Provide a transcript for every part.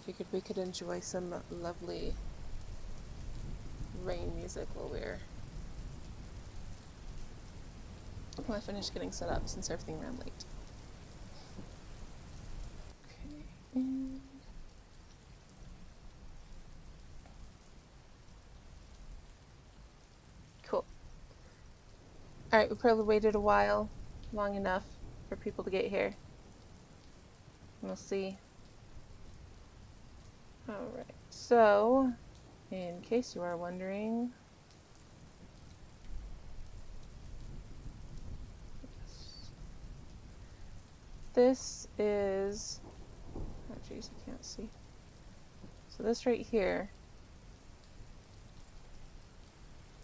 Figured we could enjoy some lovely rain music while I finish getting set up since everything ran late. Okay, and cool. Alright, we probably waited a while, long enough for people to get here. We'll see. Alright, so, in case you are wondering, this is, oh jeez, I can't see. So this right here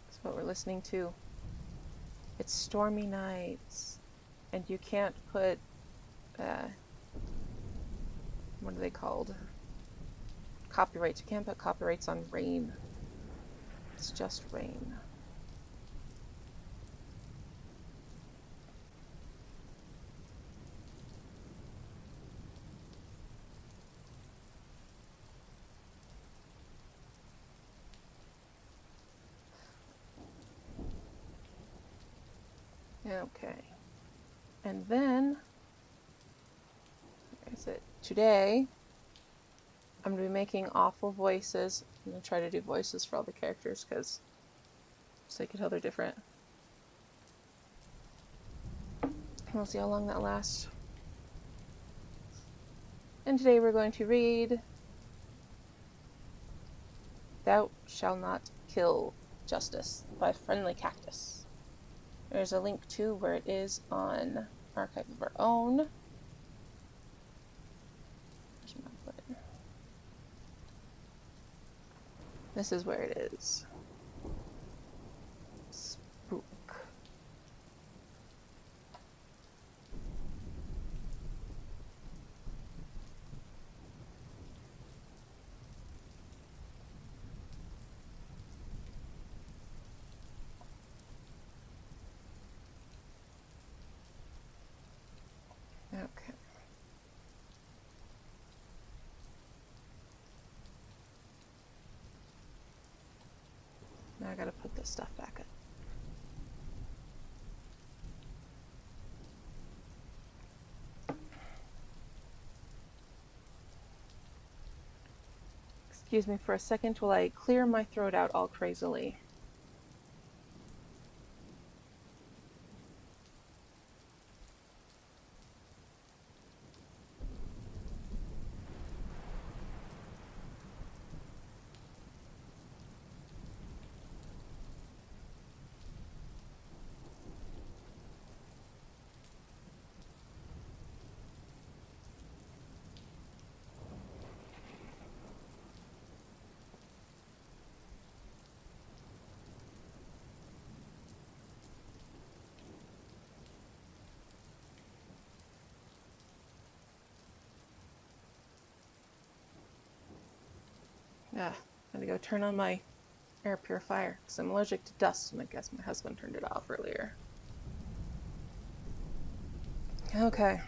is what we're listening to. It's Stormy Nights, and you can't put, what are they called? Copyrights. You can't put copyrights on rain. It's just rain. Okay. And then, like I said, today I'm going to be making awful voices. I'm going to try to do voices for all the characters because so you can tell they're different. We'll see how long that lasts. And today we're going to read Thou Shall Not Kill Justice by Friendly Cactus. There's a link to where it is on Archive of Our Own. This is where it is. Spook. Okay. Now I gotta put this stuff back up. Excuse me for a second while I clear my throat out all crazily. Yeah, I gotta go turn on my air purifier because I'm allergic to dust, and I guess my husband turned it off earlier. Okay.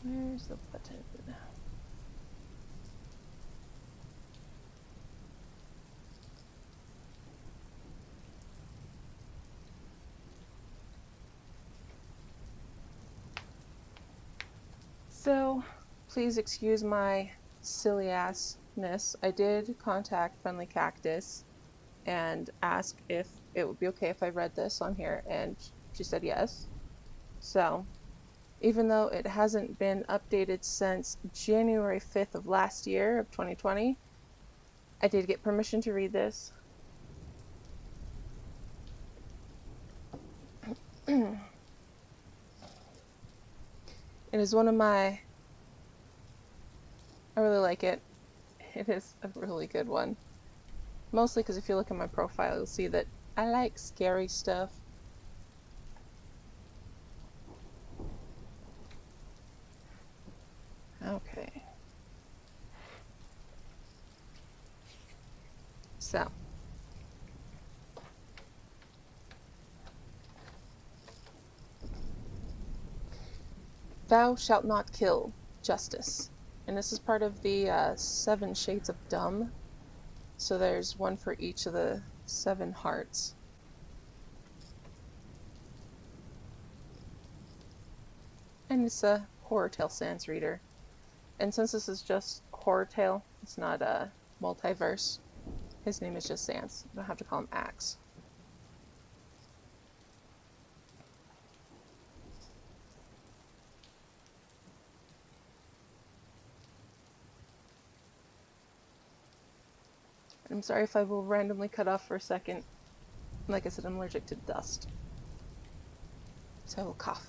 Where's the button? So, please excuse my silly assness. I did contact Friendly Cactus and ask if it would be okay if I read this on here, and she said yes. So, even though it hasn't been updated since January 5th of last year, of 2020, I did get permission to read this. It is one of my... I really like it. It is a really good one. Mostly because if you look at my profile, you'll see that I like scary stuff. Okay. So. Thou shalt not kill. Justice. And this is part of the 7 shades of dumb. So there's one for each of the 7 hearts. And it's a Horrortale Sans reader. And since this is just Horrortale, it's not a multiverse, his name is just Sans. You don't have to call him Axe. I'm sorry if I will randomly cut off for a second. Like I said, I'm allergic to dust. So I will cough.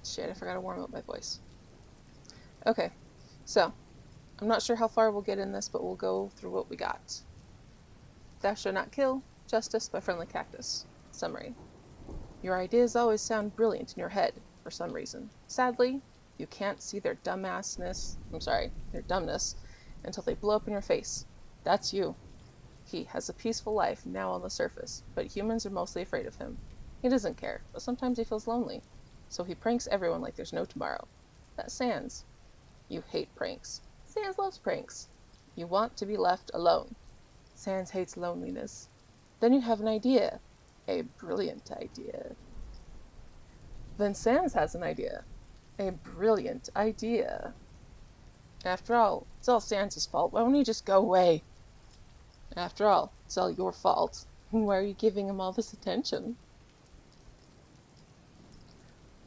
Shit, I forgot to warm up my voice. Okay, so I'm not sure how far we'll get in this, but we'll go through what we got. Thou shalt not kill. Justice by Friendly Cactus. Summary. Your ideas always sound brilliant in your head, for some reason. Sadly, you can't see their dumbness until they blow up in your face. That's you. He has a peaceful life now on the surface, but humans are mostly afraid of him. He doesn't care, but sometimes he feels lonely. So he pranks everyone like there's no tomorrow. That's Sans. You hate pranks. Sans loves pranks. You want to be left alone. Sans hates loneliness. Then you have an idea. A brilliant idea. Then Sans has an idea. A brilliant idea. After all, it's all Sans' fault. Why won't he just go away? After all, it's all your fault. Why are you giving him all this attention?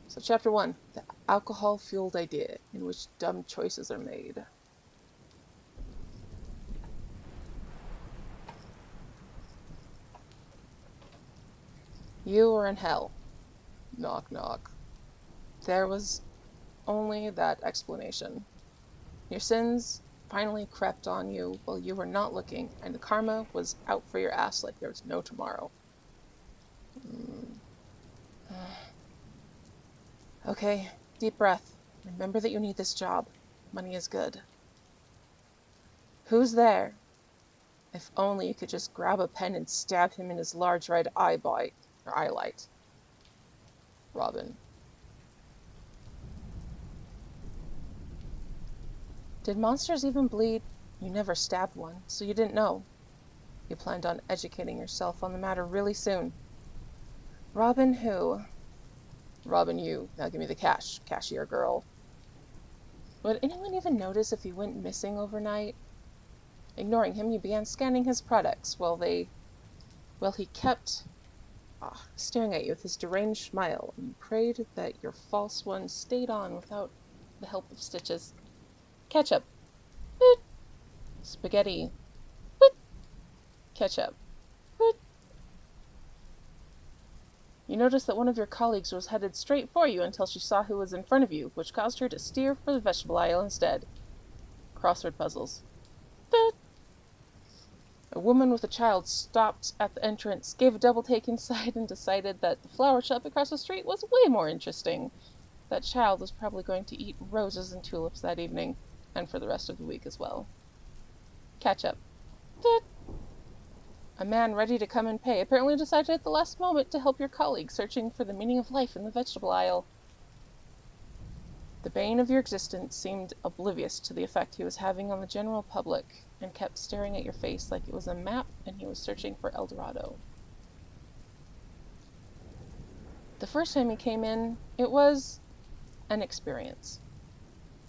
So chapter 1, the alcohol-fueled idea in which dumb choices are made. You were in hell. Knock, knock. There was only that explanation. Your sins finally crept on you while you were not looking, and the karma was out for your ass like there was no tomorrow. Okay, deep breath. Remember that you need this job. Money is good. Who's there? If only you could just grab a pen and stab him in his large red eyelight. Robin. Did monsters even bleed? You never stabbed one, so you didn't know. You planned on educating yourself on the matter really soon. Robin who? Robin you. Now give me the cash, cashier girl. Would anyone even notice if he went missing overnight? Ignoring him, you began scanning his products while he kept staring at you with his deranged smile, and you prayed that your false one stayed on without the help of stitches. Ketchup. Boot. Spaghetti. Boot. Ketchup. Boot. You noticed that one of your colleagues was headed straight for you until she saw who was in front of you, which caused her to steer for the vegetable aisle instead. Crossword puzzles. Boot. A woman with a child stopped at the entrance, gave a double take inside, and decided that the flower shop across the street was way more interesting. That child was probably going to eat roses and tulips that evening, and for the rest of the week as well. Catch up. A man ready to come and pay apparently decided at the last moment to help your colleague searching for the meaning of life in the vegetable aisle. The bane of your existence seemed oblivious to the effect he was having on the general public, and kept staring at your face like it was a map and he was searching for El Dorado. The first time he came in, it was an experience.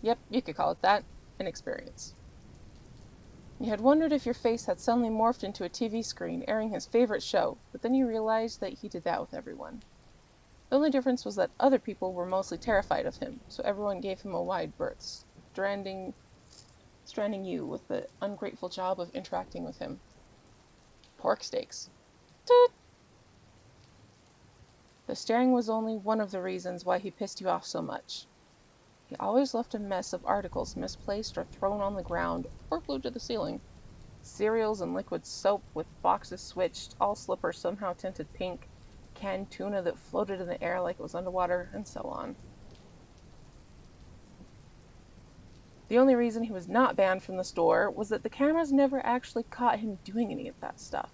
Yep, you could call it that, an experience. You had wondered if your face had suddenly morphed into a TV screen airing his favorite show, but then you realized that he did that with everyone. The only difference was that other people were mostly terrified of him, so everyone gave him a wide berth, stranding you with the ungrateful job of interacting with him. Pork steaks. Toot! The staring was only one of the reasons why he pissed you off so much. He always left a mess of articles misplaced or thrown on the ground or glued to the ceiling. Cereals and liquid soap with boxes switched, all slippers somehow tinted pink, canned tuna that floated in the air like it was underwater, and so on. The only reason he was not banned from the store was that the cameras never actually caught him doing any of that stuff.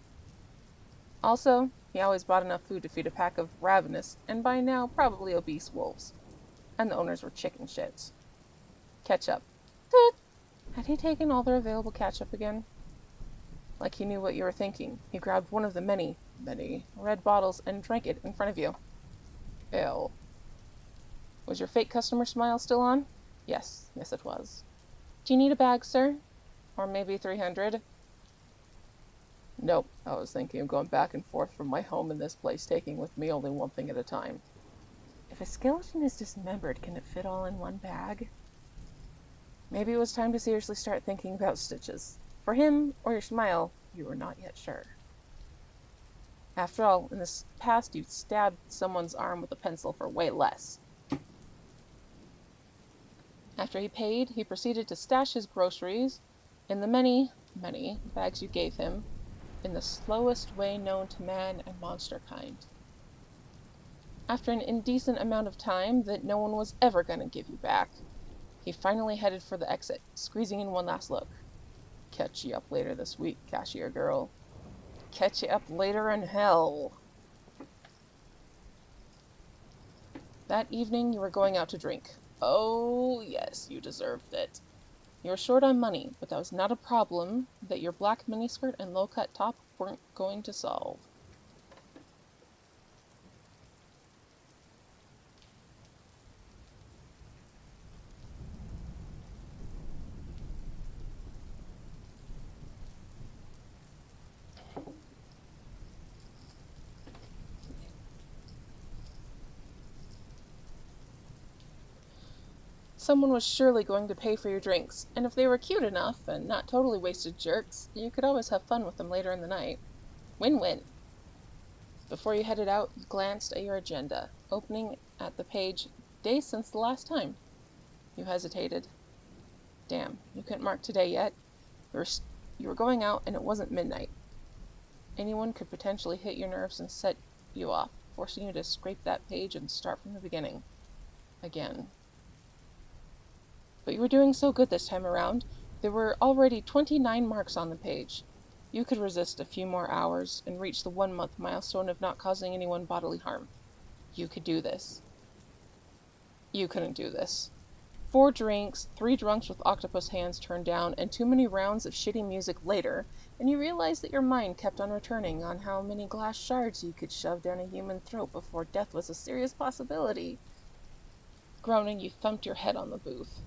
Also, he always bought enough food to feed a pack of ravenous, and by now probably obese wolves. And the owners were chicken shits. Ketchup. Toot! Had he taken all their available ketchup again? Like he knew what you were thinking, he grabbed one of the many red bottles and drank it in front of you. Ew. Was your fake customer smile still on? Yes it was. Do you need a bag, sir? Or maybe 300? Nope, I was thinking of going back and forth from my home and this place, taking with me only one thing at a time. If a skeleton is dismembered, can it fit all in one bag? Maybe it was time to seriously start thinking about stitches. For him, or your smile, you were not yet sure. After all, in the past you stabbed someone's arm with a pencil for way less. After he paid, he proceeded to stash his groceries in the many bags you gave him, in the slowest way known to man and monster kind. After an indecent amount of time that no one was ever going to give you back, he finally headed for the exit, squeezing in one last look. Catch you up later this week, cashier girl. Catch you up later in hell. That evening you were going out to drink. Oh, yes, you deserved it. You were short on money, but that was not a problem that your black miniskirt and low-cut top weren't going to solve. Someone was surely going to pay for your drinks, and if they were cute enough and not totally wasted jerks, you could always have fun with them later in the night. Win-win. Before you headed out, you glanced at your agenda, opening at the page, Days since the last time. You hesitated. Damn, you couldn't mark today yet. You were going out and it wasn't midnight. Anyone could potentially hit your nerves and set you off, forcing you to scrape that page and start from the beginning. Again. But you were doing so good this time around. There were already 29 marks on the page. You could resist a few more hours and reach the 1-month milestone of not causing anyone bodily harm. You could do this. You couldn't do this. 4 drinks, 3 drunks with octopus hands turned down, and too many rounds of shitty music later, and you realized that your mind kept on returning on how many glass shards you could shove down a human throat before death was a serious possibility. Groaning, you thumped your head on the booth.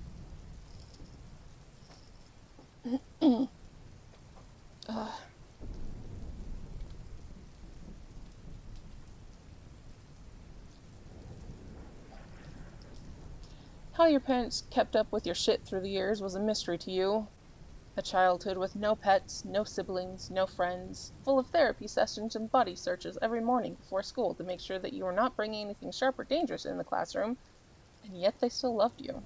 How your parents kept up with your shit through the years was a mystery to you. A childhood with no pets, no siblings, no friends, full of therapy sessions and body searches every morning before school to make sure that you were not bringing anything sharp or dangerous in the classroom, and yet they still loved you.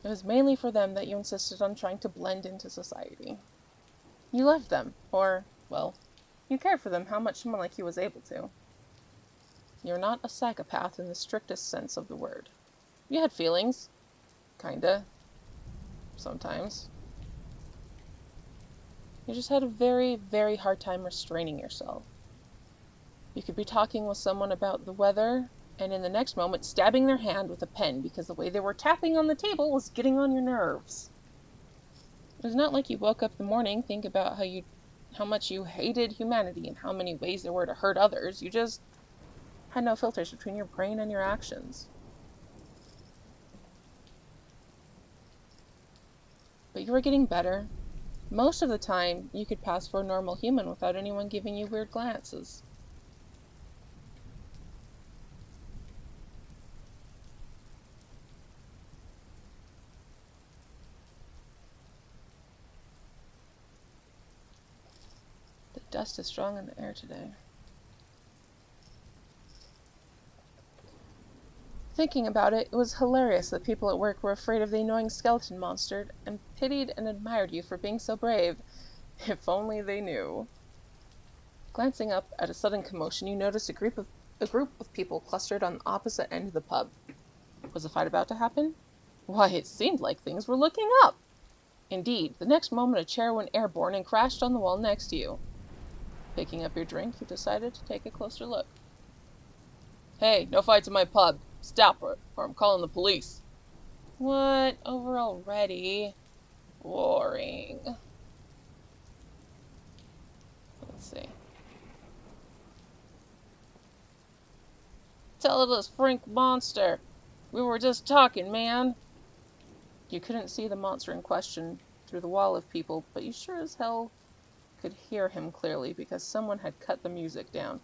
It was mainly for them that you insisted on trying to blend into society. You loved them, or, well, you cared for them how much someone like you was able to. You're not a psychopath in the strictest sense of the word. You had feelings. Kinda. Sometimes. You just had a very, very hard time restraining yourself. You could be talking with someone about the weather, and in the next moment stabbing their hand with a pen because the way they were tapping on the table was getting on your nerves. It was not like you woke up in the morning thinking about how much you hated humanity and how many ways there were to hurt others. You just had no filters between your brain and your actions. But you were getting better. Most of the time, you could pass for a normal human without anyone giving you weird glances. The dust is strong in the air today. Thinking about it, it was hilarious that people at work were afraid of the annoying skeleton monster and pitied and admired you for being so brave. If only they knew. Glancing up at a sudden commotion, you noticed a group of people clustered on the opposite end of the pub. Was a fight about to happen? Why, it seemed like things were looking up. Indeed, the next moment a chair went airborne and crashed on the wall next to you. Picking up your drink, you decided to take a closer look. Hey, no fights in my pub. Stop or I'm calling the police. What? Over already? Boring. Let's see. Tell it this Frink monster. We were just talking, man. You couldn't see the monster in question through the wall of people, but you sure as hell could hear him clearly because someone had cut the music down.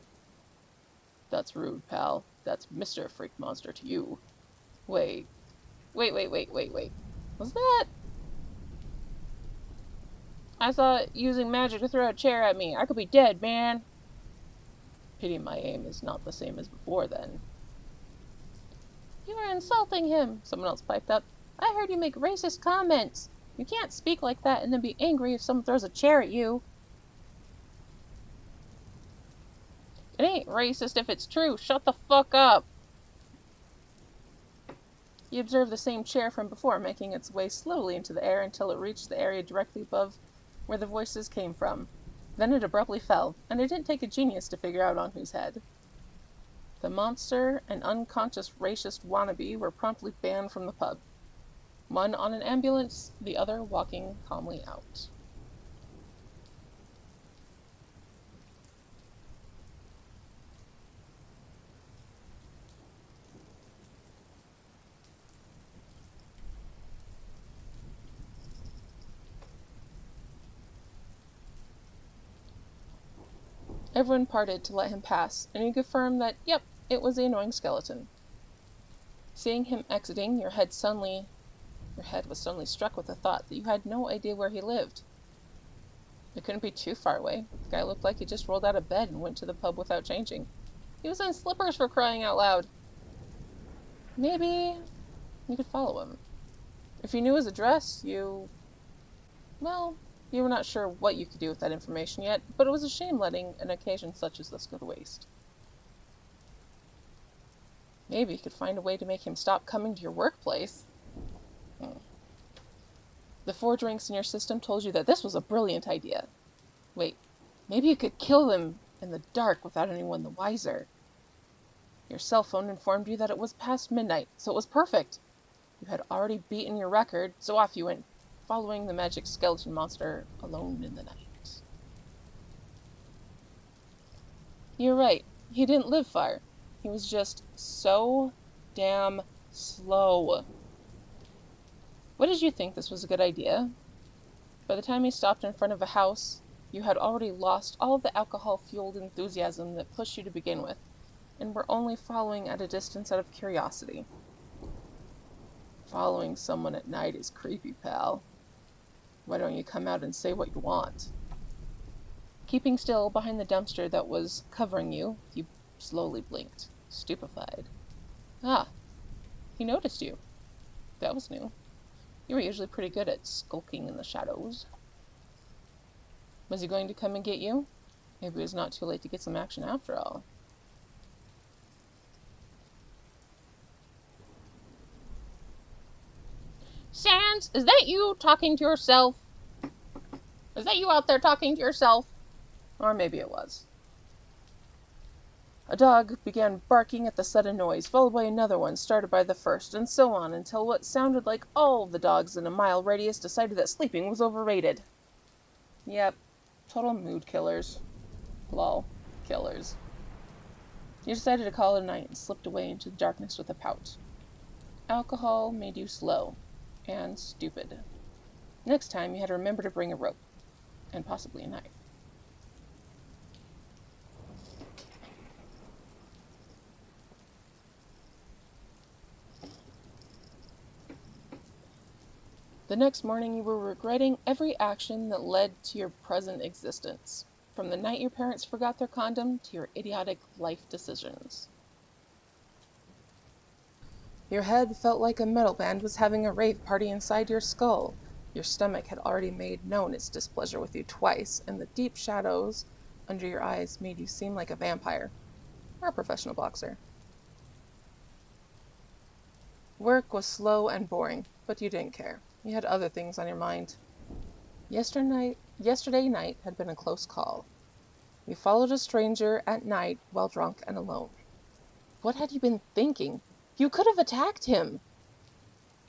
That's rude, pal. That's Mr. Freak Monster to you. Wait. Wait. Was that? I thought using magic to throw a chair at me. I could be dead, man. Pity my aim is not the same as before, then. You are insulting him, someone else piped up. I heard you make racist comments. You can't speak like that and then be angry if someone throws a chair at you. It ain't racist if it's true. Shut the fuck up. You observed the same chair from before, making its way slowly into the air until it reached the area directly above where the voices came from. Then it abruptly fell, and it didn't take a genius to figure out on whose head. The monster and unconscious racist wannabe were promptly banned from the pub. One on an ambulance, the other walking calmly out. Everyone parted to let him pass, and he confirmed that, yep, it was the annoying skeleton. Seeing him exiting, your head was suddenly struck with the thought that you had no idea where he lived. It couldn't be too far away. The guy looked like he just rolled out of bed and went to the pub without changing. He was in slippers, for crying out loud. Maybe you could follow him. If you knew his address, you were not sure what you could do with that information yet, but it was a shame letting an occasion such as this go to waste. Maybe you could find a way to make him stop coming to your workplace. The 4 drinks in your system told you that this was a brilliant idea. Wait, maybe you could kill them in the dark without anyone the wiser. Your cell phone informed you that it was past midnight, so it was perfect. You had already beaten your record, so off you went, following the magic skeleton monster alone in the night. You're right, he didn't live far. He was just so damn slow. What did you think this was a good idea? By the time you stopped in front of a house, you had already lost all of the alcohol-fueled enthusiasm that pushed you to begin with, and were only following at a distance out of curiosity. Following someone at night is creepy, pal. Why don't you come out and say what you want? Keeping still behind the dumpster that was covering you, you slowly blinked, stupefied. Ah, he noticed you. That was new. You were usually pretty good at skulking in the shadows. Was he going to come and get you? Maybe it was not too late to get some action after all. Sans, is that you talking to yourself? Is that you out there talking to yourself? Or maybe it was. A dog began barking at the sudden noise, followed by another one started by the first, and so on, until what sounded like all the dogs in a mile radius decided that sleeping was overrated. Yep, total mood killers. Lol, killers. You decided to call it a night and slipped away into the darkness with a pout. Alcohol made you slow and stupid. Next time you had to remember to bring a rope, and possibly a knife. The next morning you were regretting every action that led to your present existence, from the night your parents forgot their condom to your idiotic life decisions. Your head felt like a metal band was having a rave party inside your skull. Your stomach had already made known its displeasure with you twice, and the deep shadows under your eyes made you seem like a vampire, or a professional boxer. Work was slow and boring. But you didn't care. You had other things on your mind. Yesterday night had been a close call. You followed a stranger at night while drunk and alone. What had you been thinking? You could have attacked him!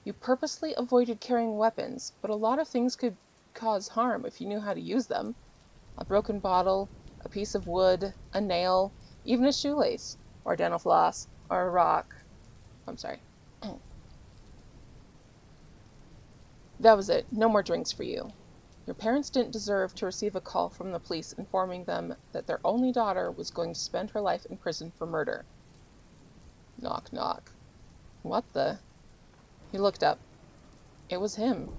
You purposely avoided carrying weapons, but a lot of things could cause harm if you knew how to use them. A broken bottle, a piece of wood, a nail, even a shoelace, or dental floss, or a rock. I'm sorry. That was it. No more drinks for you. Your parents didn't deserve to receive a call from the police informing them that their only daughter was going to spend her life in prison for murder. Knock, knock. What the? He looked up. It was him.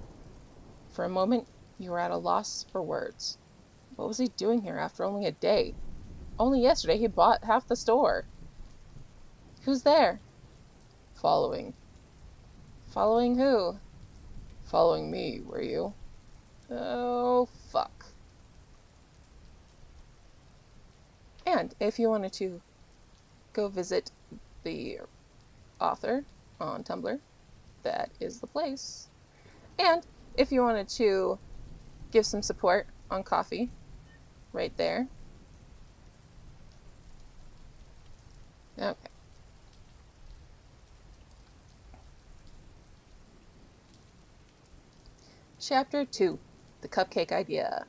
For a moment, you were at a loss for words. What was he doing here after only a day? Only yesterday he bought half the store. Who's there? Following. Following who? Following me, were you? Oh, fuck. And if you wanted to go visit the author on Tumblr, that is the place. And if you wanted to give some support on Ko-fi, right there. Okay. Chapter 2, The Cupcake Idea,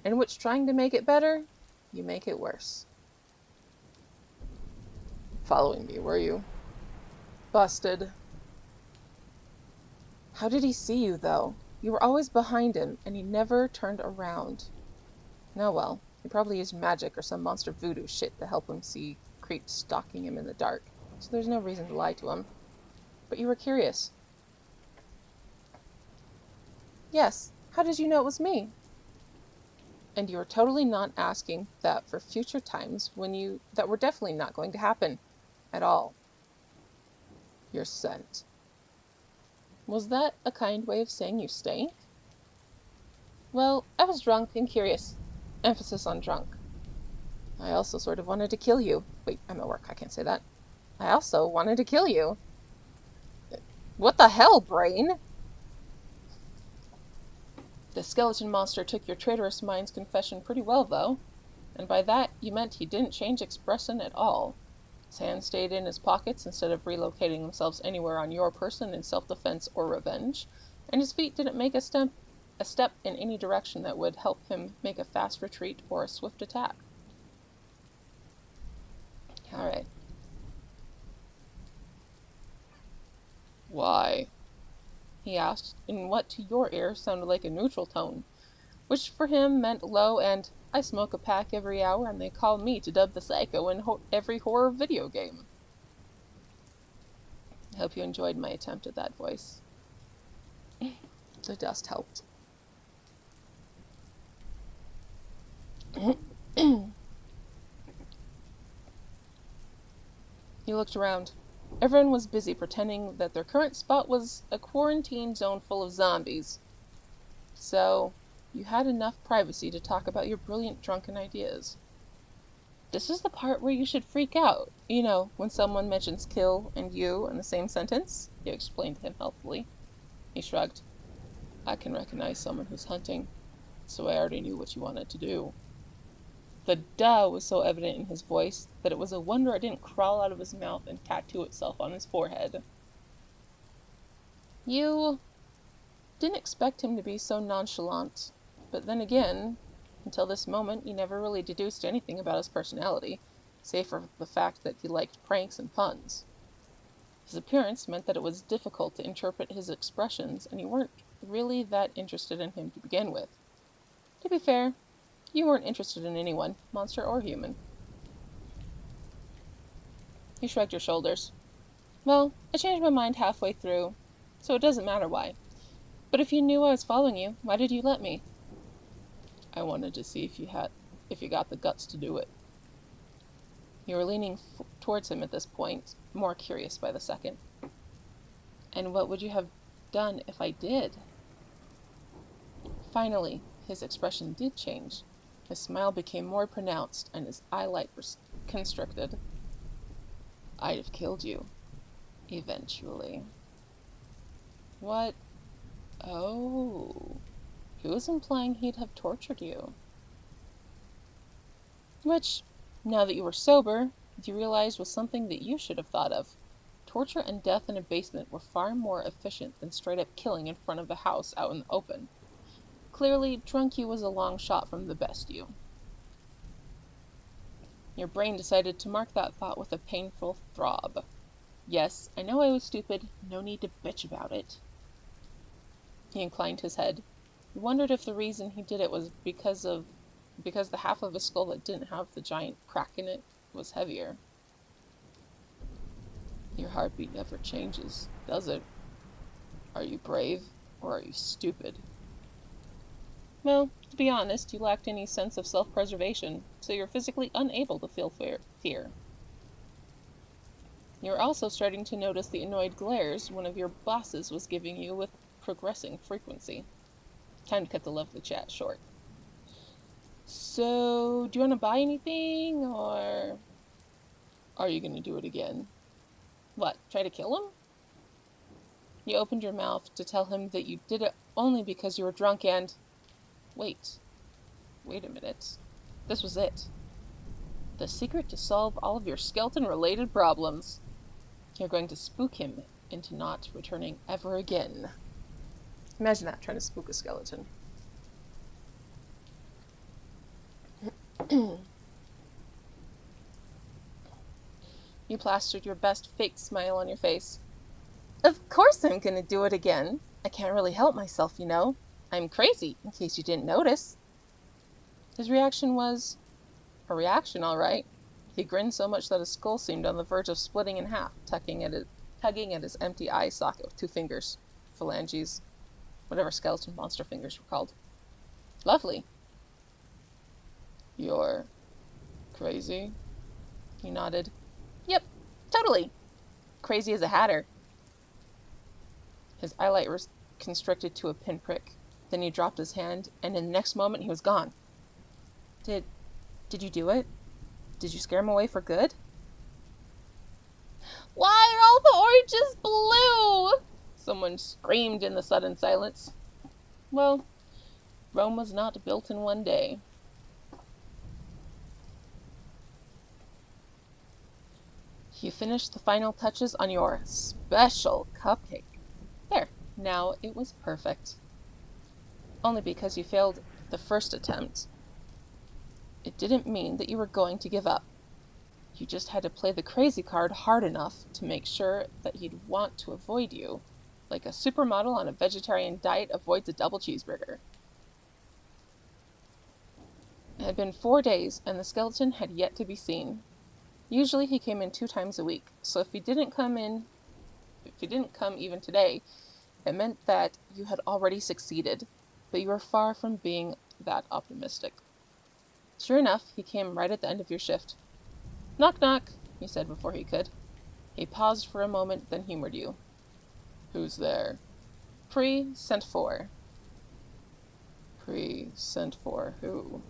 in which trying to make it better, you make it worse. Following me, were you? Busted. How did he see you, though? You were always behind him, and he never turned around. Oh well, he probably used magic or some monster voodoo shit to help him see creeps stalking him in the dark, so there's no reason to lie to him. But you were curious. Yes, how did you know it was me? And you were totally not asking that for future times that were definitely not going to happen at all. You're sent. Was that a kind way of saying you stank? Well, I was drunk and curious. Emphasis on drunk. I also sort of wanted to kill you. Wait, I'm at work, I can't say that. I also wanted to kill you. What the hell, brain? The skeleton monster took your traitorous mind's confession pretty well, though. And by that, you meant he didn't change expression at all. His hands stayed in his pockets instead of relocating themselves anywhere on your person in self-defense or revenge, and his feet didn't make a step in any direction that would help him make a fast retreat or a swift attack. Alright. Why? He asked, in what to your ear sounded like a neutral tone, which for him meant low and, I smoke a pack every hour and they call me to dub the psycho in every horror video game. I hope you enjoyed my attempt at that voice. The dust helped. He looked around. Everyone was busy pretending that their current spot was a quarantine zone full of zombies. So, you had enough privacy to talk about your brilliant drunken ideas. This is the part where you should freak out. You know, when someone mentions kill and you in the same sentence, you explained to him helpfully. He shrugged. I can recognize someone who's hunting, so I already knew what you wanted to do. The duh was so evident in his voice that it was a wonder it didn't crawl out of his mouth and tattoo itself on his forehead. You didn't expect him to be so nonchalant, but then again, until this moment, you never really deduced anything about his personality, save for the fact that he liked pranks and puns. His appearance meant that it was difficult to interpret his expressions, and you weren't really that interested in him to begin with. To be fair, you weren't interested in anyone, monster or human. You shrugged your shoulders. Well, I changed my mind halfway through, so it doesn't matter why. But if you knew I was following you, why did you let me? I wanted to see if you got the guts to do it. You were leaning towards him at this point, more curious by the second. And what would you have done if I did? Finally, his expression did change. His smile became more pronounced, and his eyelight was constricted. I'd have killed you. Eventually. What Oh, he was implying he'd have tortured you. Which, now that you were sober, you realized was something that you should have thought of. Torture and death in a basement were far more efficient than straight up killing in front of a house out in the open. Clearly, drunk you was a long shot from the best you. Your brain decided to mark that thought with a painful throb. Yes, I know I was stupid. No need to bitch about it. He inclined his head. He wondered if the reason he did it was because the half of his skull that didn't have the giant crack in it was heavier. Your heartbeat never changes, does it? Are you brave, or are you stupid? Well, to be honest, you lacked any sense of self-preservation, so you're physically unable to feel fear. You're also starting to notice the annoyed glares one of your bosses was giving you with progressing frequency. Time to cut the lovely chat short. So, do you want to buy anything, or are you going to do it again? What, try to kill him? You opened your mouth to tell him that you did it only because you were drunk and... Wait a minute. This was it. The secret to solve all of your skeleton-related problems. You're going to spook him into not returning ever again. Imagine that, trying to spook a skeleton. You plastered your best fake smile on your face. Of course I'm gonna do it again. I can't really help myself, you know. I'm crazy, in case you didn't notice. His reaction was a reaction, all right. He grinned so much that his skull seemed on the verge of splitting in half, tugging at his empty eye socket with 2 fingers. Phalanges. Whatever skeleton monster fingers were called. Lovely. You're crazy? He nodded. Yep, totally. Crazy as a hatter. His eyelight was constricted to a pinprick. Then he dropped his hand, and in the next moment he was gone. Did you do it? Did you scare him away for good? Why are all the oranges blue? Someone screamed in the sudden silence. Well, Rome was not built in one day. You finished the final touches on your special cupcake. There, now it was perfect. Only because you failed the first attempt. It didn't mean that you were going to give up. You just had to play the crazy card hard enough to make sure that he'd want to avoid you, like a supermodel on a vegetarian diet avoids a double cheeseburger. It had been 4 days, and the skeleton had yet to be seen. Usually he came in 2 times a week, so if he didn't come even today, it meant that you had already succeeded, but you were far from being that optimistic. Sure enough, he came right at the end of your shift. Knock knock, he said before he could. He paused for a moment, then humored you. Who's there? Sent for who?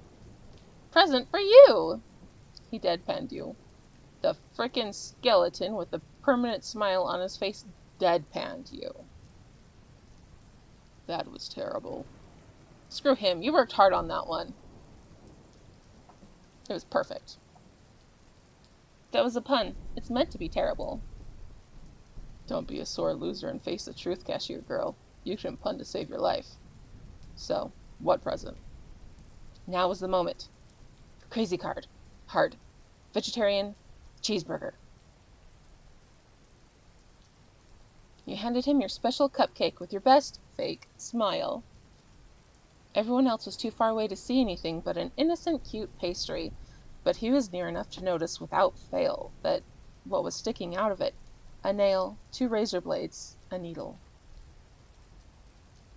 Present for you! He deadpanned you. The frickin' skeleton with a permanent smile on his face deadpanned you. That was terrible. Screw him, you worked hard on that one. It was perfect. That was a pun. It's meant to be terrible. Don't be a sore loser and face the truth, cashier girl. You can pun to save your life. So, what present? Now was the moment. Crazy card. Hard. Vegetarian. Cheeseburger. You handed him your special cupcake with your best fake smile. Everyone else was too far away to see anything but an innocent, cute pastry, but he was near enough to notice without fail that what was sticking out of it, a nail, 2 razor blades, a needle.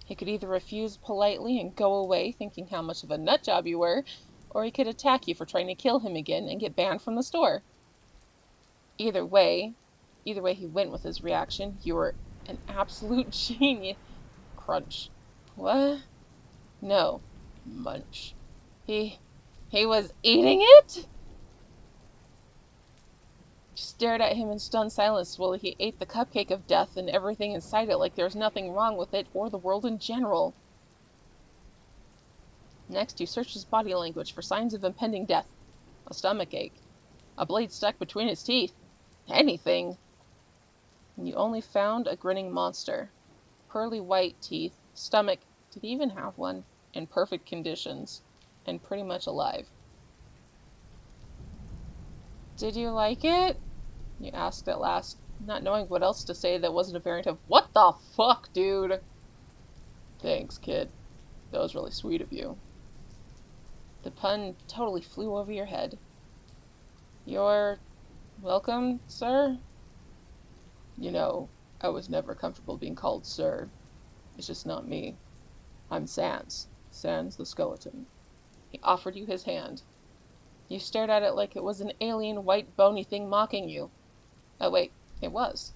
He could either refuse politely and go away thinking how much of a nutjob you were, or he could attack you for trying to kill him again and get banned from the store. Either way he went with his reaction, you were an absolute genius. Crunch. What? No. Munch. He was eating it? She stared at him in stunned silence while he ate the cupcake of death and everything inside it like there was nothing wrong with it or the world in general. Next, you searched his body language for signs of impending death. A stomach ache. A blade stuck between his teeth. Anything. And you only found a grinning monster. Pearly white teeth, stomach, did he even have one? In perfect conditions. And pretty much alive. Did you like it? You asked at last, not knowing what else to say that wasn't a variant of, "What the fuck, dude?" "Thanks, kid. That was really sweet of you." The pun totally flew over your head. "You're welcome, sir?" "You know, I was never comfortable being called sir. It's just not me. I'm Sans. Sans the skeleton." He offered you his hand. You stared at it like it was an alien white bony thing mocking you. Oh wait, it was.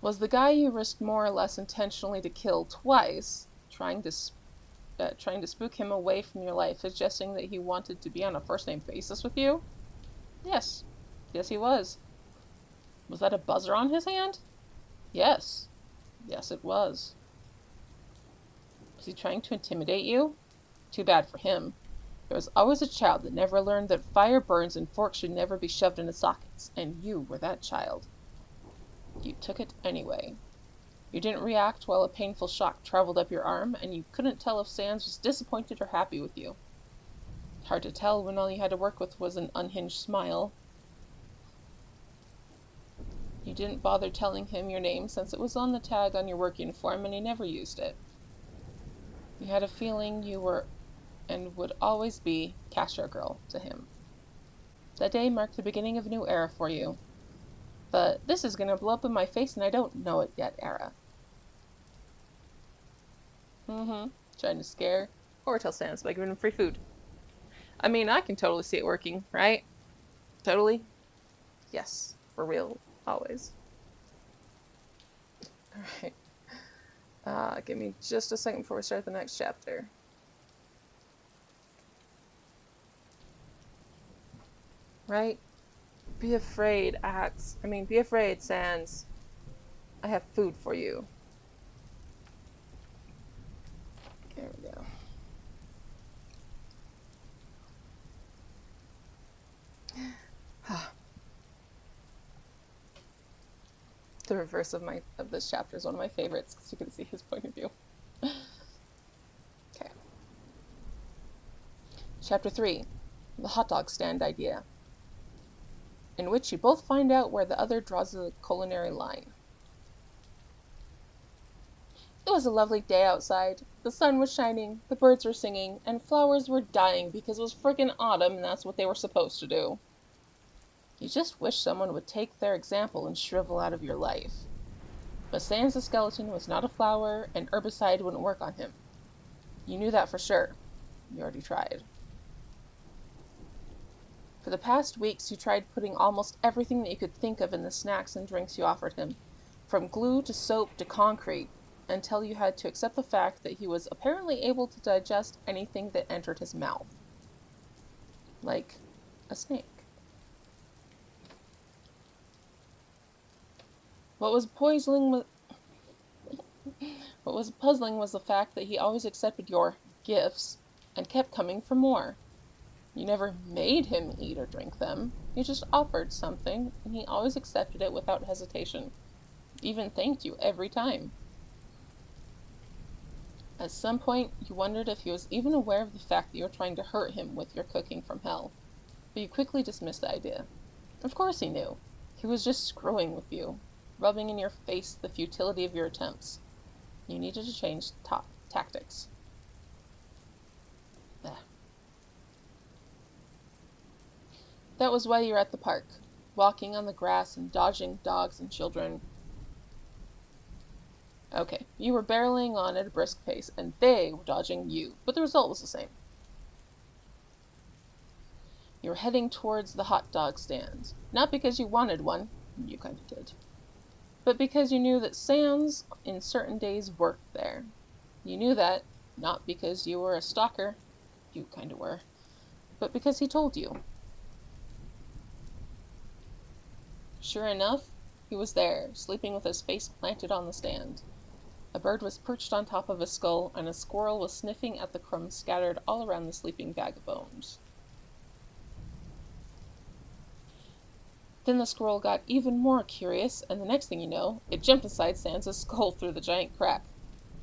Was the guy you risked more or less intentionally to kill twice, trying to spook him away from your life, suggesting that he wanted to be on a first-name basis with you? Yes. Yes, he was. Was that a buzzer on his hand? Yes. Yes, it was. Was he trying to intimidate you? Too bad for him. There was always a child that never learned that fire burns and forks should never be shoved into sockets, and you were that child. You took it anyway. You didn't react while a painful shock traveled up your arm, and you couldn't tell if Sans was disappointed or happy with you. Hard to tell when all you had to work with was an unhinged smile. You didn't bother telling him your name since it was on the tag on your work uniform and he never used it. You had a feeling you were and would always be cashier girl to him. That day marked the beginning of a new era for you. But this is going to blow up in my face and I don't know it yet era. Trying to scare Horrortale Sans by giving him free food. I mean, I can totally see it working, right? Totally? Yes, for real, always. Alright. Give me just a second before we start the next chapter. Right? Be afraid, be afraid, Sans. I have food for you. There we go. The reverse of this chapter is one of my favorites because you can see his point of view. Okay. Chapter 3. The hot dog stand idea. In which you both find out where the other draws the culinary line. It was a lovely day outside. The sun was shining, the birds were singing, and flowers were dying because it was frickin' autumn and that's what they were supposed to do. You just wish someone would take their example and shrivel out of your life. But Sans the skeleton was not a flower, and herbicide wouldn't work on him. You knew that for sure. You already tried. For the past weeks, you tried putting almost everything that you could think of in the snacks and drinks you offered him, from glue to soap to concrete, until you had to accept the fact that he was apparently able to digest anything that entered his mouth. Like a snake. What was puzzling was the fact that he always accepted your gifts and kept coming for more. You never made him eat or drink them. You just offered something, and he always accepted it without hesitation. Even thanked you every time. At some point, you wondered if he was even aware of the fact that you were trying to hurt him with your cooking from hell. But you quickly dismissed the idea. Of course he knew. He was just screwing with you, rubbing in your face the futility of your attempts. You needed to change tactics. That was why you were at the park, walking on the grass and dodging dogs and children. Okay, you were barreling on at a brisk pace, and they were dodging you, but the result was the same. You were heading towards the hot dog stand, not because you wanted one, you kind of did, but because you knew that Sans, in certain days, worked there. You knew that, not because you were a stalker, you kind of were, but because he told you. Sure enough, he was there, sleeping with his face planted on the stand. A bird was perched on top of his skull, and a squirrel was sniffing at the crumbs scattered all around the sleeping bag of bones. Then the squirrel got even more curious, and the next thing you know, it jumped inside Sans' skull through the giant crack.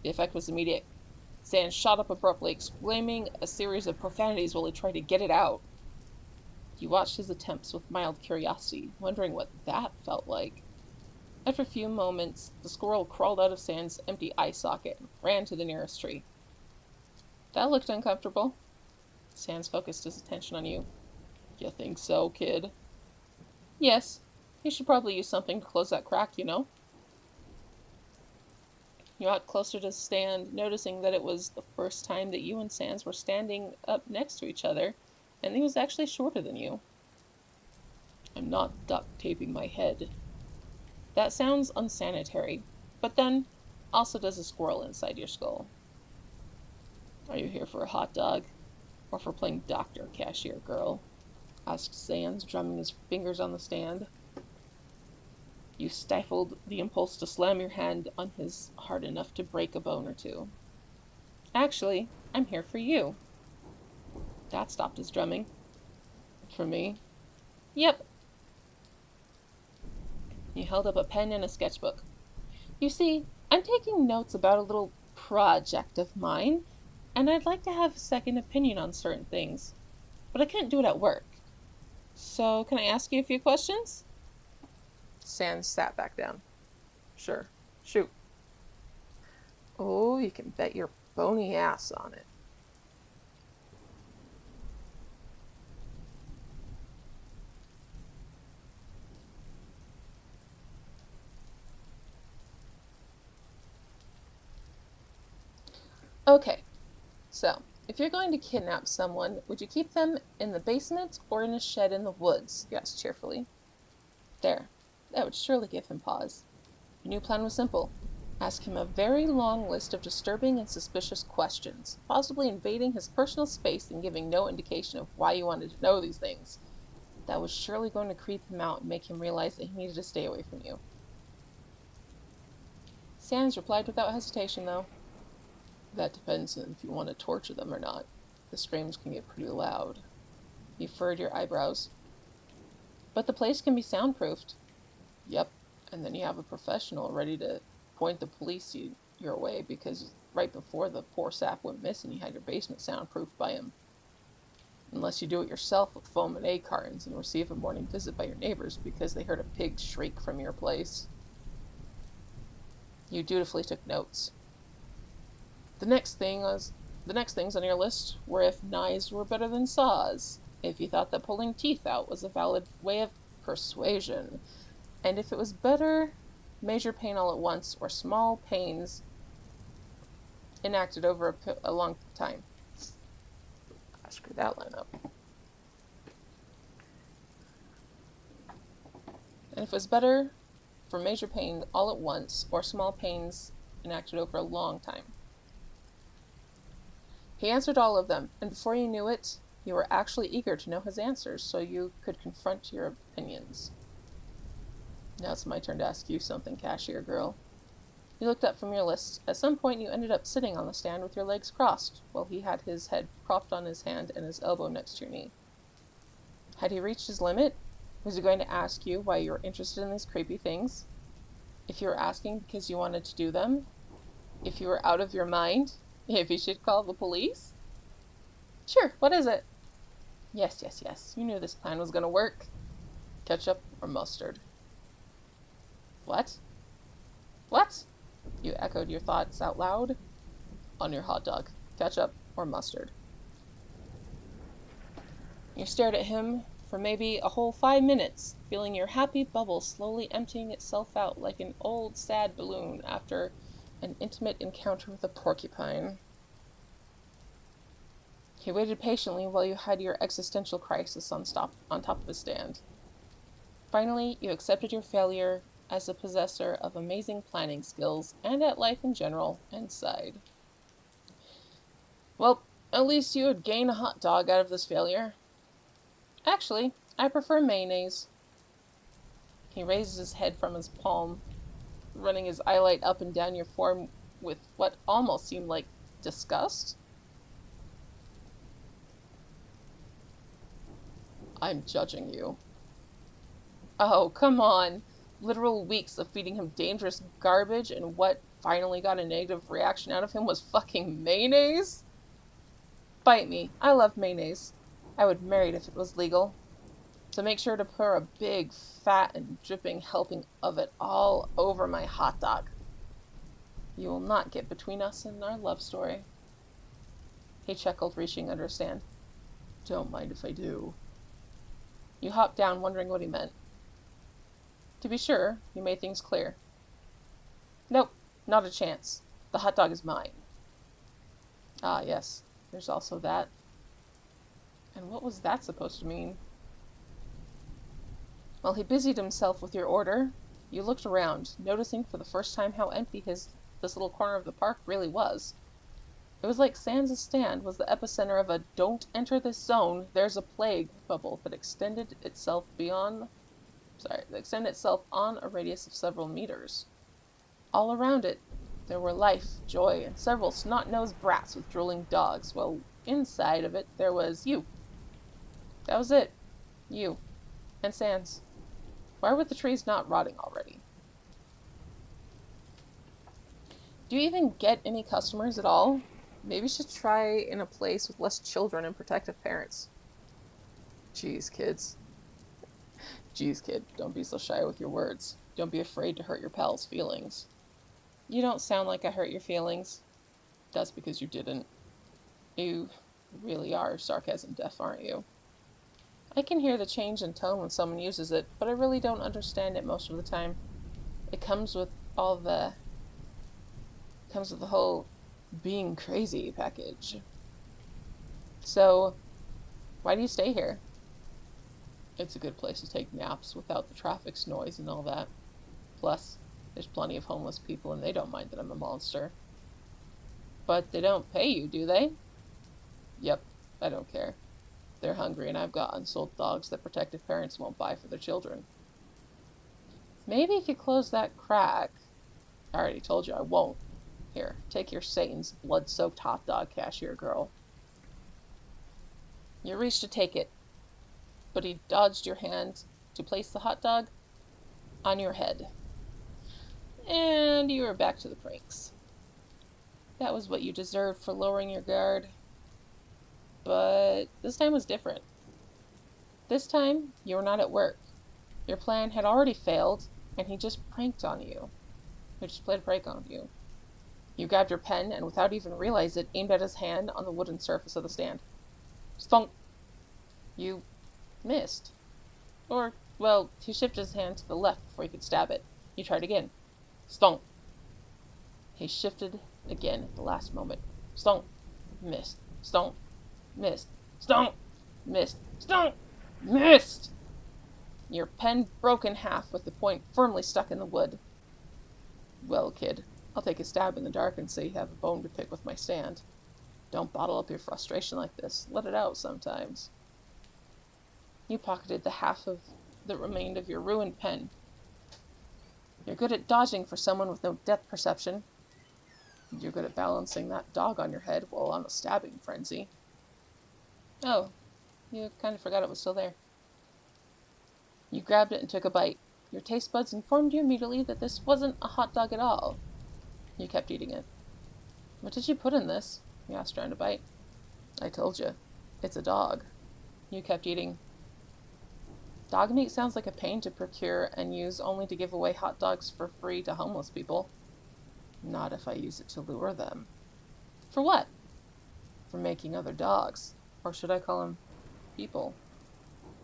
The effect was immediate. Sans shot up abruptly, exclaiming a series of profanities while he tried to get it out. You watched his attempts with mild curiosity, wondering what that felt like. After a few moments, the squirrel crawled out of Sans' empty eye socket and ran to the nearest tree. That looked uncomfortable. Sans focused his attention on you. You think so, kid? Yes. You should probably use something to close that crack, you know? You got closer to the stand, noticing that it was the first time that you and Sans were standing up next to each other, and he was actually shorter than you. I'm not duct taping my head. That sounds unsanitary, but then, also does a squirrel inside your skull. Are you here for a hot dog? Or for playing doctor, cashier girl? Asked Sans, drumming his fingers on the stand. You stifled the impulse to slam your hand on his hard enough to break a bone or two. Actually, I'm here for you. That stopped his drumming. For me? Yep. You held up a pen and a sketchbook. You see, I'm taking notes about a little project of mine, and I'd like to have a second opinion on certain things, but I couldn't do it at work. So, can I ask you a few questions? Sans sat back down. Sure. Shoot. Oh, you can bet your bony ass on it. Okay, so, if you're going to kidnap someone, would you keep them in the basement or in a shed in the woods? You asked cheerfully. There. That would surely give him pause. Your new plan was simple. Ask him a very long list of disturbing and suspicious questions, possibly invading his personal space and giving no indication of why you wanted to know these things. That was surely going to creep him out and make him realize that he needed to stay away from you. Sans replied without hesitation, though. That depends on if you want to torture them or not. The screams can get pretty loud. You furrowed your eyebrows. But the place can be soundproofed. Yep, and then you have a professional ready to point the police your way, because right before the poor sap went missing, you had your basement soundproofed by him. Unless you do it yourself with foam and egg cartons and receive a morning visit by your neighbors because they heard a pig shriek from your place. You dutifully took notes. The next things on your list were if knives were better than saws, if you thought that pulling teeth out was a valid way of persuasion, and if it was better major pain all at once or small pains enacted over a long time. I screwed that line up. And if it was better for major pain all at once or small pains enacted over a long time. He answered all of them, and before you knew it, you were actually eager to know his answers so you could confront your opinions. Now it's my turn to ask you something, cashier girl. You looked up from your list. At some point you ended up sitting on the stand with your legs crossed, while he had his head propped on his hand and his elbow next to your knee. Had he reached his limit? Was he going to ask you why you were interested in these creepy things? If you were asking because you wanted to do them? If you were out of your mind? If you should call the police? Sure, what is it? Yes, you knew this plan was going to work. Ketchup or mustard? What? What? You echoed your thoughts out loud. On your hot dog, ketchup or mustard? You stared at him for maybe a whole 5 minutes, feeling your happy bubble slowly emptying itself out like an old sad balloon after an intimate encounter with a porcupine. He waited patiently while you had your existential crisis on top of his stand. Finally, you accepted your failure as a possessor of amazing planning skills and at life in general, and sighed. Well, at least you would gain a hot dog out of this failure. Actually, I prefer mayonnaise. He raises his head from his palm, running his eyelight up and down your form with what almost seemed like disgust. I'm judging you. Oh, come on. Literal weeks of feeding him dangerous garbage, and what finally got a negative reaction out of him was fucking mayonnaise? Bite me. I love mayonnaise. I would marry it if it was legal. So make sure to pour a big, fat, and dripping helping of it all over my hot dog. You will not get between us and our love story. He chuckled, reaching under his stand. Don't mind if I do. You hopped down, wondering what he meant. To be sure, you made things clear. Nope, not a chance. The hot dog is mine. Ah, yes, there's also that. And what was that supposed to mean? While he busied himself with your order, you looked around, noticing for the first time how empty this little corner of the park really was. It was like Sans' stand was the epicenter of a "don't enter this zone, there's a plague" bubble that extended itself on a radius of several meters. All around it, there were life, joy, and several snot-nosed brats with drooling dogs, while inside of it there was you. That was it. You. And Sans. Why were the trees not rotting already? Do you even get any customers at all? Maybe you should try in a place with less children and protective parents. Jeez, kids. Jeez, kid, don't be so shy with your words. Don't be afraid to hurt your pal's feelings. You don't sound like I hurt your feelings. That's because you didn't. You really are sarcasm deaf, aren't you? I can hear the change in tone when someone uses it, but I really don't understand it most of the time. It comes with the whole being crazy package. So, why do you stay here? It's a good place to take naps without the traffic's noise and all that. Plus, there's plenty of homeless people and they don't mind that I'm a monster. But they don't pay you, do they? Yep, I don't care. They're hungry and I've got unsold dogs that protective parents won't buy for their children. Maybe if you close that crack... I already told you I won't. Here, take your Satan's blood-soaked hot dog, cashier girl. You reached to take it, but he dodged your hand to place the hot dog on your head. And you were back to the pranks. That was what you deserved for lowering your guard. But this time was different. This time, you were not at work. Your plan had already failed, and he just pranked on you. He just played a prank on you. You grabbed your pen, and without even realizing it, aimed at his hand on the wooden surface of the stand. Stunk! You missed. Or, well, he shifted his hand to the left before you could stab it. You tried again. Stunk! He shifted again at the last moment. Stunk! Missed. Stunk! Missed. Stunk! Missed. Stunk! Missed! Your pen broke in half with the point firmly stuck in the wood. Well, kid, I'll take a stab in the dark and say you have a bone to pick with my stand. Don't bottle up your frustration like this. Let it out sometimes. You pocketed the half that remained of your ruined pen. You're good at dodging for someone with no depth perception. You're good at balancing that dog on your head while on a stabbing frenzy. Oh, you kind of forgot it was still there. You grabbed it and took a bite. Your taste buds informed you immediately that this wasn't a hot dog at all. You kept eating it. What did you put in this? You asked, trying to bite. I told you. It's a dog. You kept eating. Dog meat sounds like a pain to procure and use only to give away hot dogs for free to homeless people. Not if I use it to lure them. For what? For making other dogs. Or should I call them people?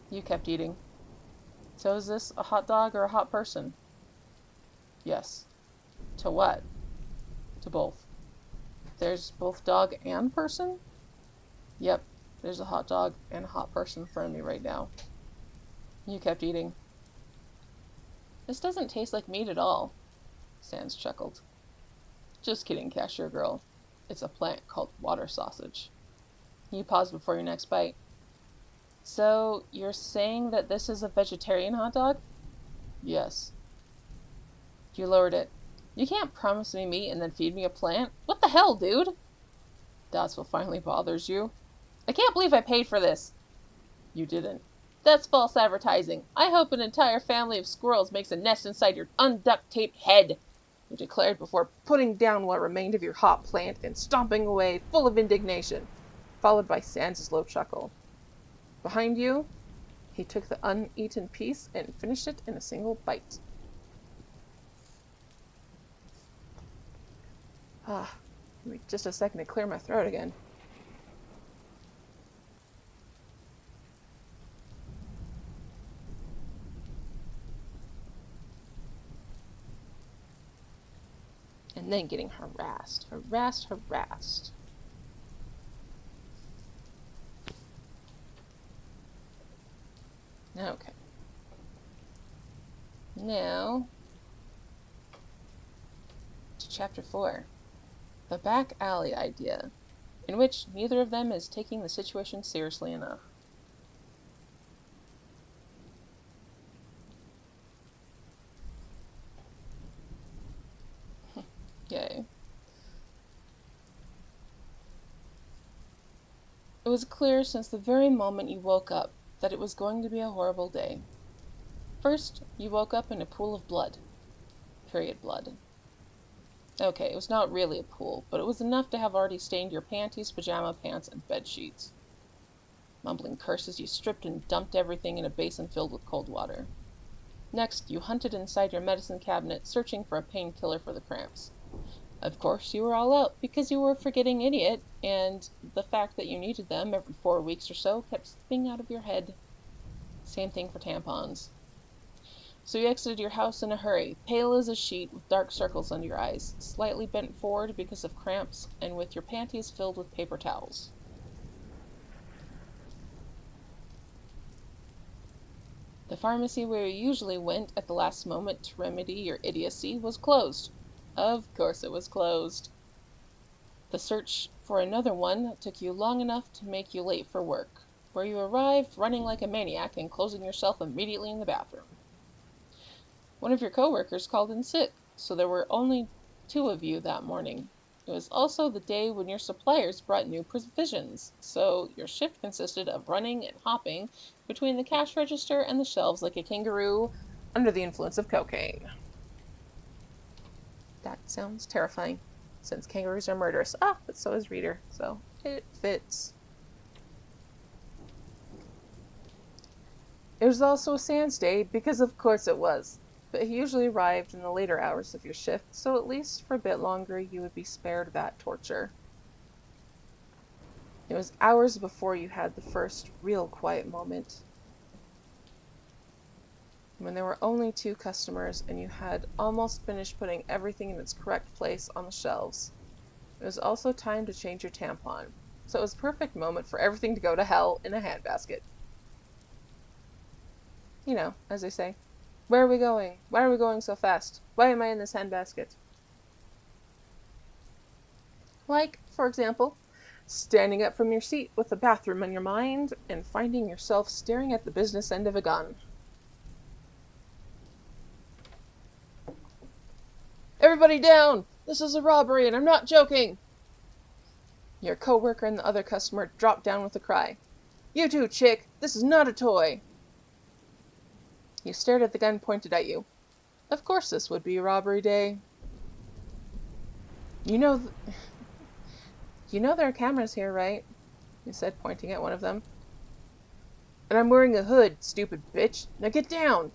You kept eating. So is this a hot dog or a hot person? Yes. To what? To both. There's both dog and person? Yep, there's a hot dog and a hot person in front of me right now. You kept eating. This doesn't taste like meat at all. Sans chuckled. Just kidding, cashier girl. It's a plant called water sausage. You paused before your next bite. So, you're saying that this is a vegetarian hot dog? Yes. You lowered it. You can't promise me meat and then feed me a plant. What the hell, dude? That's what finally bothers you. I can't believe I paid for this. You didn't. That's false advertising. I hope an entire family of squirrels makes a nest inside your unduct-taped head, you declared before putting down what remained of your hot plant and stomping away, full of indignation, followed by Sans' low chuckle. Behind you, he took the uneaten piece and finished it in a single bite. Ah, give me just a second to clear my throat again. And then getting harassed. Harassed. Okay. Now, to Chapter 4. The back alley idea, in which neither of them is taking the situation seriously enough. Yay. It was clear since the very moment you woke up that it was going to be a horrible day. First, you woke up in a pool of blood. Period blood. Okay, it was not really a pool, but it was enough to have already stained your panties, pajama pants, and bed sheets. Mumbling curses, you stripped and dumped everything in a basin filled with cold water. Next, you hunted inside your medicine cabinet, searching for a painkiller for the cramps. Of course, you were all out because you were a forgetting idiot, and the fact that you needed them every 4 weeks or so kept slipping out of your head. Same thing for tampons. So you exited your house in a hurry, pale as a sheet, with dark circles under your eyes, slightly bent forward because of cramps, and with your panties filled with paper towels. The pharmacy where you usually went at the last moment to remedy your idiocy was closed. Of course it was closed. The search for another one took you long enough to make you late for work, where you arrived running like a maniac and closing yourself immediately in the bathroom. One of your coworkers called in sick, so there were only 2 of you that morning. It was also the day when your suppliers brought new provisions, so your shift consisted of running and hopping between the cash register and the shelves like a kangaroo under the influence of cocaine. That sounds terrifying, since kangaroos are murderous. Ah, but so is Reader, so it fits. It was also a Sans day, because of course it was. But he usually arrived in the later hours of your shift, so at least for a bit longer you would be spared that torture. It was hours before you had the first real quiet moment, when there were only 2 customers and you had almost finished putting everything in its correct place on the shelves. It was also time to change your tampon, so it was a perfect moment for everything to go to hell in a handbasket. You know, as they say, where are we going? Why are we going so fast? Why am I in this handbasket? Like, for example, standing up from your seat with the bathroom on your mind and finding yourself staring at the business end of a gun. Everybody down! This is a robbery and I'm not joking! Your coworker and the other customer dropped down with a cry. You too, chick! This is not a toy! You stared at the gun pointed at you. Of course this would be a robbery day. You know you know there are cameras here, right? He said, pointing at one of them. And I'm wearing a hood, stupid bitch. Now get down!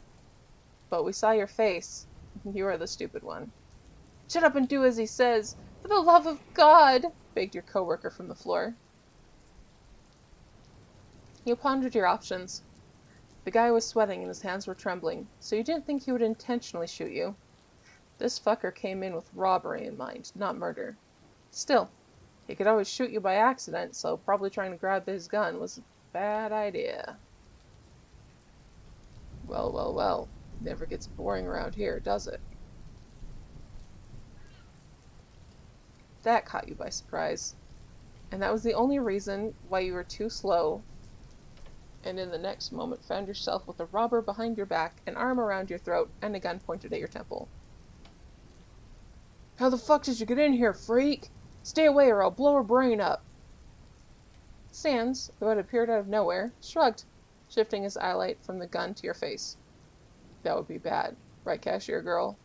But we saw your face. You are the stupid one. Shut up and do as he says. For the love of God! Begged your coworker from the floor. You pondered your options. The guy was sweating and his hands were trembling, so you didn't think he would intentionally shoot you. This fucker came in with robbery in mind, not murder. Still, he could always shoot you by accident, so probably trying to grab his gun was a bad idea. Well. Never gets boring around here, does it? That caught you by surprise. And that was the only reason why you were too slow and in the next moment found yourself with a robber behind your back, an arm around your throat, and a gun pointed at your temple. How the fuck did you get in here, freak? Stay away or I'll blow her brain up. Sans, who had appeared out of nowhere, shrugged, shifting his eyelight from the gun to your face. That would be bad, right, cashier girl?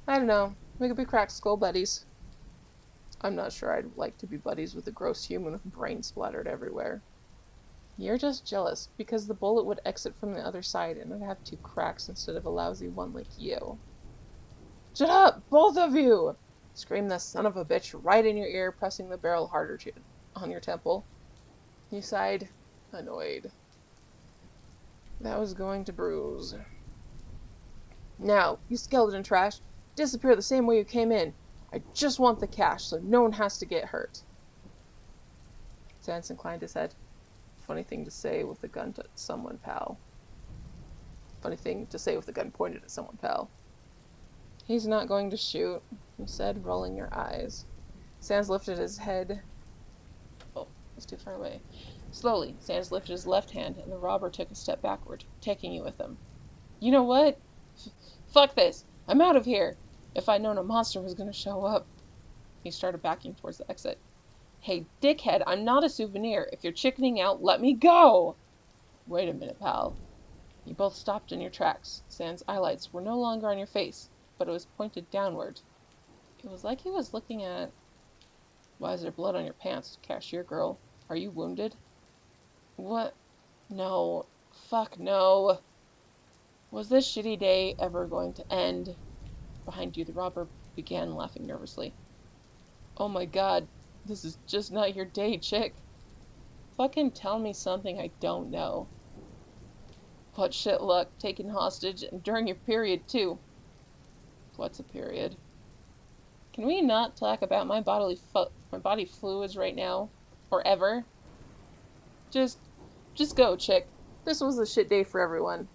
I don't know. We could be cracked skull buddies. I'm not sure I'd like to be buddies with a gross human with brains splattered everywhere. You're just jealous, because the bullet would exit from the other side and I'd have 2 cracks instead of a lousy one like you. Shut up, both of you! Screamed the son of a bitch right in your ear, pressing the barrel harder on your temple. You sighed, annoyed. That was going to bruise. Now, you skeleton trash, disappear the same way you came in. I just want the cash, so no one has to get hurt. Sans inclined his head. Funny thing to say with a gun to someone, pal. Funny thing to say with a gun pointed at someone, pal. He's not going to shoot, you said, rolling your eyes. Sans lifted his head. Oh, it's too far away. Slowly, Sans lifted his left hand, and the robber took a step backward, taking you with him. You know what? Fuck this! I'm out of here! If I'd known a monster was going to show up. He started backing towards the exit. Hey, dickhead, I'm not a souvenir. If you're chickening out, let me go! Wait a minute, pal. You both stopped in your tracks. Sans' eyelights were no longer on your face, but it was pointed downward. It was like he was looking at... Why is there blood on your pants, cashier girl? Are you wounded? What? No. Fuck no. Was this shitty day ever going to end? Behind you, the robber began laughing nervously. Oh my god, this is just not your day, chick. Fucking tell me something I don't know. What shit luck, taken hostage, and during your period, too. What's a period? Can we not talk about my body fluids right now? Or ever? Just go, chick. This was a shit day for everyone.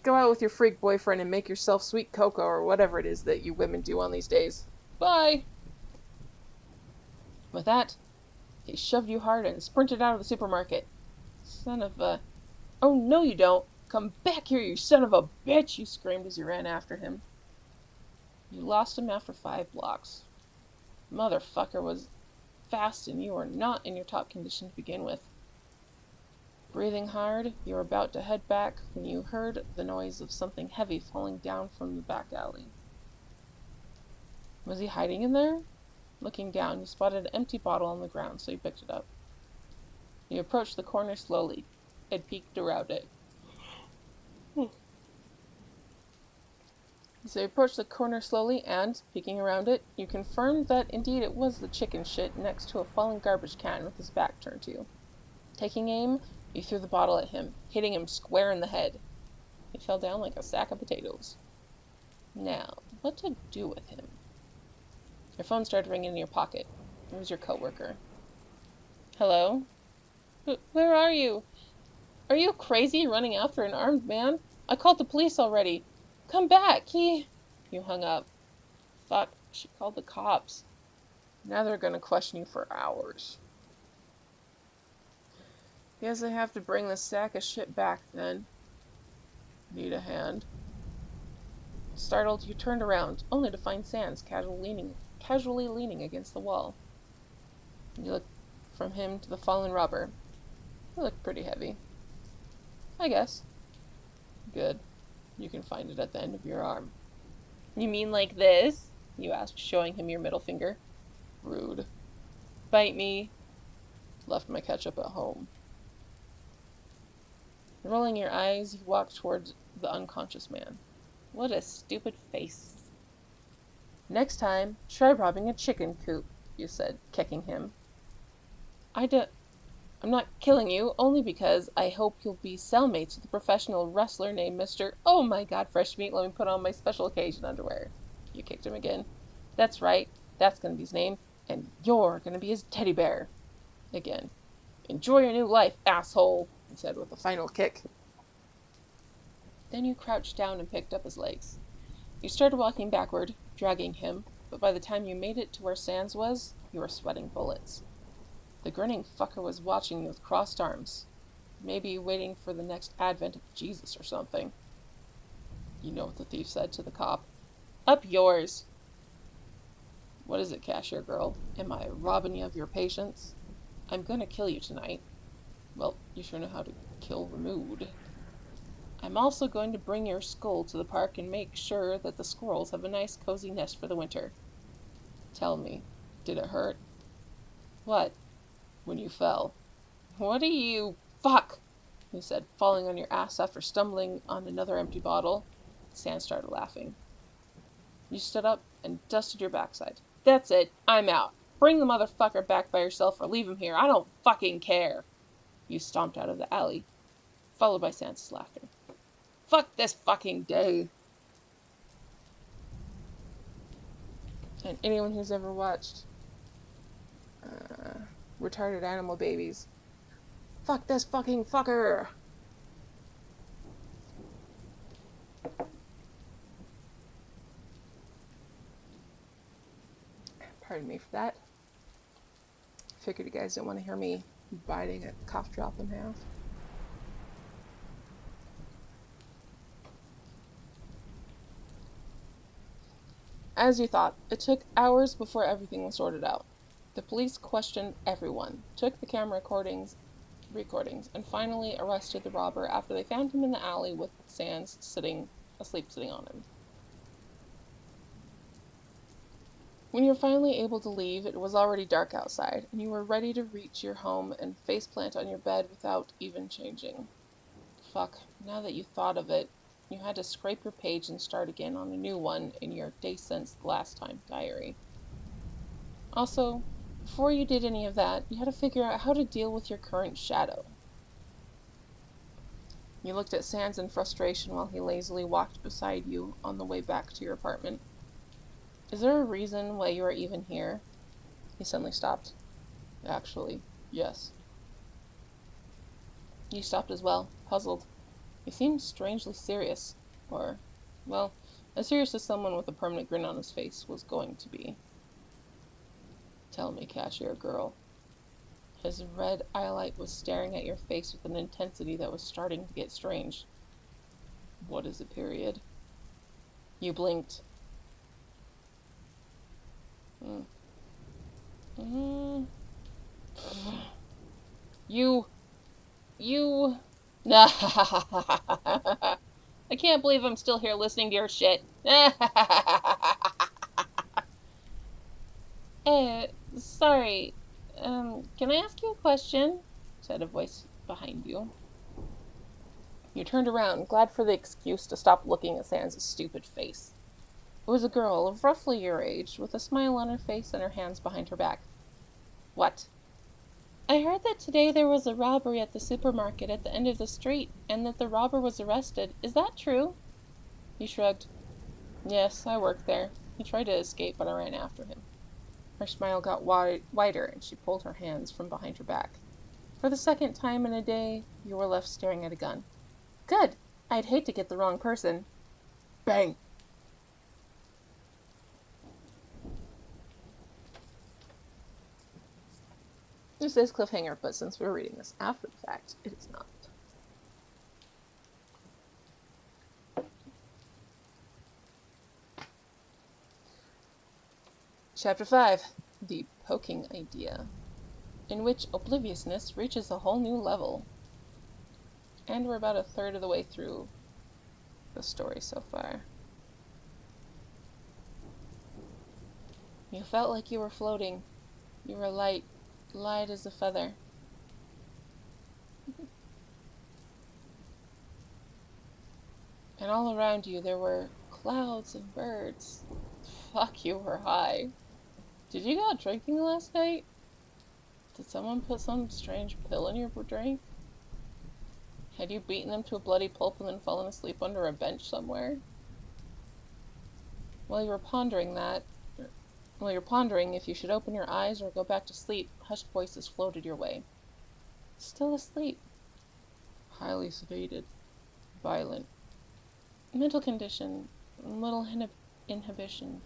Go out with your freak boyfriend and make yourself sweet cocoa or whatever it is that you women do on these days. Bye! With that, he shoved you hard and sprinted out of the supermarket. Son of a... Oh, no you don't! Come back here, you son of a bitch! You screamed as you ran after him. You lost him after 5 blocks. Motherfucker was fast and you were not in your top condition to begin with. Breathing hard, you were about to head back when you heard the noise of something heavy falling down from the back alley. Was he hiding in there? Looking down, you spotted an empty bottle on the ground, so you picked it up. You approached the corner slowly. It peeked around it. So you approached the corner slowly and, peeking around it, you confirmed that indeed it was the chicken shit next to a fallen garbage can with his back turned to you. Taking aim, you threw the bottle at him, hitting him square in the head. He fell down like a sack of potatoes. Now, what to do with him? Your phone started ringing in your pocket. It was your coworker. Hello? Where are you? Are you crazy running after an armed man? I called the police already. Come back, You hung up. Fuck, she called the cops. Now they're gonna question you for hours. Guess I have to bring this sack of shit back then. Need a hand? Startled, you turned around, only to find Sans casually leaning against the wall. You looked from him to the fallen robber. He looked pretty heavy. I guess. Good. You can find it at the end of your arm. You mean like this? You asked, showing him your middle finger. Rude. Bite me. Left my ketchup at home. Rolling your eyes, you walked towards the unconscious man. What a stupid face. Next time, try robbing a chicken coop, you said, kicking him. I'm not killing you, only because I hope you'll be cellmates with a professional wrestler named Mr. Oh my god, fresh meat, let me put on my special occasion underwear. You kicked him again. That's right, that's gonna be his name, and you're gonna be his teddy bear. Again. Enjoy your new life, asshole, he said with a final kick. Then you crouched down and picked up his legs. You started walking backward, dragging him, but by the time you made it to where Sans was, you were sweating bullets. The grinning fucker was watching you with crossed arms. Maybe waiting for the next advent of Jesus or something. You know what the thief said to the cop. Up yours! What is it, cashier girl? Am I robbing you of your patience? I'm gonna kill you tonight. Well, you sure know how to kill the mood. I'm also going to bring your skull to the park and make sure that the squirrels have a nice cozy nest for the winter. Tell me, did it hurt? What? When you fell. What are you... Fuck! You said, falling on your ass after stumbling on another empty bottle. Sam started laughing. You stood up and dusted your backside. That's it. I'm out. Bring the motherfucker back by yourself or leave him here. I don't fucking care. You stomped out of the alley, followed by Sansa's laughter. Fuck this fucking day. And anyone who's ever watched retarded animal babies, fuck this fucking fucker. Pardon me for that. Figured you guys didn't want to hear me biting a cough drop in half. As you thought, it took hours before everything was sorted out. The police questioned everyone, took the camera recordings, and finally arrested the robber after they found him in the alley with Sans sitting on him. When you were finally able to leave, it was already dark outside, and you were ready to reach your home and faceplant on your bed without even changing. Fuck, now that you thought of it, you had to scrape your page and start again on a new one in your Day Since Last Time diary. Also, before you did any of that, you had to figure out how to deal with your current shadow. You looked at Sans in frustration while he lazily walked beside you on the way back to your apartment. Is there a reason why you are even here? He suddenly stopped. Actually, yes. You stopped as well, puzzled. He seemed strangely serious, or, well, as serious as someone with a permanent grin on his face was going to be. Tell me, cashier girl. His red eyelight was staring at your face with an intensity that was starting to get strange. What is it, period? You blinked. You... I can't believe I'm still here listening to your shit. Sorry. Can I ask you a question? Said a voice behind you. You turned around, glad for the excuse to stop looking at Sans' stupid face. It was a girl of roughly your age, with a smile on her face and her hands behind her back. What? I heard that today there was a robbery at the supermarket at the end of the street, and that the robber was arrested. Is that true? He shrugged. Yes, I work there. He tried to escape, but I ran after him. Her smile got wider, and she pulled her hands from behind her back. For the second time in a day, you were left staring at a gun. Good! I'd hate to get the wrong person. Bang! This says cliffhanger, but since we're reading this after the fact, it is not. Chapter 5. The Poking Idea, in which obliviousness reaches a whole new level. And we're about a third of the way through the story so far. You felt like you were floating. You were light as a feather. And all around you there were clouds and birds. Fuck, you were high. Did you go out drinking last night? Did someone put some strange pill in your drink? Had you beaten them to a bloody pulp and then fallen asleep under a bench somewhere? While you were pondering if you should open your eyes or go back to sleep, hushed voices floated your way. Still asleep. Highly sedated. Violent. Mental condition. Little inhibition.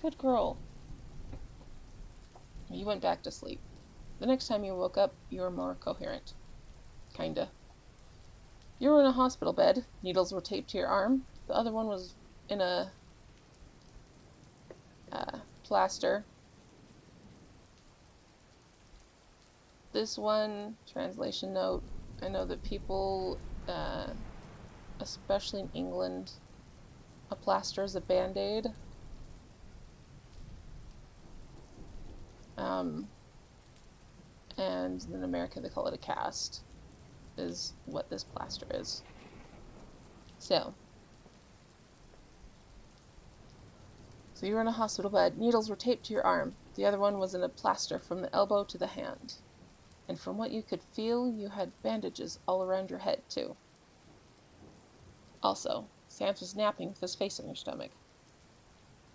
Good girl. You went back to sleep. The next time you woke up, you were more coherent. Kinda. You were in a hospital bed. Needles were taped to your arm. The other one was in a plaster. This one, translation note, I know that people, especially in England, a plaster is a band-aid. And in America they call it a cast, is what this plaster is. So you were in a hospital bed. Needles were taped to your arm. The other one was in a plaster from the elbow to the hand. And from what you could feel, you had bandages all around your head, too. Also, Sans was napping with his face on your stomach.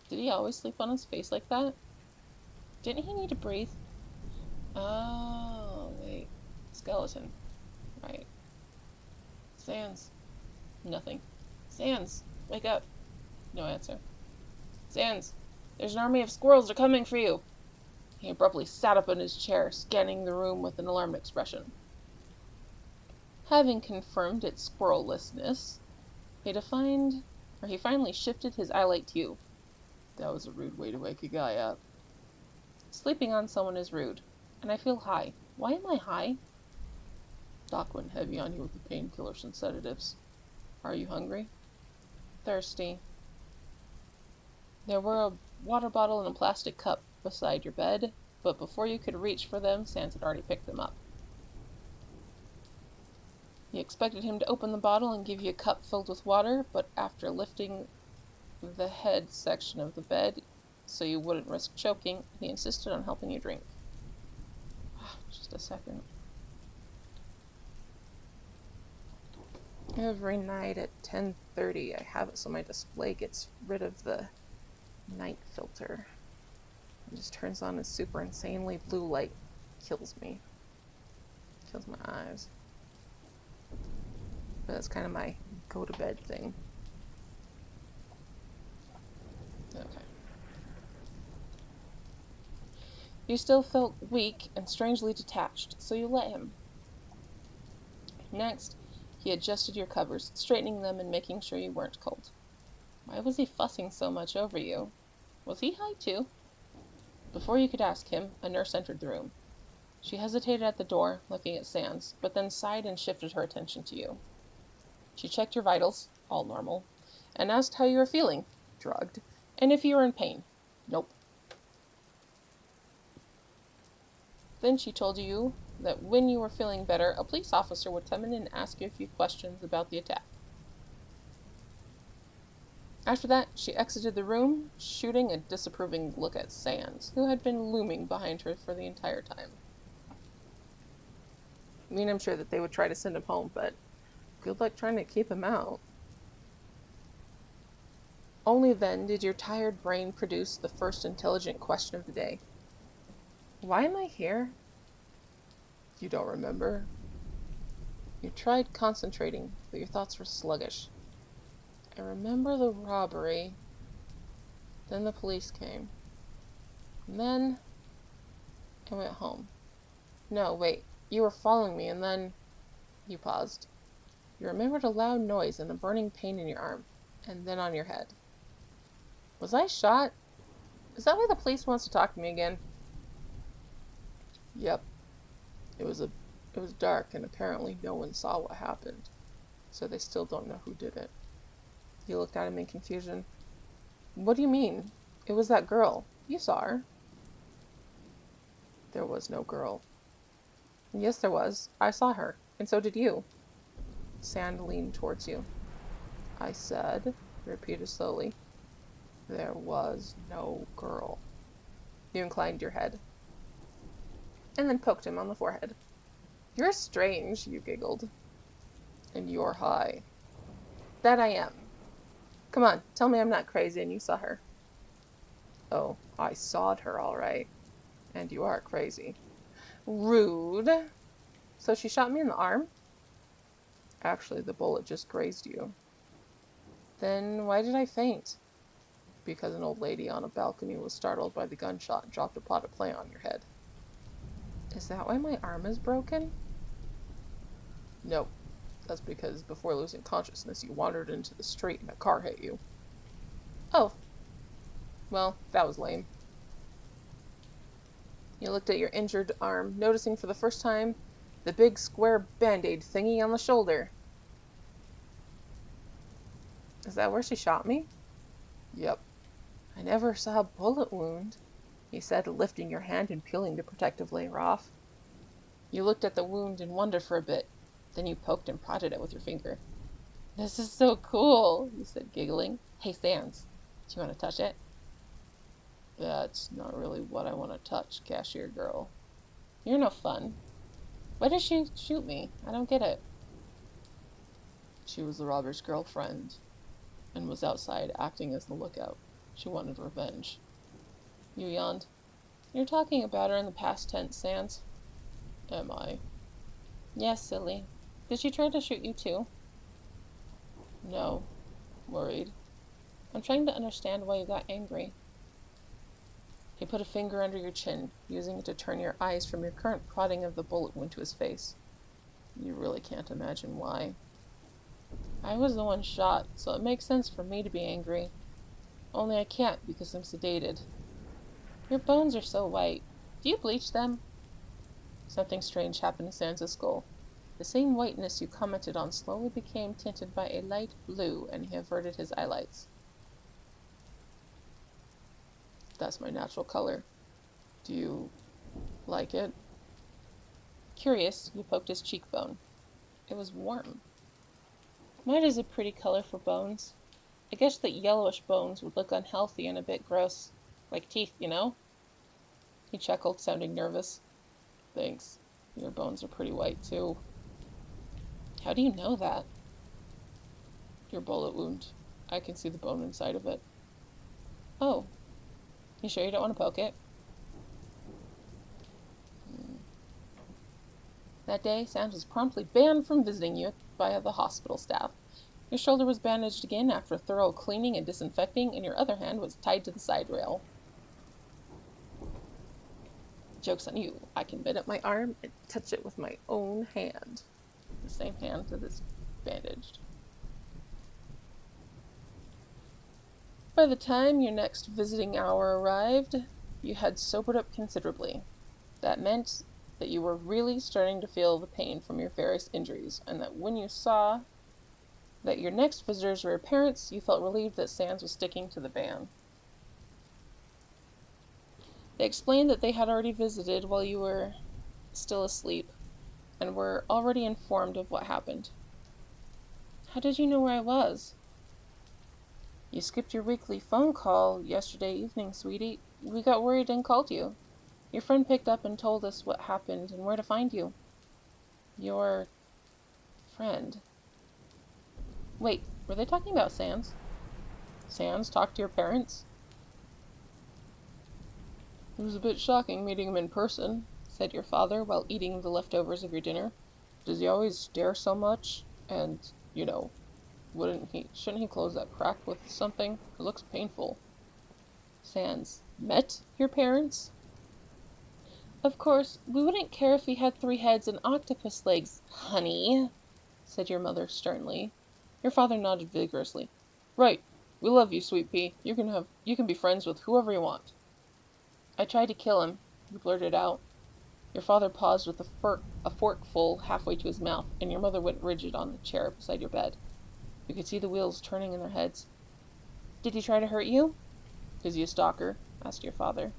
Did he always sleep on his face like that? Didn't he need to breathe? Oh, wait. Skeleton. Right. Sans. Nothing. Sans, wake up. No answer. Sans, there's an army of squirrels. They're coming for you. He abruptly sat up in his chair, scanning the room with an alarmed expression. Having confirmed its squirrellessness, he finally shifted his eyelight to you. That was a rude way to wake a guy up. Sleeping on someone is rude, and I feel high. Why am I high? Doc went heavy on you with the painkillers and sedatives. Are you hungry? Thirsty. There were a water bottle and a plastic cup beside your bed, but before you could reach for them, Sans had already picked them up. You expected him to open the bottle and give you a cup filled with water, but after lifting the head section of the bed so you wouldn't risk choking, he insisted on helping you drink. Just a second. Every night at 10:30, I have it so my display gets rid of the night filter. It just turns on a super insanely blue light. Kills me. Kills my eyes. But that's kind of my go-to-bed thing. Okay. You still felt weak and strangely detached, so you let him. Next, he adjusted your covers, straightening them and making sure you weren't cold. Why was he fussing so much over you? Was he high too? Before you could ask him, a nurse entered the room. She hesitated at the door, looking at Sans, but then sighed and shifted her attention to you. She checked your vitals, all normal, and asked how you were feeling, drugged, and if you were in pain. Nope. Then she told you that when you were feeling better, a police officer would come in and ask you a few questions about the attack. After that, she exited the room, shooting a disapproving look at Sans, who had been looming behind her for the entire time. I mean, I'm sure that they would try to send him home, but good luck trying to keep him out. Only then did your tired brain produce the first intelligent question of the day. Why am I here? You don't remember? You tried concentrating, but your thoughts were sluggish. I remember the robbery. Then the police came. And then I went home. No, wait. You were following me, and then... You paused. You remembered a loud noise and a burning pain in your arm, and then on your head. Was I shot? Is that why the police wants to talk to me again? Yep. It was dark, and apparently no one saw what happened, so they still don't know who did it. You looked at him in confusion. What do you mean? It was that girl. You saw her. There was no girl. Yes, there was. I saw her, and so did you. Sand leaned towards you. I said, he repeated slowly, there was no girl. You inclined your head, and then poked him on the forehead. You're strange, you giggled. And you're high. That I am. Come on, tell me I'm not crazy and you saw her. Oh, I sawed her all right. And you are crazy. Rude. So she shot me in the arm? Actually, the bullet just grazed you. Then why did I faint? Because an old lady on a balcony was startled by the gunshot and dropped a pot of plant on your head. Is that why my arm is broken? No, that's because before losing consciousness, you wandered into the street and a car hit you. Oh, well, that was lame. You looked at your injured arm, noticing for the first time the big square band-aid thingy on the shoulder. Is that where she shot me? Yep. I never saw a bullet wound, he said, lifting your hand and peeling the protective layer off. You looked at the wound in wonder for a bit. Then you poked and prodded it with your finger. This is so cool, you said, giggling. Hey, Sans, do you want to touch it? That's not really what I want to touch, cashier girl. You're no fun. Why did she shoot me? I don't get it. She was the robber's girlfriend and was outside acting as the lookout. She wanted revenge. You yawned. You're talking about her in the past tense, Sans. Am I? Yes, silly. Did she try to shoot you too? No. Worried. I'm trying to understand why you got angry. He put a finger under your chin, using it to turn your eyes from your current prodding of the bullet wound to his face. You really can't imagine why. I was the one shot, so it makes sense for me to be angry. Only I can't because I'm sedated. Your bones are so white. Do you bleach them? Something strange happened to Sansa's skull. The same whiteness you commented on slowly became tinted by a light blue, and he averted his eyelids. That's my natural color. Do you like it? Curious, you poked his cheekbone. It was warm. White is a pretty color for bones. I guess that yellowish bones would look unhealthy and a bit gross. Like teeth, you know? He chuckled, sounding nervous. Thanks. Your bones are pretty white, too. How do you know that? Your bullet wound. I can see the bone inside of it. Oh. You sure you don't want to poke it? That day, Sans was promptly banned from visiting you by the hospital staff. Your shoulder was bandaged again after thorough cleaning and disinfecting, and your other hand was tied to the side rail. Joke's on you. I can bend up my arm and touch it with my own hand. The same hand that is bandaged. By the time your next visiting hour arrived, you had sobered up considerably. That meant that you were really starting to feel the pain from your various injuries, and that when you saw that your next visitors were your parents, you felt relieved that Sans was sticking to the ban. They explained that they had already visited while you were still asleep, and were already informed of what happened. How did you know where I was? You skipped your weekly phone call yesterday evening, sweetie. We got worried and called you. Your friend picked up and told us what happened and where to find you. Your friend. Wait, were they talking about Sans? Sans talked to your parents? It was a bit shocking meeting him in person, said your father while eating the leftovers of your dinner. Does he always stare so much? And, shouldn't he close that crack with something? It looks painful. Sans met your parents? Of course, we wouldn't care if he had 3 heads and octopus legs, honey, said your mother sternly. Your father nodded vigorously. Right. We love you, sweet pea. You can be friends with whoever you want. I tried to kill him, you blurted out. Your father paused with a forkful halfway to his mouth, and your mother went rigid on the chair beside your bed. You could see the wheels turning in their heads. Did he try to hurt you? Is he a stalker? Asked your father.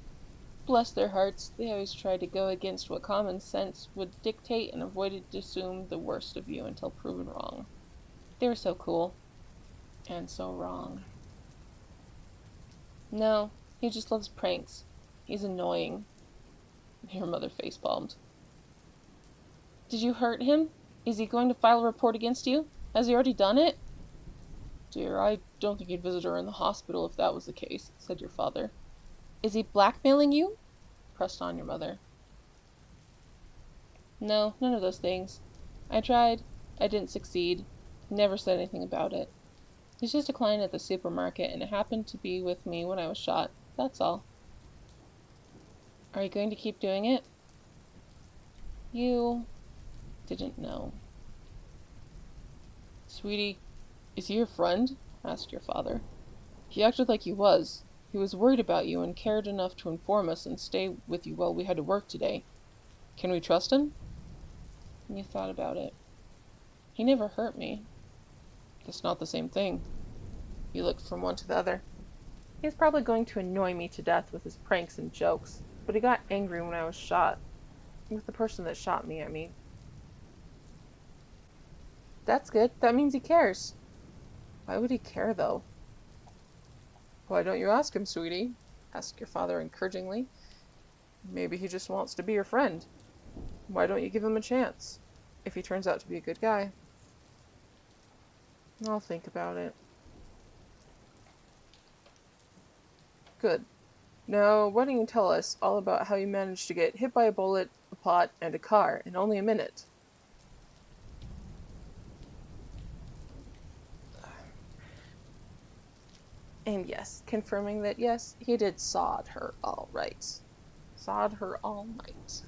Bless their hearts, they always tried to go against what common sense would dictate and avoided to assume the worst of you until proven wrong. They were so cool. And so wrong. No, he just loves pranks. He's annoying. Your mother facepalmed. Did you hurt him? Is he going to file a report against you? Has he already done it? Dear, I don't think he'd visit her in the hospital if that was the case, said your father. Is he blackmailing you? Pressed on your mother. No, none of those things. I tried. I didn't succeed. Never said anything about it. He's just a client at the supermarket, and it happened to be with me when I was shot. That's all. Are you going to keep doing it? You didn't know. Sweetie, is he your friend? Asked your father. He acted like he was. He was worried about you and cared enough to inform us and stay with you while we had to work today. Can we trust him? You thought about it. He never hurt me. That's not the same thing. You looked from one to the other. He's probably going to annoy me to death with his pranks and jokes, but he got angry when I was shot. With the person that shot me, I mean. That's good. That means he cares. Why would he care, though? Why don't you ask him, sweetie? Asked your father encouragingly. Maybe he just wants to be your friend. Why don't you give him a chance? If he turns out to be a good guy. I'll think about it. Good. Now, why don't you tell us all about how you managed to get hit by a bullet, a pot, and a car in only a minute? And yes, confirming that yes, he did sod her all right. Sod her all right.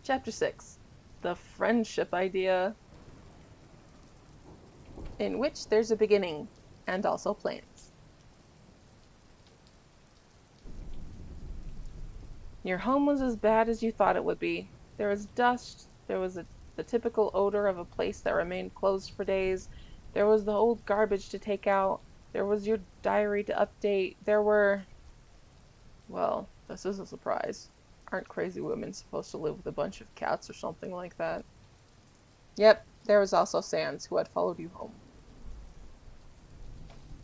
Chapter 6. The Friendship Idea. In which there's a beginning, and also plans. Your home was as bad as you thought it would be. There was dust, there was the typical odor of a place that remained closed for days, there was the old garbage to take out, there was your diary to update, there were... Well, this is a surprise. Aren't crazy women supposed to live with a bunch of cats or something like that? Yep, there was also Sans, who had followed you home.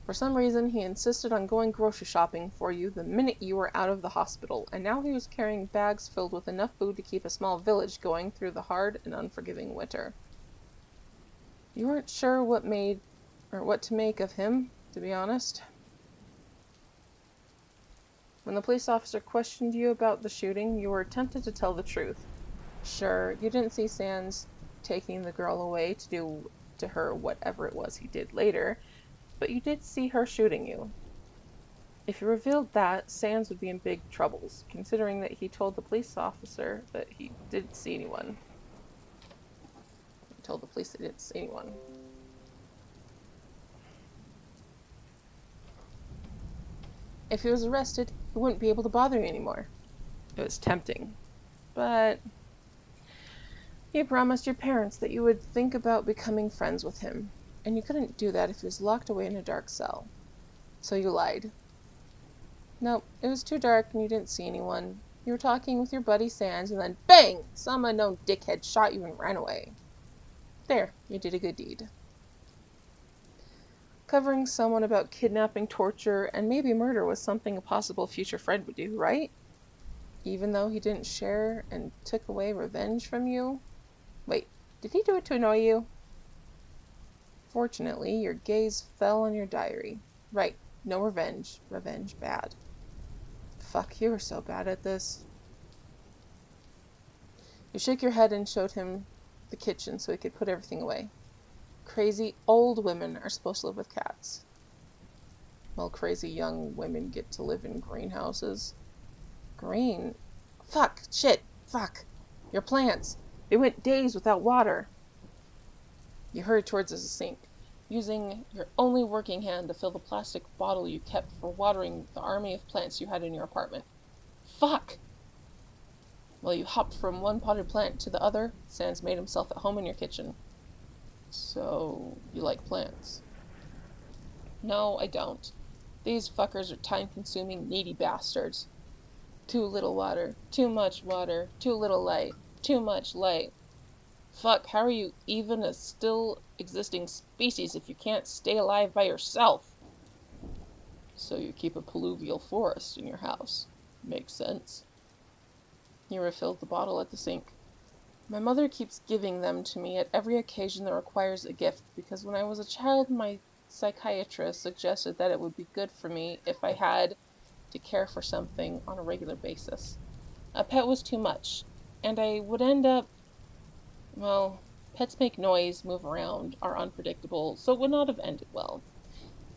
For some reason, he insisted on going grocery shopping for you the minute you were out of the hospital, and now he was carrying bags filled with enough food to keep a small village going through the hard and unforgiving winter. You weren't sure what to make of him, to be honest. When the police officer questioned you about the shooting, you were tempted to tell the truth. Sure, you didn't see Sans taking the girl away to do to her whatever it was he did later, but you did see her shooting you. If you revealed that, Sans would be in big troubles, considering that he told the police officer that he didn't see anyone. He told the police that he didn't see anyone. If he was arrested, he wouldn't be able to bother you anymore. It was tempting. But you promised your parents that you would think about becoming friends with him, and you couldn't do that if he was locked away in a dark cell. So you lied. Nope, it was too dark and you didn't see anyone. You were talking with your buddy Sans, and then bang! Some unknown dickhead shot you and ran away. There, you did a good deed. Covering someone about kidnapping, torture, and maybe murder was something a possible future friend would do, right? Even though he didn't share and took away revenge from you? Wait, did he do it to annoy you? Fortunately, your gaze fell on your diary. Right, no revenge. Revenge bad. Fuck, you were so bad at this. You shook your head and showed him the kitchen so he could put everything away. Crazy old women are supposed to live with cats. While crazy young women get to live in greenhouses. Green? Fuck, shit, fuck. Your plants. They went days without water. You hurried towards the sink, using your only working hand to fill the plastic bottle you kept for watering the army of plants you had in your apartment. Fuck! While you hopped from one potted plant to the other, Sans made himself at home in your kitchen. So, you like plants? No, I don't. These fuckers are time-consuming, needy bastards. Too little water, too much water, too little light, too much light. Fuck, how are you even a still existing species if you can't stay alive by yourself? So you keep a pluvial forest in your house. Makes sense. You refilled the bottle at the sink. My mother keeps giving them to me at every occasion that requires a gift, because when I was a child, my psychiatrist suggested that it would be good for me if I had to care for something on a regular basis. A pet was too much, and I would end up... Well, pets make noise, move around, are unpredictable, so it would not have ended well.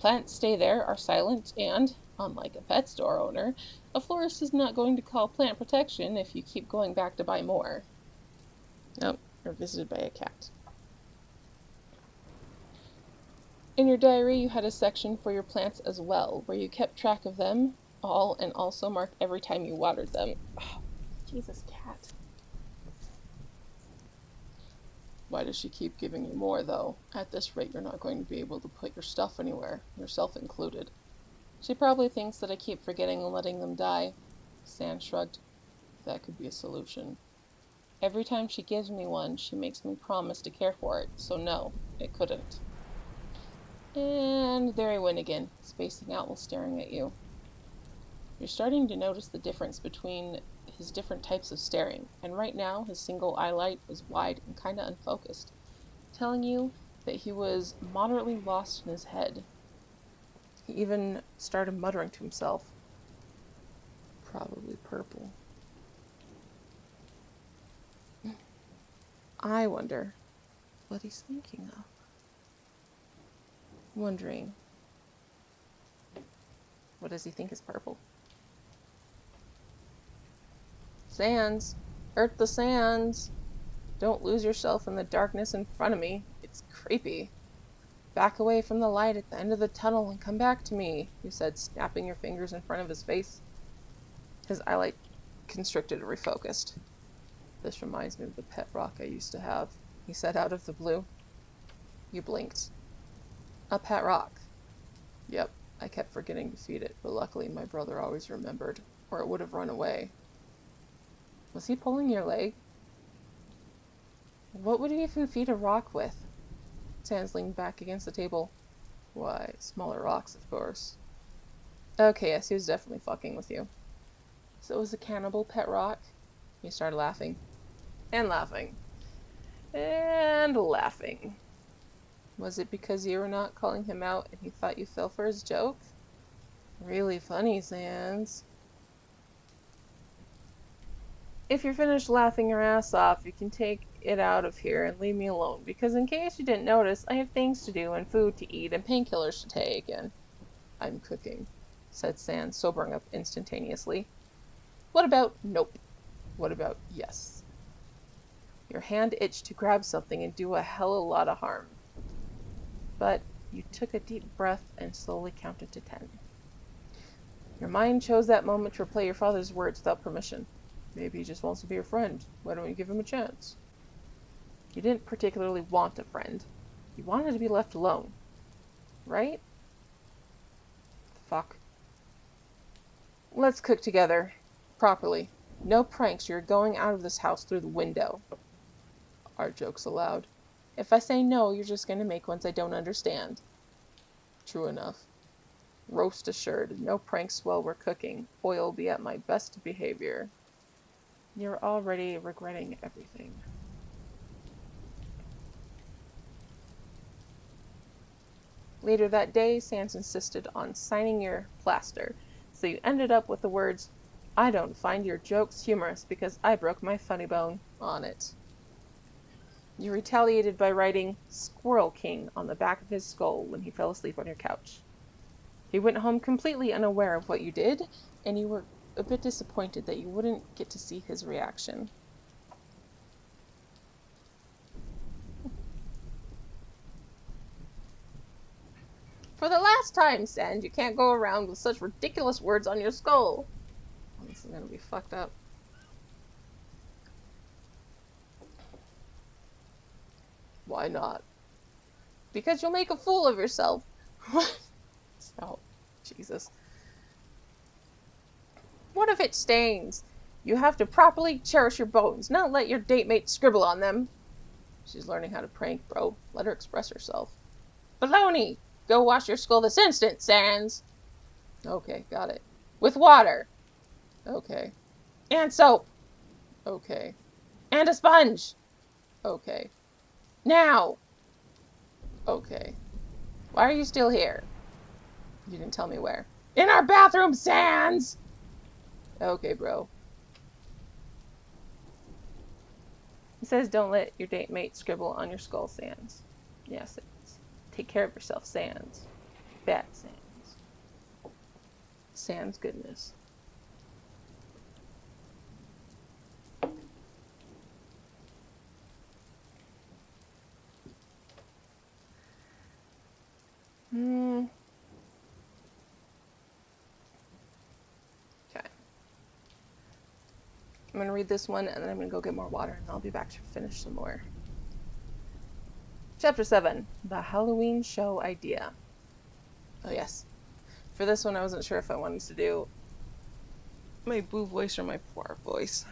Plants stay there, are silent, and, unlike a pet store owner, a florist is not going to call plant protection if you keep going back to buy more. Oh, you're visited by a cat. In your diary, you had a section for your plants as well, where you kept track of them all and also marked every time you watered them. Oh, Jesus, cat. Why does she keep giving you more, though? At this rate, you're not going to be able to put your stuff anywhere, yourself included. She probably thinks that I keep forgetting and letting them die. Sand shrugged. That could be a solution. Every time she gives me one, she makes me promise to care for it, so no, it couldn't. And there I went again, spacing out while staring at you. You're starting to notice the difference between his different types of staring, and right now his single eyelight was wide and kinda unfocused, telling you that he was moderately lost in his head. He even started muttering to himself. Probably purple. I wonder what he's thinking of. Wondering, what does he think is purple? Sands! Earth the sands! Don't lose yourself in the darkness in front of me. It's creepy. Back away from the light at the end of the tunnel and come back to me, you said, snapping your fingers in front of his face. His eyelight constricted and refocused. This reminds me of the pet rock I used to have, he said out of the blue. You blinked. A pet rock. Yep, I kept forgetting to feed it, but luckily my brother always remembered, or it would have run away. Was he pulling your leg? What would he even feed a rock with? Sans leaned back against the table. Why, smaller rocks, of course. Okay, yes, he was definitely fucking with you. So it was a cannibal pet rock? You started laughing. And laughing. And laughing. Was it because you were not calling him out and he thought you fell for his joke? Really funny, Sans. If you're finished laughing your ass off, you can take it out of here and leave me alone, because in case you didn't notice, I have things to do and food to eat and painkillers to take, and I'm cooking, said Sans, sobering up instantaneously. What about nope? What about yes? Your hand itched to grab something and do a hell of a lot of harm. But you took a deep breath and slowly counted to 10. Your mind chose that moment to replay your father's words without permission. Maybe he just wants to be your friend. Why don't you give him a chance? You didn't particularly want a friend. You wanted to be left alone. Right? Fuck. Let's cook together. Properly. No pranks. You're going out of this house through the window. Our jokes allowed. If I say no, you're just going to make ones I don't understand. True enough. Roast assured. No pranks while we're cooking. Oil will be at my best behavior. You're already regretting everything. Later that day, Sans insisted on signing your plaster, so you ended up with the words, I don't find your jokes humorous because I broke my funny bone on it. You retaliated by writing Squirrel King on the back of his skull when he fell asleep on your couch. He went home completely unaware of what you did, and you were a bit disappointed that you wouldn't get to see his reaction. For the last time, Sans, you can't go around with such ridiculous words on your skull. Oh, this is gonna be fucked up. Why not? Because you'll make a fool of yourself. Oh, Jesus. What if it stains? You have to properly cherish your bones, not let your date mate scribble on them. She's learning how to prank, bro. Let her express herself. Baloney! Go wash your skull this instant, Sans! Okay, got it. With water! Okay. And soap! Okay. And a sponge! Okay. Now! Okay. Why are you still here? You didn't tell me where. In our bathroom, Sans! Okay, bro. It says don't let your date mate scribble on your skull, Sans. Yes, it is. Take care of yourself, Sans. Bad Sans. Sans goodness. Hmm. Okay. I'm going to read this one and then I'm going to go get more water and I'll be back to finish some more. Chapter 7 The Halloween Show Idea. Oh, yes. For this one, I wasn't sure if I wanted to do my boo voice or my poor voice.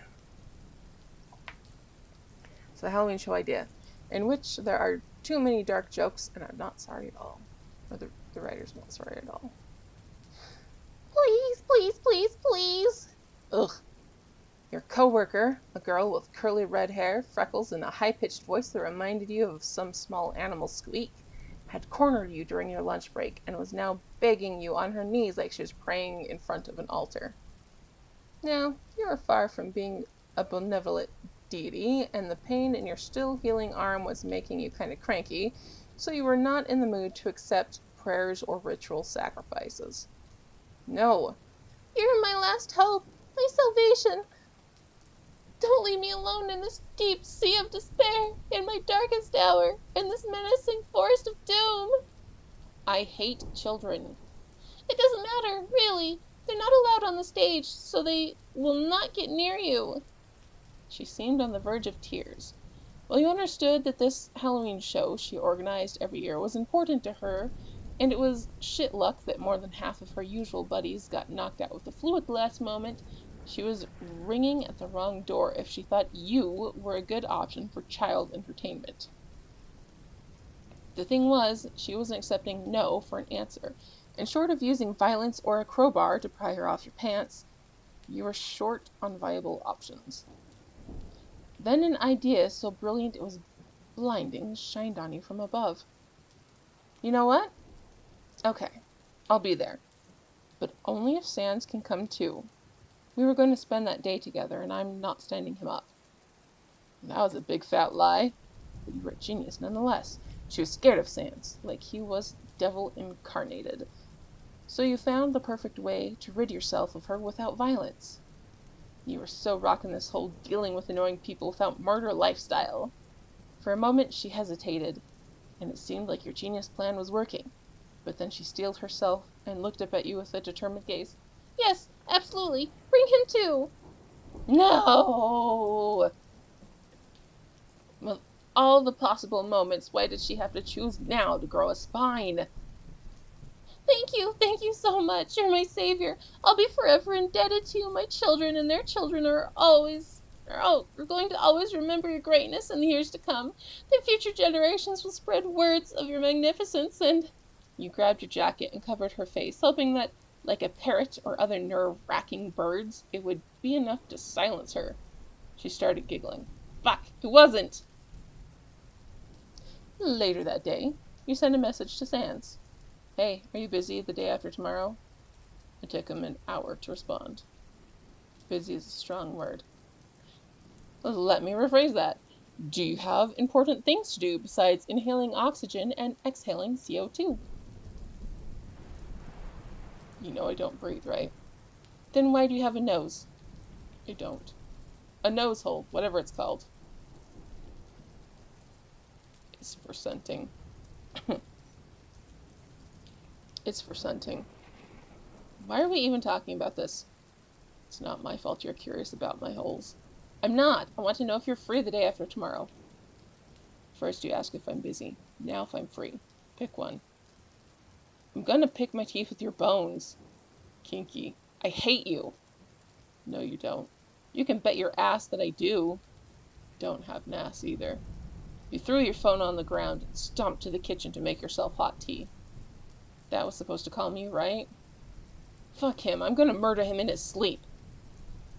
So, the Halloween Show Idea, in which there are too many dark jokes and I'm not sorry at all. Or the writer's not sorry at all. Please, please, please, please. Ugh. Your coworker, a girl with curly red hair, freckles, and a high-pitched voice that reminded you of some small animal's squeak, had cornered you during your lunch break and was now begging you on her knees like she was praying in front of an altar. Now, you are far from being a benevolent deity, and the pain in your still healing arm was making you kind of cranky, so you were not in the mood to accept prayers or ritual sacrifices. No. You're my last hope, my salvation. Don't leave me alone in this deep sea of despair, in my darkest hour, in this menacing forest of doom. I hate children. It doesn't matter, really. They're not allowed on the stage, so they will not get near you. She seemed on the verge of tears. Well, you understood that this Halloween show she organized every year was important to her, and it was shit luck that more than half of her usual buddies got knocked out with the flu at the last moment. She was ringing at the wrong door if she thought you were a good option for child entertainment. The thing was, she wasn't accepting no for an answer, and short of using violence or a crowbar to pry her off your pants, you were short on viable options. Then an idea so brilliant it was blinding shined on you from above. You know what? Okay, I'll be there. But only if Sans can come too. We were going to spend that day together, and I'm not standing him up. That was a big fat lie, but you were a genius nonetheless. She was scared of Sans, like he was devil incarnated. So you found the perfect way to rid yourself of her without violence. You were so rocking this whole dealing with annoying people without murder lifestyle. For a moment she hesitated, and it seemed like your genius plan was working. But then she steeled herself and looked up at you with a determined gaze. Yes, absolutely. Bring him too. No! With all the possible moments, why did she have to choose now to grow a spine? Thank you so much. You're my savior. I'll be forever indebted to you. My children and their children are going to always remember your greatness in the years to come. The future generations will spread words of your magnificence, and you grabbed your jacket and covered her face, hoping that, like a parrot or other nerve-wracking birds, it would be enough to silence her. She started giggling. Fuck, it wasn't! Later that day, you sent a message to Sans. Hey, are you busy the day after tomorrow? It took him an hour to respond. Busy is a strong word. Let me rephrase that. Do you have important things to do besides inhaling oxygen and exhaling CO2? You know I don't breathe, right? Then why do you have a nose? I don't. A nose hole, whatever it's called. It's for scenting. It's for scenting. Why are we even talking about this? It's not my fault you're curious about my holes. I'm not. I want to know if you're free the day after tomorrow. First you ask if I'm busy. Now if I'm free. Pick one. I'm gonna pick my teeth with your bones. Kinky. I hate you. No, you don't. You can bet your ass that I do. Don't have an ass either. You threw your phone on the ground and stomped to the kitchen to make yourself hot tea. That was supposed to calm you, right? Fuck him. I'm gonna murder him in his sleep.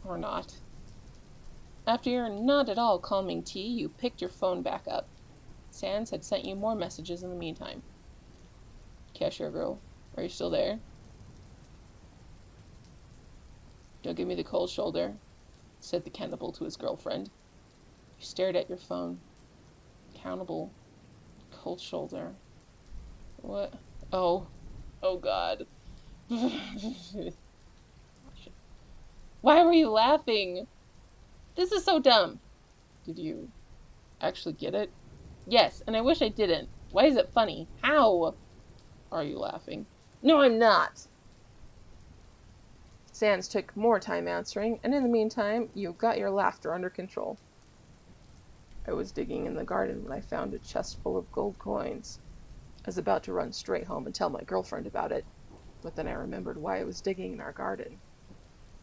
Or not. After your not at all calming tea, you picked your phone back up. Sans had sent you more messages in the meantime. Cashier girl, are you still there? Don't give me the cold shoulder, said the cannibal to his girlfriend. You stared at your phone. Cannibal. Cold shoulder. What? Oh. Oh God. Why were you laughing? This is so dumb. Did you actually get it? Yes, and I wish I didn't. Why is it funny? How are you laughing? No, I'm not. Sans took more time answering, and in the meantime, you got your laughter under control. I was digging in the garden when I found a chest full of gold coins. I was about to run straight home and tell my girlfriend about it, but then I remembered why I was digging in our garden.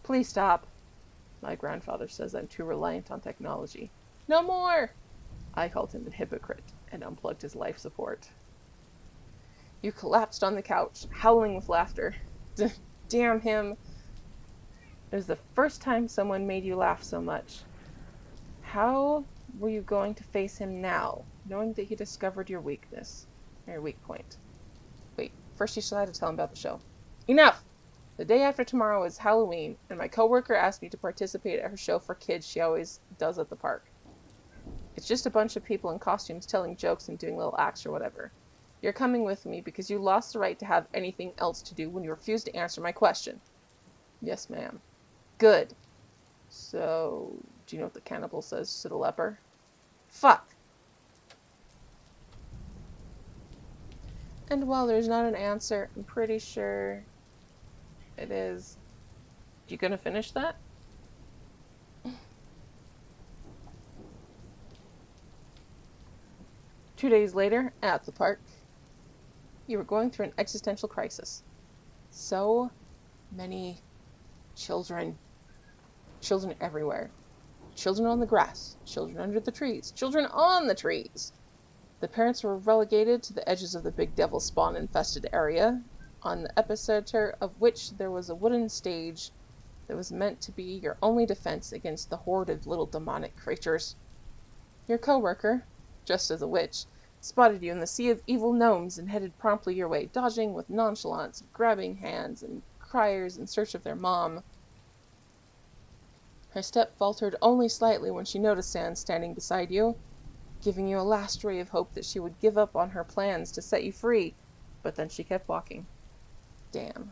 Please stop. My grandfather says I'm too reliant on technology. No more! I called him a hypocrite and unplugged his life support. You collapsed on the couch, howling with laughter. Damn him. It was the first time someone made you laugh so much. How were you going to face him now, knowing that he discovered your weakness, your weak point? Wait, first you still had to tell him about the show. Enough! The day after tomorrow is Halloween, and my coworker asked me to participate at her show for kids she always does at the park. It's just a bunch of people in costumes telling jokes and doing little acts or whatever. You're coming with me because you lost the right to have anything else to do when you refused to answer my question. Yes, ma'am. Good. So, do you know what the cannibal says to the leper? Fuck! And while there's not an answer, I'm pretty sure it is. You gonna finish that? 2 days later, at the park, you were going through an existential crisis. So many children. Children everywhere. Children on the grass. Children under the trees. Children on the trees. The parents were relegated to the edges of the big devil spawn infested area, on the epicenter of which there was a wooden stage that was meant to be your only defense against the horde of little demonic creatures. Your coworker, just as a witch, spotted you in the sea of evil gnomes and headed promptly your way, dodging with nonchalance, grabbing hands and criers in search of their mom. Her step faltered only slightly when she noticed Sans standing beside you, giving you a last ray of hope that she would give up on her plans to set you free, but then she kept walking. Damn.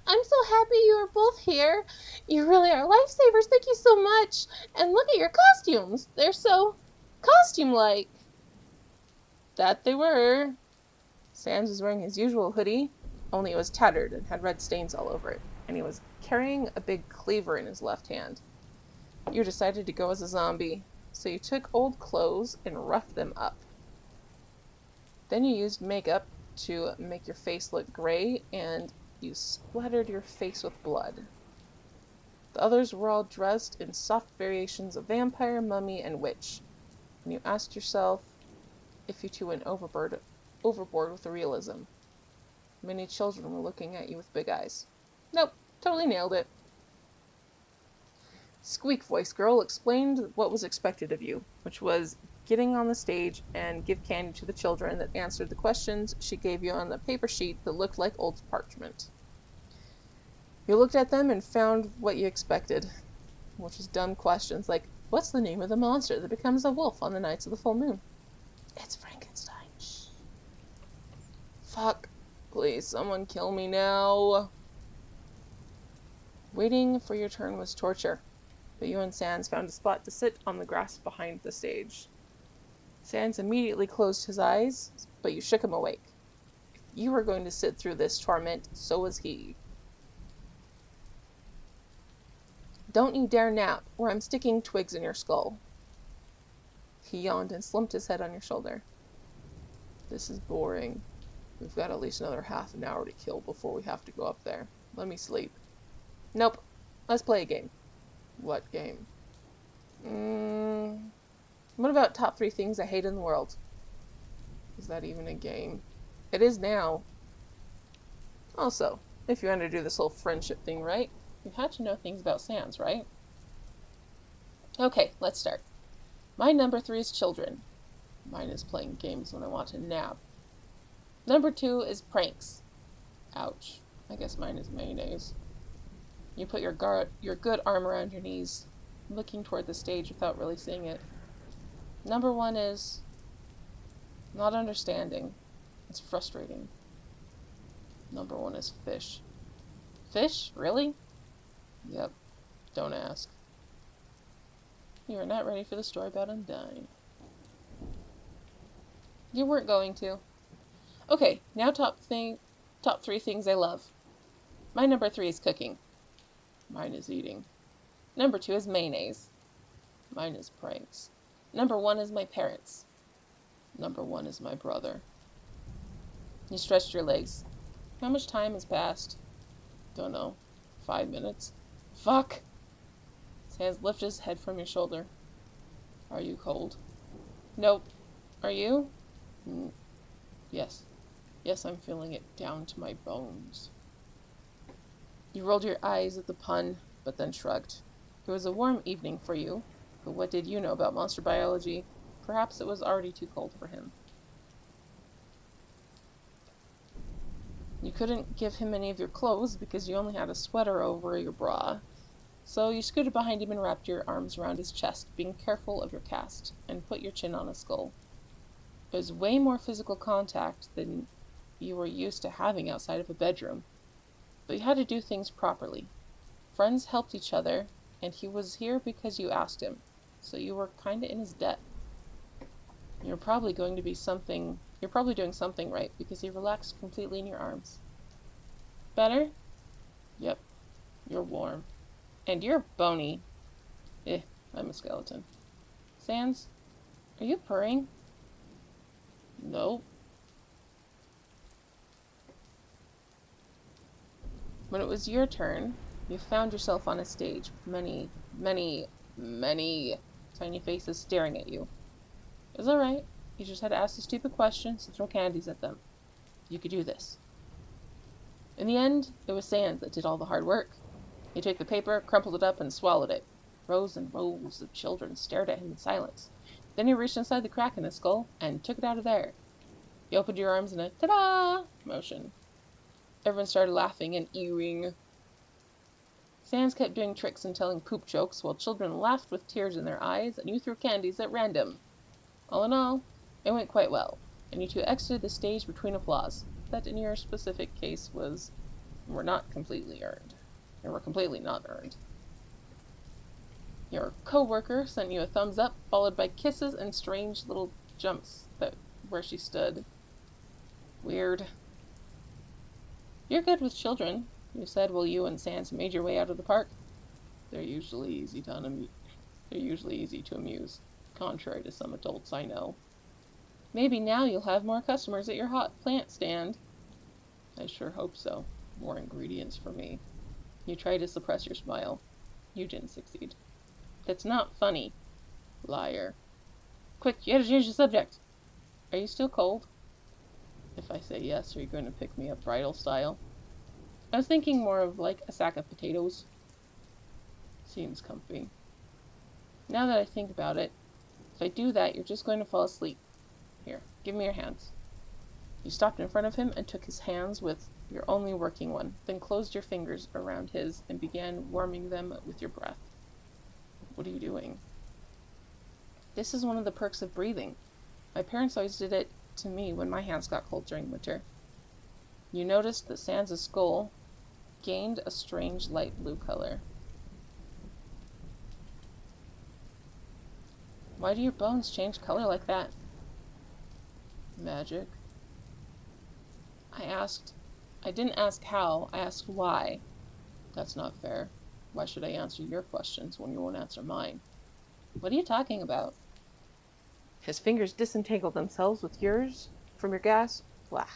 I'm so happy you are both here. You really are lifesavers. Thank you so much. And look at your costumes. They're so costume-like. That they were. Sans was wearing his usual hoodie, only it was tattered and had red stains all over it, and he was carrying a big cleaver in his left hand. You decided to go as a zombie, so you took old clothes and roughed them up. Then you used makeup to make your face look gray, and you splattered your face with blood. The others were all dressed in soft variations of vampire, mummy, and witch, and you asked yourself if you too went overboard with the realism. Many children were looking at you with big eyes. Nope, totally nailed it. Squeak Voice Girl explained what was expected of you, which was getting on the stage and give candy to the children that answered the questions she gave you on a paper sheet that looked like old parchment. You looked at them and found what you expected, which was dumb questions like, what's the name of the monster that becomes a wolf on the nights of the full moon? It's Frankenstein. Shh. Fuck. Please, someone kill me now. Waiting for your turn was torture, but you and Sans found a spot to sit on the grass behind the stage. Sans immediately closed his eyes, but you shook him awake. If you were going to sit through this torment, so was he. Don't you dare nap, or I'm sticking twigs in your skull. He yawned and slumped his head on your shoulder. This is boring. We've got at least another half an hour to kill before we have to go up there. Let me sleep. Nope. Let's play a game. What game? What about top 3 things I hate in the world? Is that even a game? It is now. Also, if you're going to do this whole friendship thing right, you had to know things about Sans, right? Okay, let's start. My number 3 is children. Mine is playing games when I want to nap. Number 2 is pranks. Ouch. I guess mine is mayonnaise. You put your good arm around your knees, looking toward the stage without really seeing it. Number 1 is not understanding. It's frustrating. Number one is fish. Fish? Really? Yep. Don't ask. You are not ready for the story about Undyne. You weren't going to. Okay, now top three things I love. My number 3 is cooking. Mine is eating. Number 2 is mayonnaise. Mine is pranks. Number 1 is my parents. Number 1 is my brother. You stretched your legs. How much time has passed? Don't know. 5 minutes? Fuck! His hands lift his head from your shoulder. Are you cold? Nope. Are you? Yes. Yes, I'm feeling it down to my bones. You rolled your eyes at the pun, but then shrugged. It was a warm evening for you, but what did you know about monster biology? Perhaps it was already too cold for him. You couldn't give him any of your clothes because you only had a sweater over your bra. So you scooted behind him and wrapped your arms around his chest, being careful of your cast, and put your chin on his skull. It was way more physical contact than you were used to having outside of a bedroom. But you had to do things properly. Friends helped each other, and he was here because you asked him, so you were kinda in his debt. You're probably doing something right, because he relaxed completely in your arms. Better? Yep. You're warm. And you're bony. I'm a skeleton. Sans, are you purring? Nope. When it was your turn, you found yourself on a stage with many, many, many tiny faces staring at you. It was alright. You just had to ask the stupid questions and throw candies at them. You could do this. In the end, it was Sans that did all the hard work. He took the paper, crumpled it up, and swallowed it. Rows and rows of children stared at him in silence. Then he reached inside the crack in his skull and took it out of there. You opened your arms in a ta-da motion. Everyone started laughing and eewing. Sans kept doing tricks and telling poop jokes while children laughed with tears in their eyes and you threw candies at random. All in all, it went quite well, and you two exited the stage between applause that in your specific case were not completely earned. They were completely not earned. Your co-worker sent you a thumbs up, followed by kisses and strange little jumps where she stood. Weird. You're good with children, you said while you and Sans made your way out of the park. They're usually easy to amuse, contrary to some adults I know. Maybe now you'll have more customers at your hot plant stand. I sure hope so. More ingredients for me. You try to suppress your smile. You didn't succeed. That's not funny. Liar. Quick, you gotta change the subject. Are you still cold? If I say yes, are you going to pick me up bridal style? I was thinking more of like a sack of potatoes. Seems comfy. Now that I think about it, if I do that, you're just going to fall asleep. Here, give me your hands. You stopped in front of him and took his hands with your only working one, then closed your fingers around his and began warming them with your breath. What are you doing? This is one of the perks of breathing. My parents always did it to me when my hands got cold during winter. You noticed that Sans' skull gained a strange light blue color. Why do your bones change color like that? Magic. I didn't ask how, I asked why. That's not fair. Why should I answer your questions when you won't answer mine? What are you talking about? His fingers disentangled themselves from your grasp. Blah.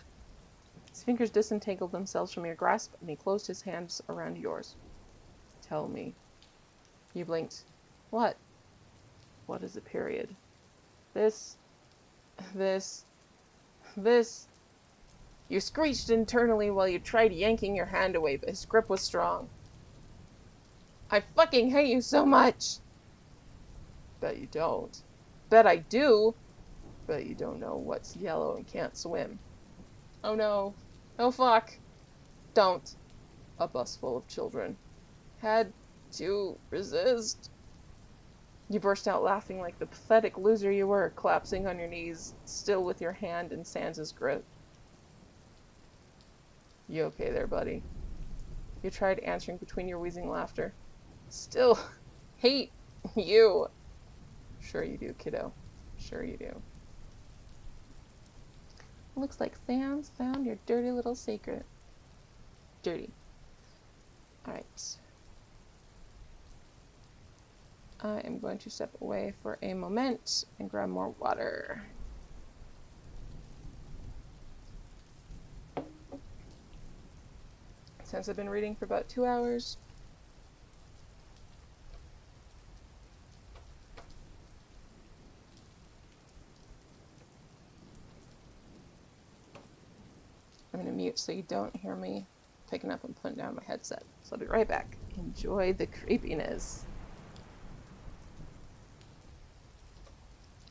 His fingers disentangled themselves from your grasp, and he closed his hands around yours. Tell me. You blinked. What? What is a period? This. You screeched internally while you tried yanking your hand away, but his grip was strong. I fucking hate you so much! Bet you don't. Bet I do! Bet you don't know what's yellow and can't swim. Oh no. Oh fuck. Don't. A bus full of children. Had to resist. You burst out laughing like the pathetic loser you were, collapsing on your knees, still with your hand in Sans' grip. You okay there, buddy? You tried answering between your wheezing laughter. Still hate you. Sure you do, kiddo. Sure you do. Looks like Sans found your dirty little secret. Dirty. Alright. I am going to step away for a moment and grab more water. Since I've been reading for about 2 hours. I'm going to mute so you don't hear me picking up and putting down my headset. So I'll be right back. Enjoy the creepiness.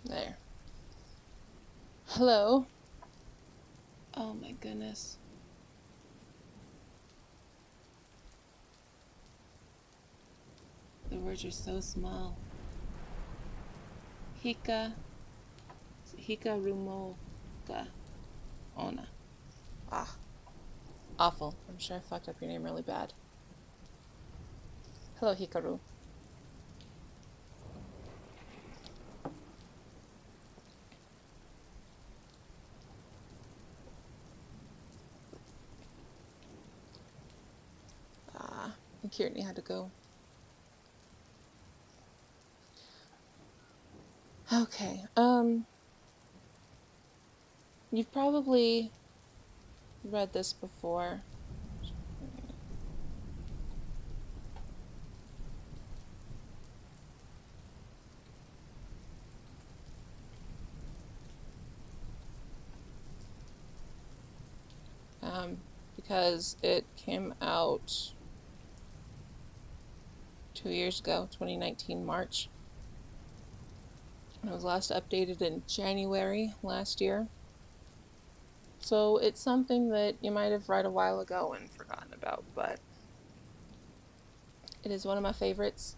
There. Hello. Oh my goodness. The words are so small. Hika Rumoka Ona. Ah. Awful. I'm sure I fucked up your name really bad. Hello, Hikaru. Ah, and Courtney had to go. Okay, you've probably read this before. Because it came out 2 years ago, 2019 March. And it was last updated in January last year. So it's something that you might have read a while ago and forgotten about, but it is one of my favorites.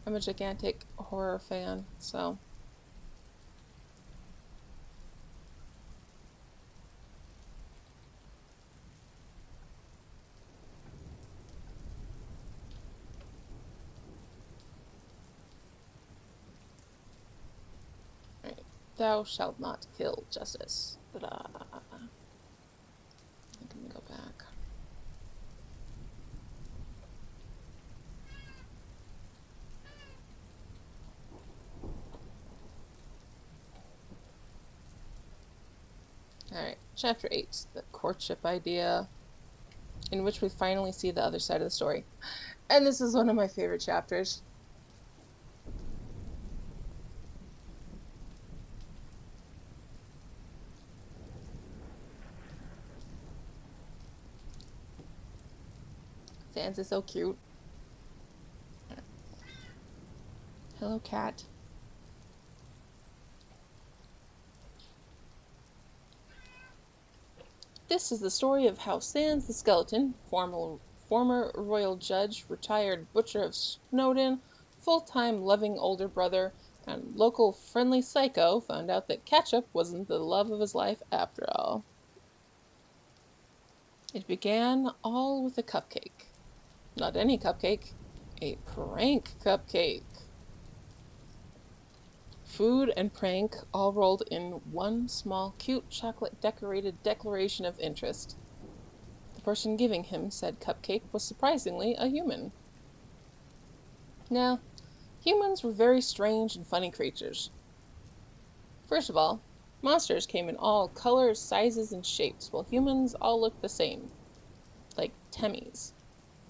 I'm a gigantic horror fan, so. Right. Thou shalt not kill justice. Ta-da. Let me go back. Alright, chapter 8, the courtship idea, in which we finally see the other side of the story. And this is one of my favorite chapters. Sans is so cute. Hello, cat. This is the story of how Sans the Skeleton, former royal judge, retired butcher of Snowdon, full-time loving older brother, and local friendly psycho found out that ketchup wasn't the love of his life after all. It began all with a cupcake. Not any cupcake, a prank cupcake. Food and prank all rolled in one small, cute, chocolate-decorated declaration of interest. The person giving him said cupcake was surprisingly a human. Now, humans were very strange and funny creatures. First of all, monsters came in all colors, sizes, and shapes, while humans all looked the same, like Temmies.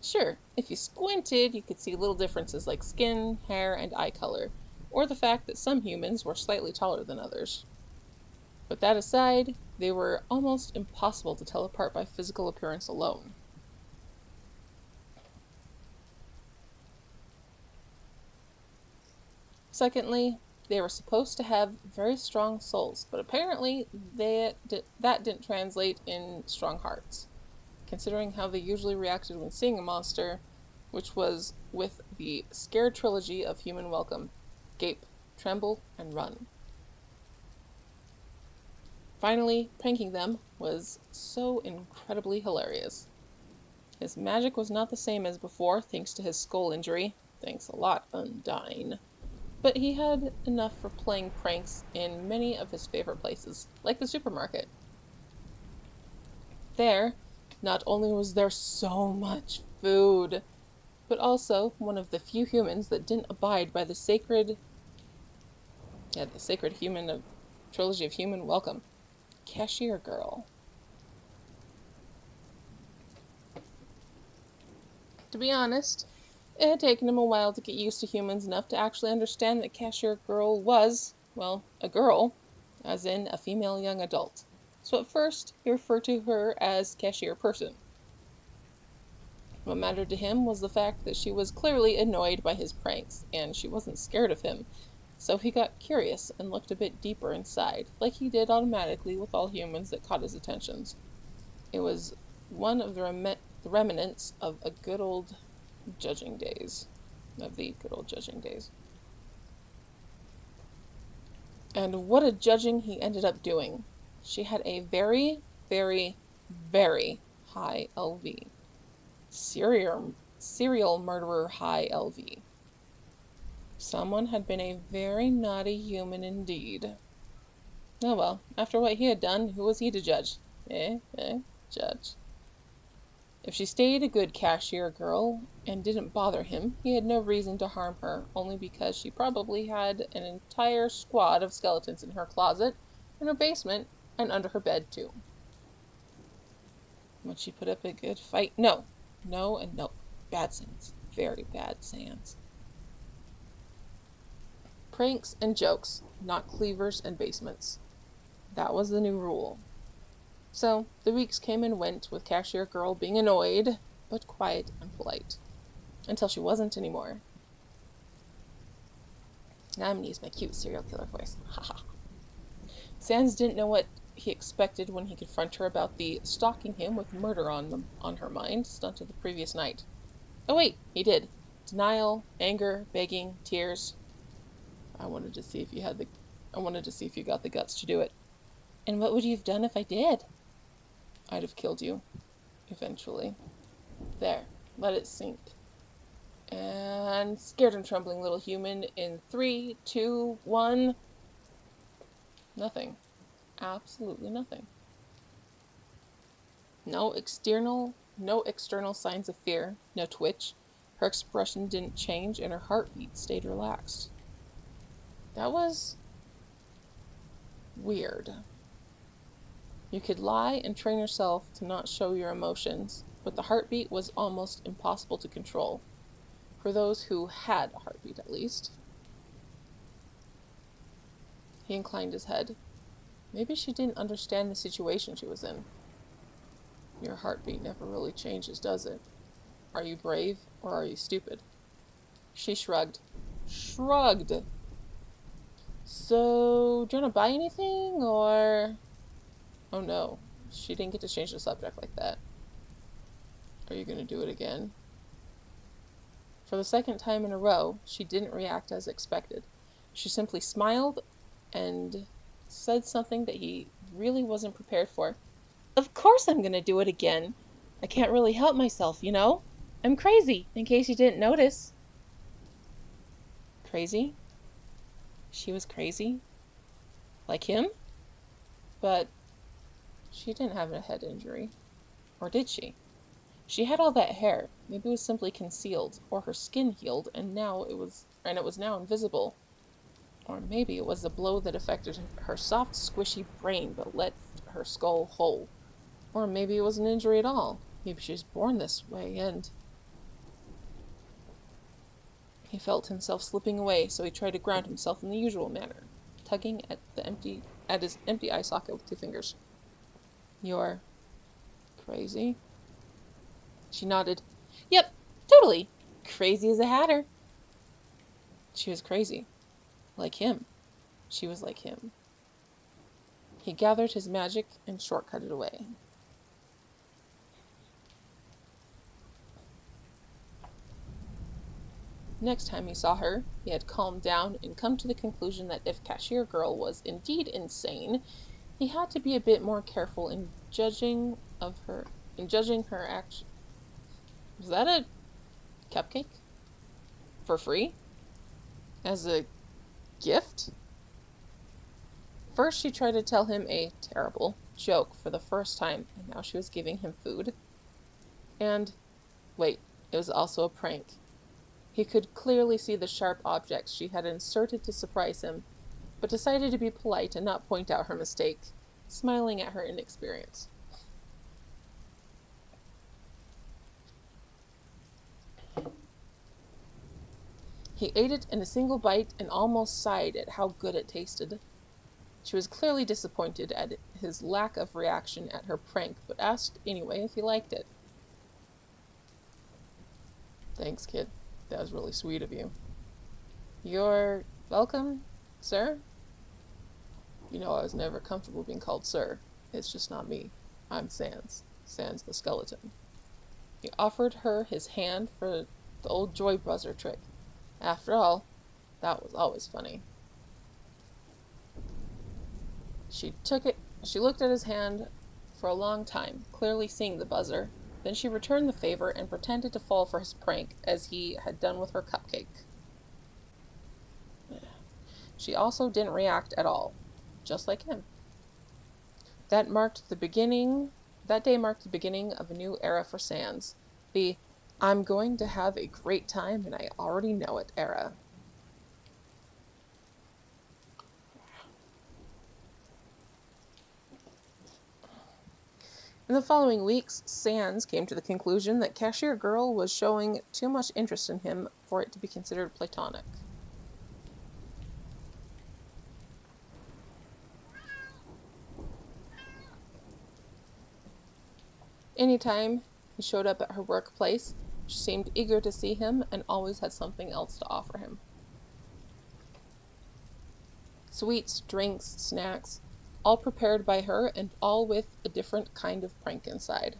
Sure, if you squinted, you could see little differences like skin, hair, and eye color, or the fact that some humans were slightly taller than others. But that aside, they were almost impossible to tell apart by physical appearance alone. Secondly, they were supposed to have very strong souls, but apparently that didn't translate in strong hearts, considering how they usually reacted when seeing a monster, which was with the scared trilogy of human welcome: gape, tremble, and run. Finally, pranking them was so incredibly hilarious. His magic was not the same as before, thanks to his skull injury. Thanks a lot, Undyne. But he had enough for playing pranks in many of his favorite places, like the supermarket. There, not only was there so much food, but also one of the few humans that didn't abide by the sacred human of trilogy of human welcome. Cashier girl. To be honest, it had taken him a while to get used to humans enough to actually understand that Cashier Girl was, well, a girl, as in a female young adult. So at first, he referred to her as Cashier Person. What mattered to him was the fact that she was clearly annoyed by his pranks, and she wasn't scared of him. So he got curious and looked a bit deeper inside, like he did automatically with all humans that caught his attentions. It was one of the remnants of a good old judging days. Of the good old judging days. And what a judging he ended up doing. She had a very, very, very high LV. Serial murderer high LV. Someone had been a very naughty human indeed. Oh well, after what he had done, who was he to judge? Judge. If she stayed a good cashier girl and didn't bother him, he had no reason to harm her, only because she probably had an entire squad of skeletons in her closet, in her basement, and under her bed, too. Would she put up a good fight? No. No and no. Bad sans. Very bad sans. Pranks and jokes, not cleavers and basements. That was the new rule. So, the weeks came and went with Cashier Girl being annoyed, but quiet and polite. Until she wasn't anymore. Now I'm gonna use my cute serial killer voice. Haha. Sans didn't know what he expected when he confronted her about the stalking him with murder on her mind stunt of the previous night. Oh wait, he did. Denial, anger, begging, tears. I wanted to see if you got the guts to do it. And what would you have done if I did? I'd have killed you. Eventually. There. Let it sink. And scared and trembling little human in 3, 2, 1. Nothing. Absolutely nothing. No external signs of fear, no twitch. Her expression didn't change and her heartbeat stayed relaxed. That was weird. You could lie and train yourself to not show your emotions, but the heartbeat was almost impossible to control. For those who had a heartbeat, at least. He inclined his head. Maybe she didn't understand the situation she was in. Your heartbeat never really changes, does it? Are you brave, or are you stupid? She shrugged. Shrugged! So, do you want to buy anything, or... Oh no, she didn't get to change the subject like that. Are you going to do it again? For the second time in a row, she didn't react as expected. She simply smiled and said something that he really wasn't prepared for. Of course I'm gonna do it again. I can't really help myself, you know? I'm crazy, in case you didn't notice. Crazy? She was crazy? Like him? But she didn't have a head injury. Or did she? She had all that hair. Maybe it was simply concealed, or her skin healed, and it was now invisible. Or maybe it was the blow that affected her soft, squishy brain but left her skull whole. Or maybe it wasn't an injury at all. Maybe she was born this way, and... He felt himself slipping away, so he tried to ground himself in the usual manner, tugging at his empty eye socket with 2 fingers. You're... crazy? She nodded. Yep, totally. Crazy as a hatter. She was crazy. Like him. She was like him. He gathered his magic and shortcutted away. Next time he saw her, he had calmed down and come to the conclusion that if Cashier Girl was indeed insane, He had to be a bit more careful in judging her action. Was that a cupcake? For free? As a gift? First, she tried to tell him a terrible joke for the first time, and now she was giving him food. And, wait, it was also a prank. He could clearly see the sharp objects she had inserted to surprise him, but decided to be polite and not point out her mistake, smiling at her inexperience. He ate it in a single bite and almost sighed at how good it tasted. She was clearly disappointed at his lack of reaction at her prank, but asked anyway if he liked it. Thanks, kid. That was really sweet of you. You're welcome, sir? You know I was never comfortable being called sir. It's just not me. I'm Sans. Sans the skeleton. He offered her his hand for the old joy buzzer trick. After all, that was always funny. She took it. She looked at his hand for a long time, clearly seeing the buzzer. Then she returned the favor and pretended to fall for his prank, as he had done with her cupcake. She also didn't react at all, just like him. That day marked the beginning of a new era for Sans. The I'm going to have a great time and I already know it era. In the following weeks, Sans came to the conclusion that Cashier Girl was showing too much interest in him for it to be considered platonic. Anytime he showed up at her workplace, she seemed eager to see him and always had something else to offer him. Sweets, drinks, snacks, all prepared by her and all with a different kind of prank inside.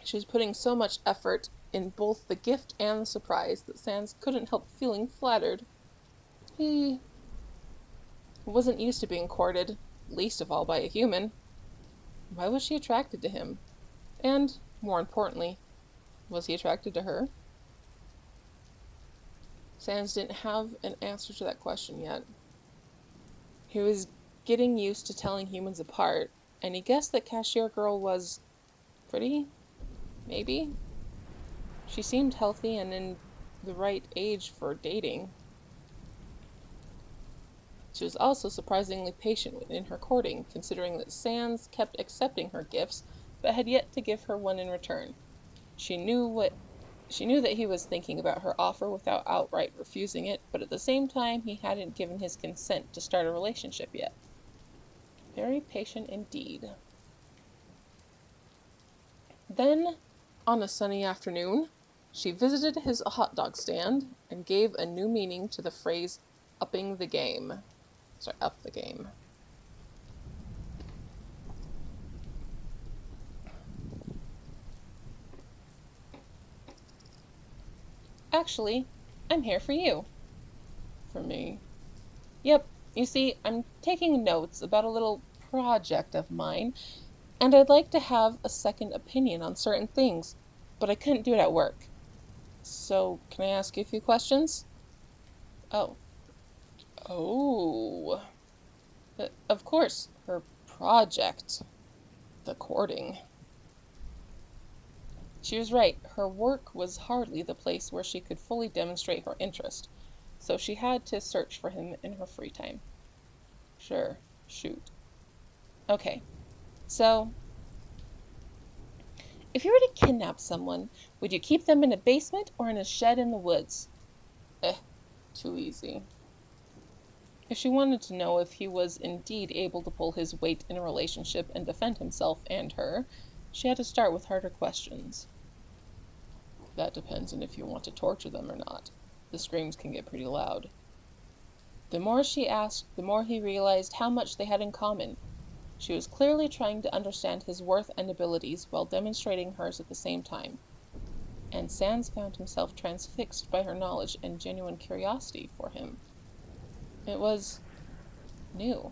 She was putting so much effort in both the gift and the surprise that Sans couldn't help feeling flattered. He wasn't used to being courted, least of all by a human. Why was she attracted to him? And, more importantly, was he attracted to her? Sans didn't have an answer to that question yet. He was getting used to telling humans apart, and he guessed that Cashier Girl was pretty? Maybe? She seemed healthy and in the right age for dating. She was also surprisingly patient in her courting, considering that Sans kept accepting her gifts, but had yet to give her one in return. She knew that he was thinking about her offer without outright refusing it, but at the same time he hadn't given his consent to start a relationship yet. Very patient indeed. Then, on a sunny afternoon, she visited his hot dog stand and gave a new meaning to the phrase up the game. Actually, I'm here for you. For me? Yep, you see, I'm taking notes about a little project of mine, and I'd like to have a second opinion on certain things, but I couldn't do it at work. So, can I ask you a few questions? Oh. Oh. Of course, her project. The courting. She was right. Her work was hardly the place where she could fully demonstrate her interest, so she had to search for him in her free time. Sure, shoot. Okay, so if you were to kidnap someone, would you keep them in a basement or in a shed in the woods? Too easy. If she wanted to know if he was indeed able to pull his weight in a relationship and defend himself and her, she had to start with harder questions. That depends on if you want to torture them or not. The screams can get pretty loud. The more she asked, the more he realized how much they had in common. She was clearly trying to understand his worth and abilities while demonstrating hers at the same time. And Sans found himself transfixed by her knowledge and genuine curiosity for him. It was new.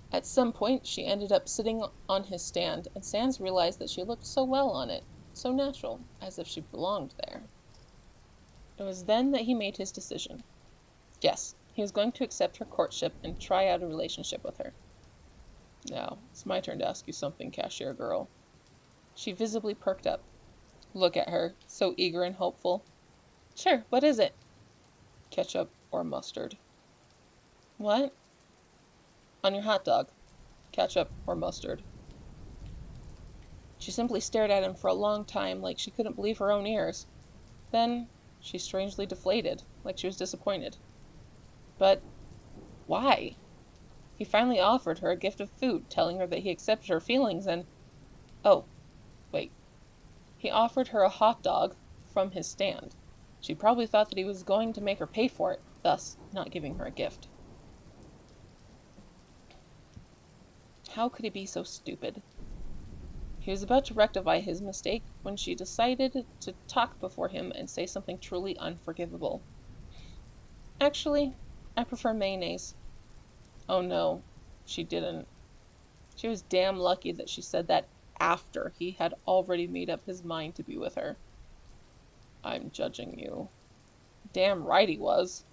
At some point, she ended up sitting on his stand, and Sans realized that she looked so well on it, so natural, as if she belonged there. It was then that he made his decision. Yes, he was going to accept her courtship and try out a relationship with her. Now, it's my turn to ask you something, cashier girl. She visibly perked up. Look at her, so eager and hopeful. Sure, what is it? Ketchup or mustard? What? On your hot dog. Ketchup or mustard? She simply stared at him for a long time, like she couldn't believe her own ears. Then she strangely deflated, like she was disappointed. But why? He finally offered her a gift of food, telling her that he accepted her feelings and... Oh, wait. He offered her a hot dog from his stand. She probably thought that he was going to make her pay for it, thus not giving her a gift. How could he be so stupid? He was about to rectify his mistake when she decided to talk before him and say something truly unforgivable. Actually, I prefer mayonnaise. Oh no, she didn't. She was damn lucky that she said that after he had already made up his mind to be with her. I'm judging you. Damn right he was.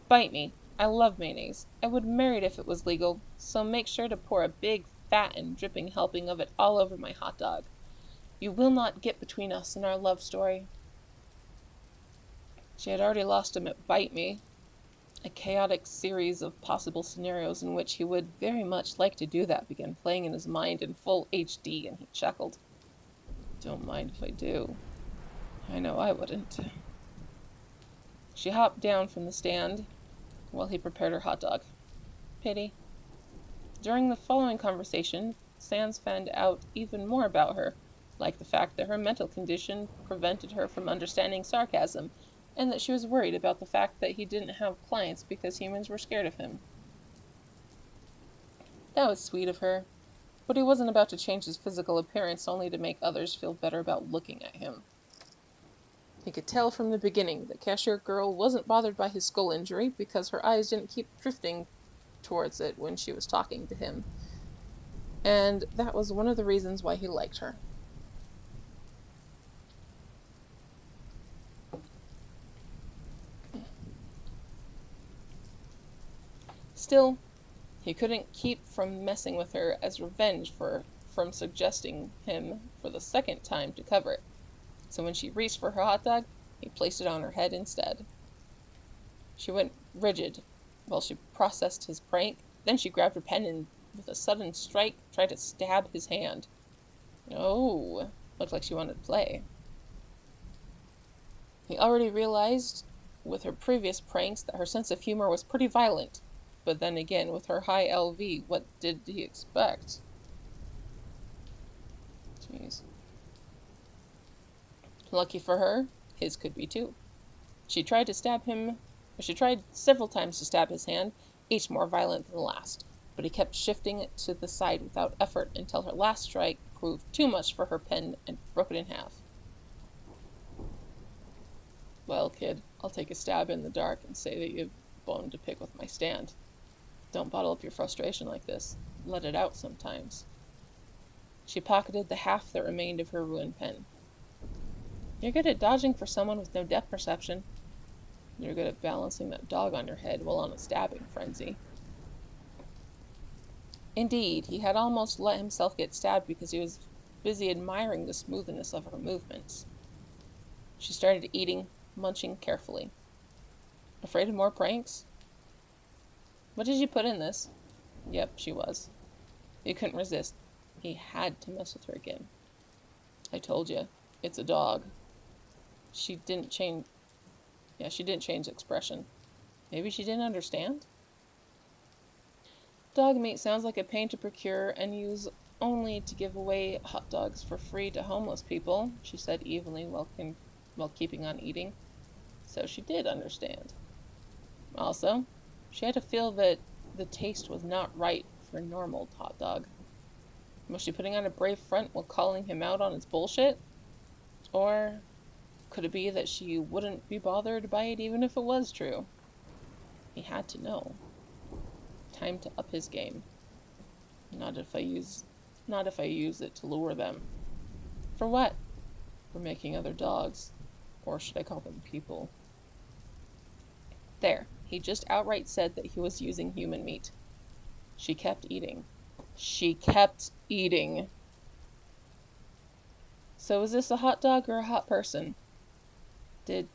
Bite me. I love mayonnaise. I would marry it if it was legal, so make sure to pour a big, fat, and dripping helping of it all over my hot dog. You will not get between us in our love story. She had already lost him at Bite Me, a chaotic series of possible scenarios in which he would very much like to do that began playing in his mind in full HD, and he chuckled. Don't mind if I do. I know I wouldn't. She hopped down from the stand while he prepared her hot dog. Pity. During the following conversation, Sans found out even more about her, like the fact that her mental condition prevented her from understanding sarcasm, and that she was worried about the fact that he didn't have clients because humans were scared of him. That was sweet of her, but he wasn't about to change his physical appearance only to make others feel better about looking at him. He could tell from the beginning that cashier girl wasn't bothered by his skull injury because her eyes didn't keep drifting towards it when she was talking to him. And that was one of the reasons why he liked her. Still, he couldn't keep from messing with her as revenge from suggesting him for the second time to cover it. So when she reached for her hot dog, he placed it on her head instead. She went rigid while she processed his prank. Then she grabbed her pen and, with a sudden strike, tried to stab his hand. Oh, looked like she wanted to play. He already realized with her previous pranks that her sense of humor was pretty violent. But then again, with her high LV, what did he expect? Jeez. Lucky for her, his could be too. She tried several times to stab his hand, each more violent than the last, but he kept shifting it to the side without effort until her last strike proved too much for her pen and broke it in half. Well, kid, I'll take a stab in the dark and say that you've bone to pick with my stand. Don't bottle up your frustration like this. Let it out sometimes. She pocketed the half that remained of her ruined pen. You're good at dodging for someone with no depth perception. You're good at balancing that dog on your head while on a stabbing frenzy. Indeed, he had almost let himself get stabbed because he was busy admiring the smoothness of her movements. She started eating, munching carefully. Afraid of more pranks? What did you put in this? Yep, she was. He couldn't resist. He had to mess with her again. I told you, it's a dog. She didn't change expression. Maybe she didn't understand? Dog meat sounds like a pain to procure and use only to give away hot dogs for free to homeless people, she said evenly while keeping on eating. So she did understand. Also, she had to feel that the taste was not right for a normal hot dog. Was she putting on a brave front while calling him out on his bullshit? Or could it be that she wouldn't be bothered by it even if it was true? He had to know. Time to up his game. Not if I use it to lure them. For what? For making other dogs. Or should I call them people? There, he just outright said that he was using human meat. She kept eating. She kept eating. So is this a hot dog or a hot person? Did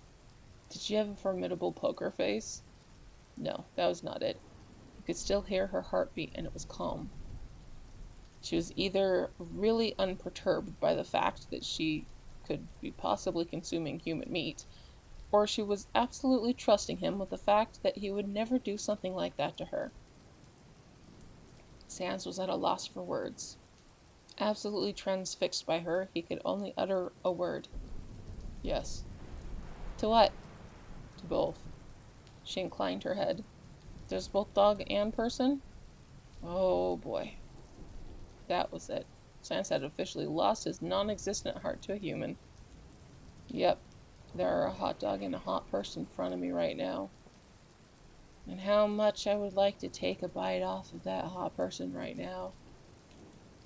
she have a formidable poker face? No, that was not it. You could still hear her heartbeat, and it was calm. She was either really unperturbed by the fact that she could be possibly consuming human meat, or she was absolutely trusting him with the fact that he would never do something like that to her. Sans was at a loss for words. Absolutely transfixed by her, he could only utter a word. Yes. To what? To both. She inclined her head. There's both dog and person? Oh boy. That was it. Sans had officially lost his non-existent heart to a human. Yep, there are a hot dog and a hot person in front of me right now. And how much I would like to take a bite off of that hot person right now.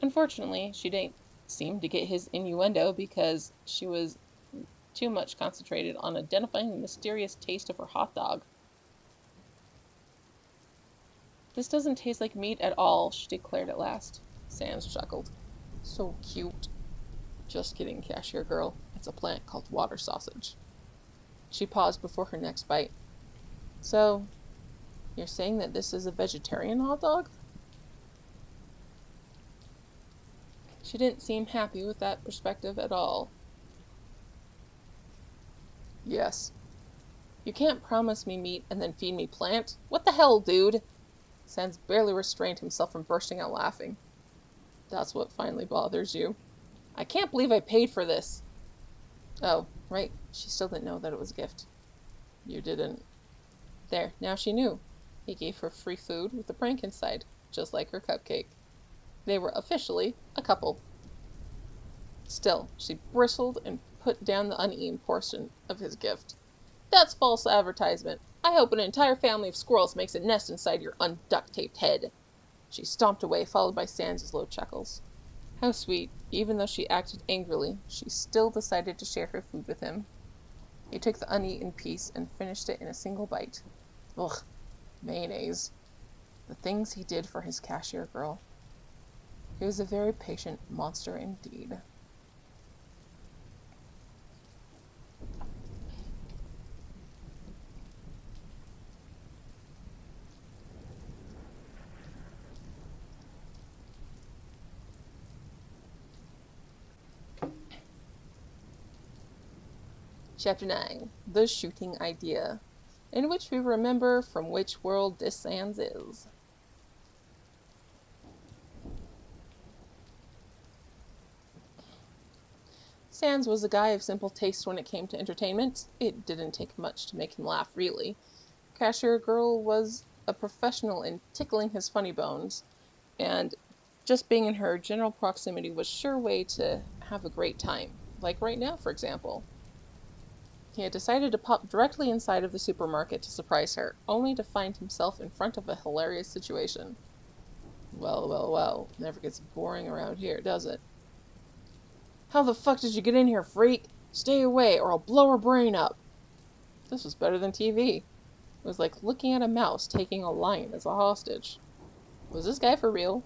Unfortunately, she didn't seem to get his innuendo because she was too much concentrated on identifying the mysterious taste of her hot dog. This doesn't taste like meat at all, she declared at last. Sans chuckled. So cute. Just kidding, cashier girl. It's a plant called water sausage. She paused before her next bite. So, you're saying that this is a vegetarian hot dog? She didn't seem happy with that perspective at all. Yes. You can't promise me meat and then feed me plant. What the hell, dude? Sans barely restrained himself from bursting out laughing. That's what finally bothers you. I can't believe I paid for this. Oh, right. She still didn't know that it was a gift. You didn't. There, now she knew. He gave her free food with a prank inside, just like her cupcake. They were officially a couple. Still, she bristled and put down the uneaten portion of his gift. That's false advertisement. I hope an entire family of squirrels makes a nest inside your unduct-taped head. She stomped away, followed by Sans' low chuckles. How sweet. Even though she acted angrily, she still decided to share her food with him. He took the uneaten piece and finished it in a single bite. Ugh, mayonnaise. The things he did for his cashier girl. He was a very patient monster indeed. Chapter 9. The Shooting Idea, in which we remember from which world this Sans is. Sans was a guy of simple taste when it came to entertainment. It didn't take much to make him laugh, really. Cashier Girl was a professional in tickling his funny bones, and just being in her general proximity was a sure way to have a great time. Like right now, for example. He had decided to pop directly inside of the supermarket to surprise her, only to find himself in front of a hilarious situation. Well, well, well, never gets boring around here, does it? How the fuck did you get in here, freak? Stay away, or I'll blow her brain up. This was better than TV. It was like looking at a mouse taking a lion as a hostage. Was this guy for real?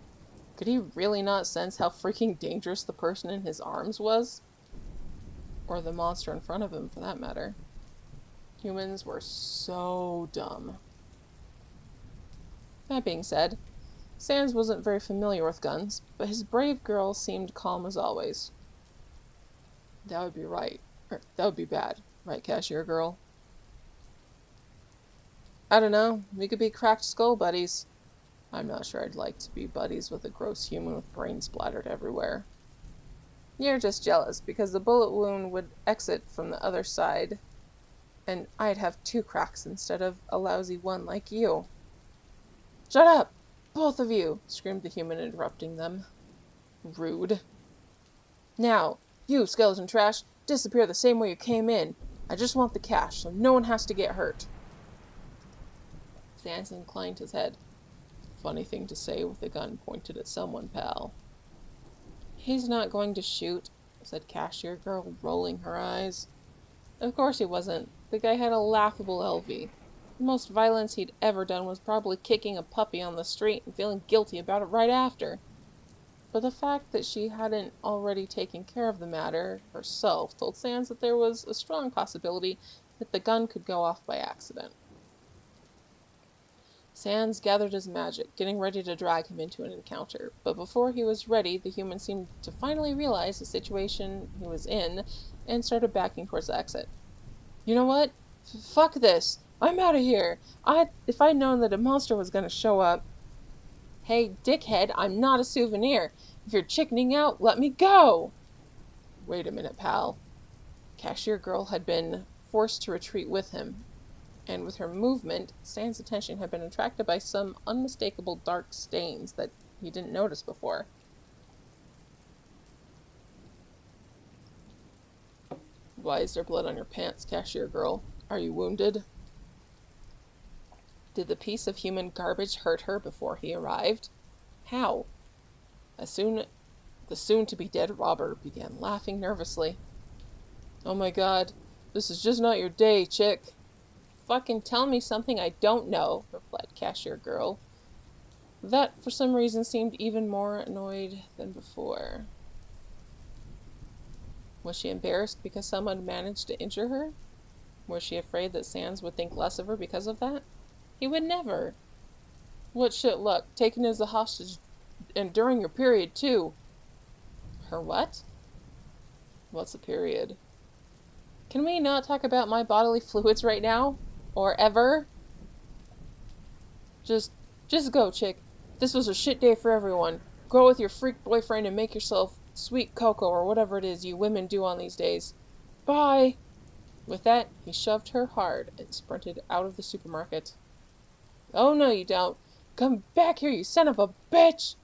Could he really not sense how freaking dangerous the person in his arms was? Or the monster in front of him, for that matter. Humans were so dumb. That being said, Sans wasn't very familiar with guns, but his brave girl seemed calm as always. That would be right. Or, that would be bad. Right, cashier girl? I don't know. We could be cracked skull buddies. I'm not sure I'd like to be buddies with a gross human with brains splattered everywhere. You're just jealous, because the bullet wound would exit from the other side, and I'd have 2 cracks instead of a lousy one like you. Shut up! Both of you! Screamed the human, interrupting them. Rude. Now, you skeleton trash, disappear the same way you came in. I just want the cash, so no one has to get hurt. Sans inclined his head. Funny thing to say with a gun pointed at someone, pal. He's not going to shoot, said Cashier Girl, rolling her eyes. Of course he wasn't. The guy had a laughable LV. The most violence he'd ever done was probably kicking a puppy on the street and feeling guilty about it right after. But the fact that she hadn't already taken care of the matter herself told Sans that there was a strong possibility that the gun could go off by accident. Sans gathered his magic, getting ready to drag him into an encounter, but before he was ready, the human seemed to finally realize the situation he was in and started backing towards the exit. You know what? Fuck this! I'm out of here! If I'd known that a monster was gonna show up. Hey, dickhead, I'm not a souvenir! If you're chickening out, let me go! Wait a minute, pal. Cashier Girl had been forced to retreat with him, and with her movement, Sans' attention had been attracted by some unmistakable dark stains that he didn't notice before. Why is there blood on your pants, Cashier Girl? Are you wounded? Did the piece of human garbage hurt her before he arrived? How? The soon-to-be-dead robber began laughing nervously. Oh my god, this is just not your day, chick. Fucking tell me something I don't know, replied Cashier Girl. That, for some reason, seemed even more annoyed than before. Was she embarrassed because someone managed to injure her? Was she afraid that Sans would think less of her because of that? He would never. What shit luck, taken as a hostage, and during your period, too. Her what? What's a period? Can we not talk about my bodily fluids right now? Or ever? Just go, chick. This was a shit day for everyone. Go with your freak boyfriend and make yourself sweet cocoa or whatever it is you women do on these days. Bye! With that, he shoved her hard and sprinted out of the supermarket. Oh, no, you don't. Come back here, you son of a bitch!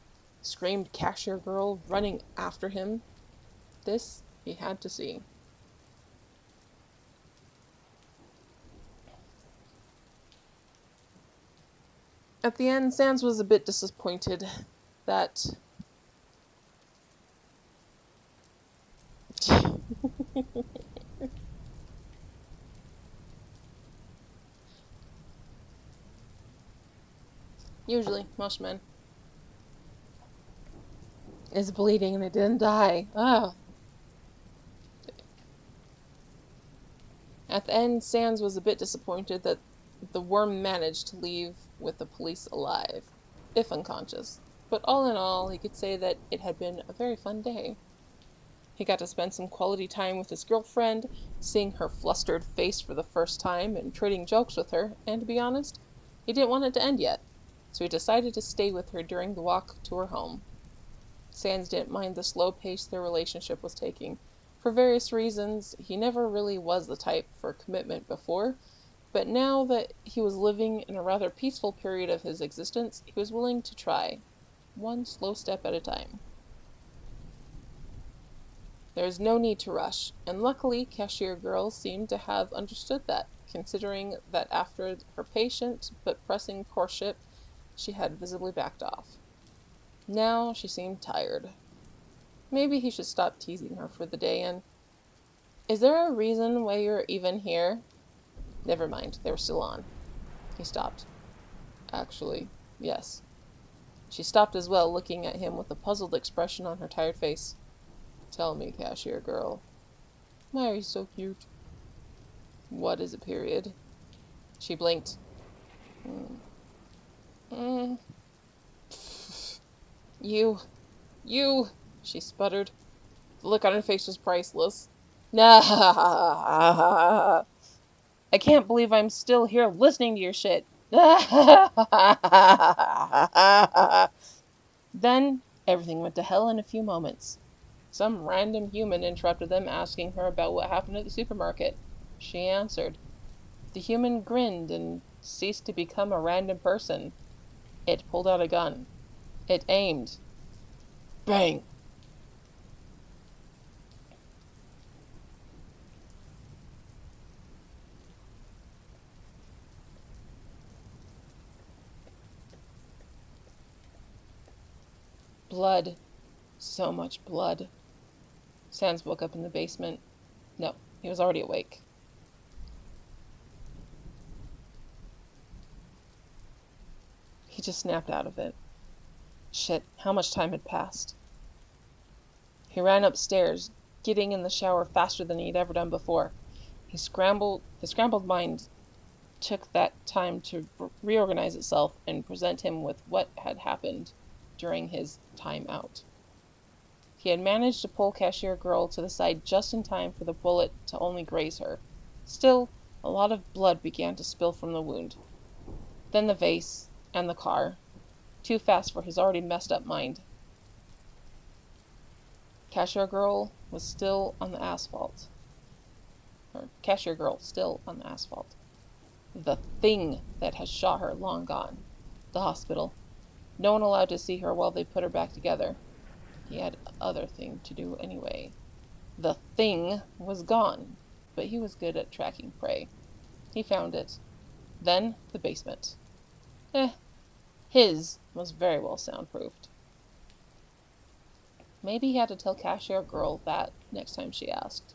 Screamed Cashier Girl, running after him. This he had to see. At the end, Sans was a bit disappointed that usually, most men is bleeding and it didn't die. Ah. At the end, Sans was a bit disappointed that the worm managed to leave with the police alive, if unconscious. But all in all, he could say that it had been a very fun day. He got to spend some quality time with his girlfriend, seeing her flustered face for the first time and trading jokes with her, and to be honest, he didn't want it to end yet, so he decided to stay with her during the walk to her home. Sans didn't mind the slow pace their relationship was taking. For various reasons, he never really was the type for commitment before, but now that he was living in a rather peaceful period of his existence, he was willing to try, one slow step at a time. There is no need to rush, and luckily Cashier Girl seemed to have understood that, considering that after her patient but pressing courtship, she had visibly backed off. Now she seemed tired. Maybe he should stop teasing her for the day and... Is there a reason why you're even here? Never mind, they were still on. He stopped. Actually, yes. She stopped as well, looking at him with a puzzled expression on her tired face. Tell me, Cashier Girl. Why are you so cute? What is a period? She blinked. Mm. You, she sputtered. The look on her face was priceless. Nah, I can't believe I'm still here listening to your shit. Then, everything went to hell in a few moments. Some random human interrupted them, asking her about what happened at the supermarket. She answered. The human grinned and ceased to become a random person. It pulled out a gun. It aimed. Bang! Blood. So much blood. Sans woke up in the basement. No, he was already awake. He just snapped out of it. Shit, how much time had passed? He ran upstairs, getting in the shower faster than he'd ever done before. His scrambled mind took that time to reorganize itself and present him with what had happened during his time out. He had managed to pull Cashier Girl to the side just in time for the bullet to only graze her. Still, a lot of blood began to spill from the wound. Then the vase, and the car. Too fast for his already messed up mind. Cashier Girl was still on the asphalt. Cashier Girl still on the asphalt. The thing that had shot her long gone. The hospital. No one allowed to see her while they put her back together. He had other thing to do anyway. The thing was gone, but he was good at tracking prey. He found it. Then the basement. His was very well soundproofed. Maybe he had to tell Cashier Girl that next time she asked.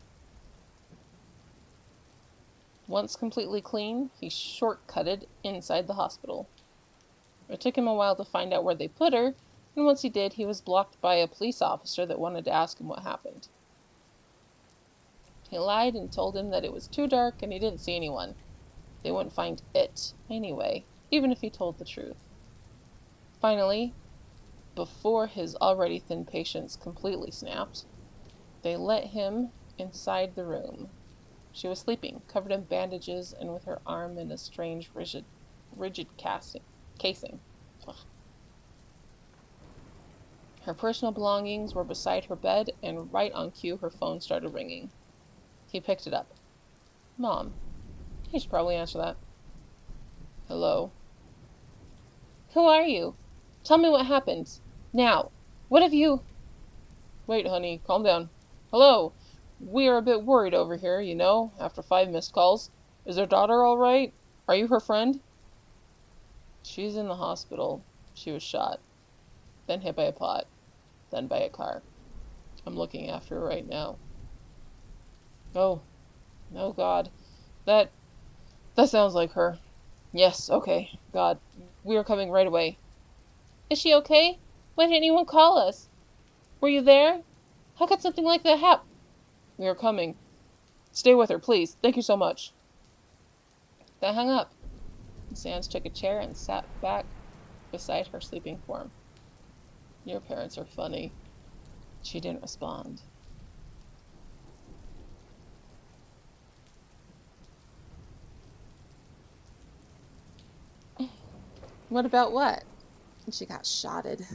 Once completely clean, he shortcutted inside the hospital. It took him a while to find out where they put her, and once he did, he was blocked by a police officer that wanted to ask him what happened. He lied and told him that it was too dark and he didn't see anyone. They wouldn't find it anyway, even if he told the truth. Finally, before his already thin patience completely snapped, they let him inside the room. She was sleeping, covered in bandages and with her arm in a strange, rigid casing. Ugh. Her personal belongings were beside her bed, and right on cue, her phone started ringing. He picked it up. Mom. He should probably answer that. Hello. Who are you? Tell me what happened. Now. What have you... Wait, honey. Calm down. Hello. We are a bit worried over here, you know, after 5 missed calls. Is our daughter all right? Are you her friend? She's in the hospital. She was shot. Then hit by a pot. Then by a car. I'm looking after her right now. Oh. Oh, God. That sounds like her. Yes, okay. God. We are coming right away. Is she okay? Why didn't anyone call us? Were you there? How could something like that happen? We are coming. Stay with her, please. Thank you so much. They hung up. Sans took a chair and sat back beside her sleeping form. Your parents are funny. She didn't respond. What about what? She got shotted.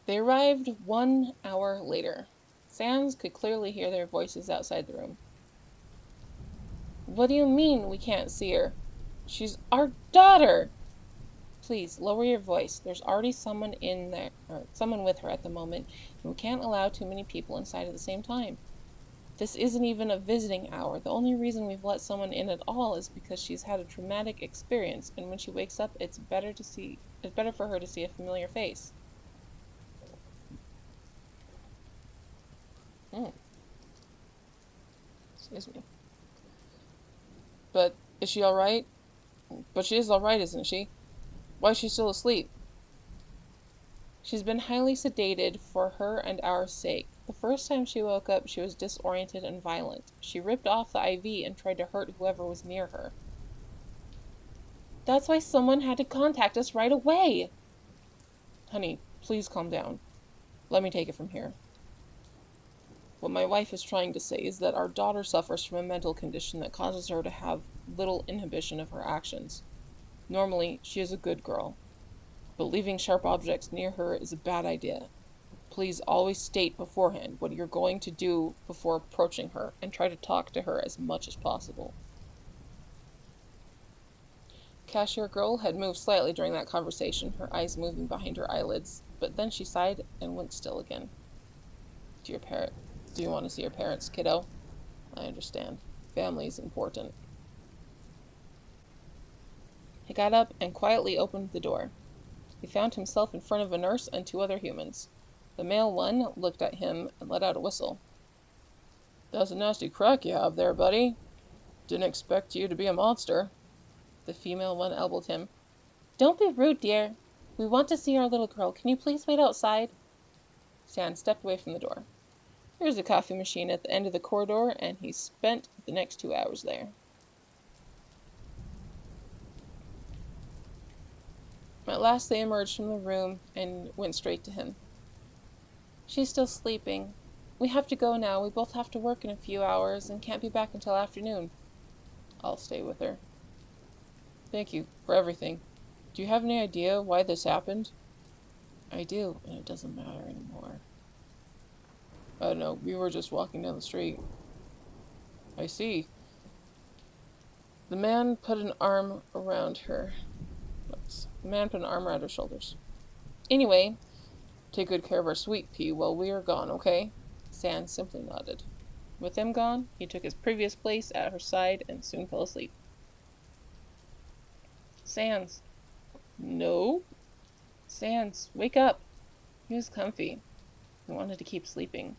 They arrived 1 hour later. Sans could clearly hear their voices outside the room. What do you mean we can't see her? She's our daughter! Please, lower your voice. There's already someone in there, or someone with her at the moment, and we can't allow too many people inside at the same time. This isn't even a visiting hour. The only reason we've let someone in at all is because she's had a traumatic experience, and when she wakes up, it's better for her to see a familiar face. Excuse me. But is she all right? But she is all right, isn't she? Why is she still asleep? She's been highly sedated for her and our sake. The first time she woke up, she was disoriented and violent. She ripped off the IV and tried to hurt whoever was near her. That's why someone had to contact us right away. Honey, please calm down. Let me take it from here. What my wife is trying to say is that our daughter suffers from a mental condition that causes her to have little inhibition of her actions. Normally, she is a good girl, but leaving sharp objects near her is a bad idea. Please always state beforehand what you're going to do before approaching her, and try to talk to her as much as possible. Cashier Girl had moved slightly during that conversation, her eyes moving behind her eyelids, but then she sighed and went still again. Do you want to see your parents, kiddo? I understand. Family is important. He got up and quietly opened the door. He found himself in front of a nurse and two other humans. The male one looked at him and let out a whistle. That's a nasty crack you have there, buddy. Didn't expect you to be a monster. The female one elbowed him. Don't be rude, dear. We want to see our little girl. Can you please wait outside? Stan stepped away from the door. There's a coffee machine at the end of the corridor, and he spent the next 2 hours there. At last they emerged from the room and went straight to him. She's still sleeping. We have to go now. We both have to work in a few hours and can't be back until afternoon. I'll stay with her. Thank you for everything. Do you have any idea why this happened? I do, and it doesn't matter anymore. I don't know. We were just walking down the street. I see. The man put an arm around her. The man put an arm around her shoulders. Anyway, take good care of our sweet pea while we are gone, okay? Stan simply nodded. With them gone, he took his previous place at her side and soon fell asleep. Sans. No? Sans, wake up. He was comfy. He wanted to keep sleeping.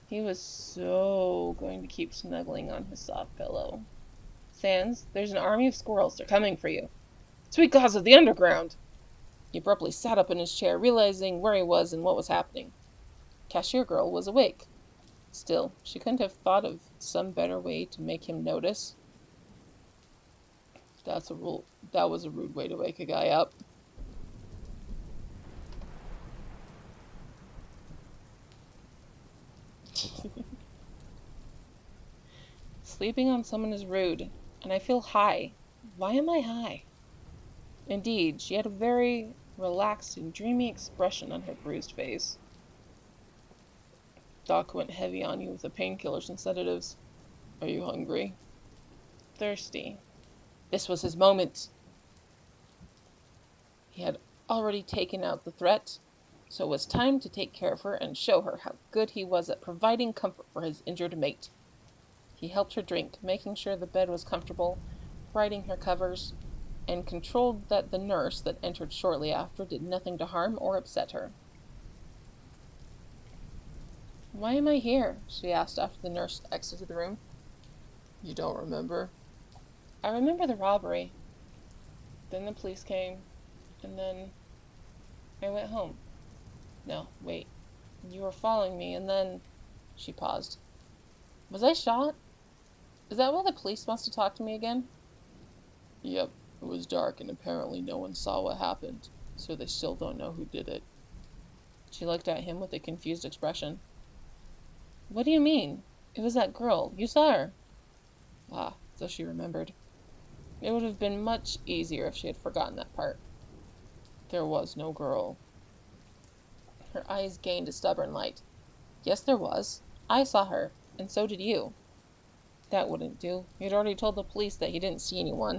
He was so going to keep snuggling on his soft pillow. Sans, there's an army of squirrels. They're coming for you. Sweet gods of the underground! He abruptly sat up in his chair, realizing where he was and what was happening. Cashier girl was awake. Still, she couldn't have thought of some better way to make him notice. That was a rude way to wake a guy up. Sleeping on someone is rude, and I feel high. Why am I high? Indeed, she had a very relaxed and dreamy expression on her bruised face. Doc went heavy on you with the painkillers and sedatives. Are you hungry? Thirsty. This was his moment. He had already taken out the threat, so it was time to take care of her and show her how good he was at providing comfort for his injured mate. He helped her drink, making sure the bed was comfortable, righting her covers, and controlled that the nurse that entered shortly after did nothing to harm or upset her. Why am I here? She asked after the nurse exited the room. You don't remember? I remember the robbery. Then the police came, and then I went home. No, wait. You were following me, and then... She paused. Was I shot? Is that why the police wants to talk to me again? Yep, it was dark, and apparently no one saw what happened, so they still don't know who did it. She looked at him with a confused expression. What do you mean? It was that girl. You saw her. Ah, so she remembered. It would have been much easier if she had forgotten that part. There was no girl. Her eyes gained a stubborn light. Yes, there was. I saw her, and so did you. That wouldn't do. He'd already told the police that he didn't see anyone.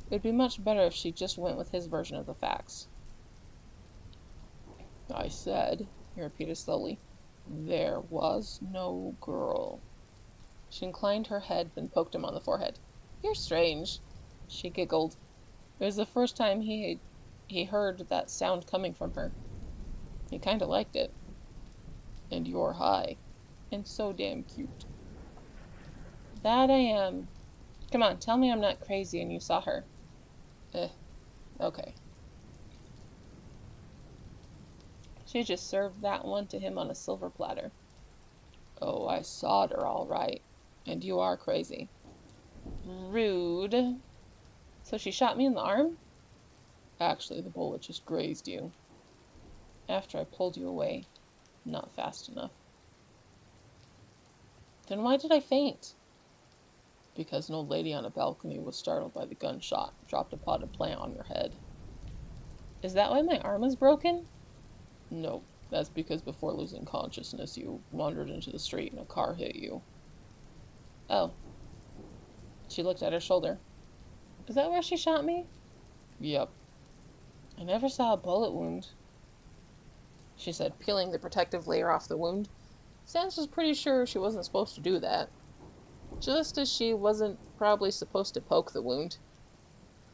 It would be much better if she just went with his version of the facts. I said, he repeated slowly, there was no girl. She inclined her head, then poked him on the forehead. You're strange. She giggled. It was the first time he heard that sound coming from her. He kinda liked it. And you're high. And so damn cute. That I am. Come on, tell me I'm not crazy and you saw her. Okay. She just served that one to him on a silver platter. Oh, I sawed her all right. And you are crazy. Rude. So she shot me in the arm? Actually, the bullet just grazed you. After I pulled you away. Not fast enough. Then why did I faint? Because an old lady on a balcony was startled by the gunshot, dropped a potted plant on your head. Is that why my arm is broken? No, that's because before losing consciousness you wandered into the street and a car hit you. Oh. She looked at her shoulder. Is that where she shot me? Yep. I never saw a bullet wound, she said, peeling the protective layer off the wound. Sans was pretty sure she wasn't supposed to do that, just as she wasn't probably supposed to poke the wound.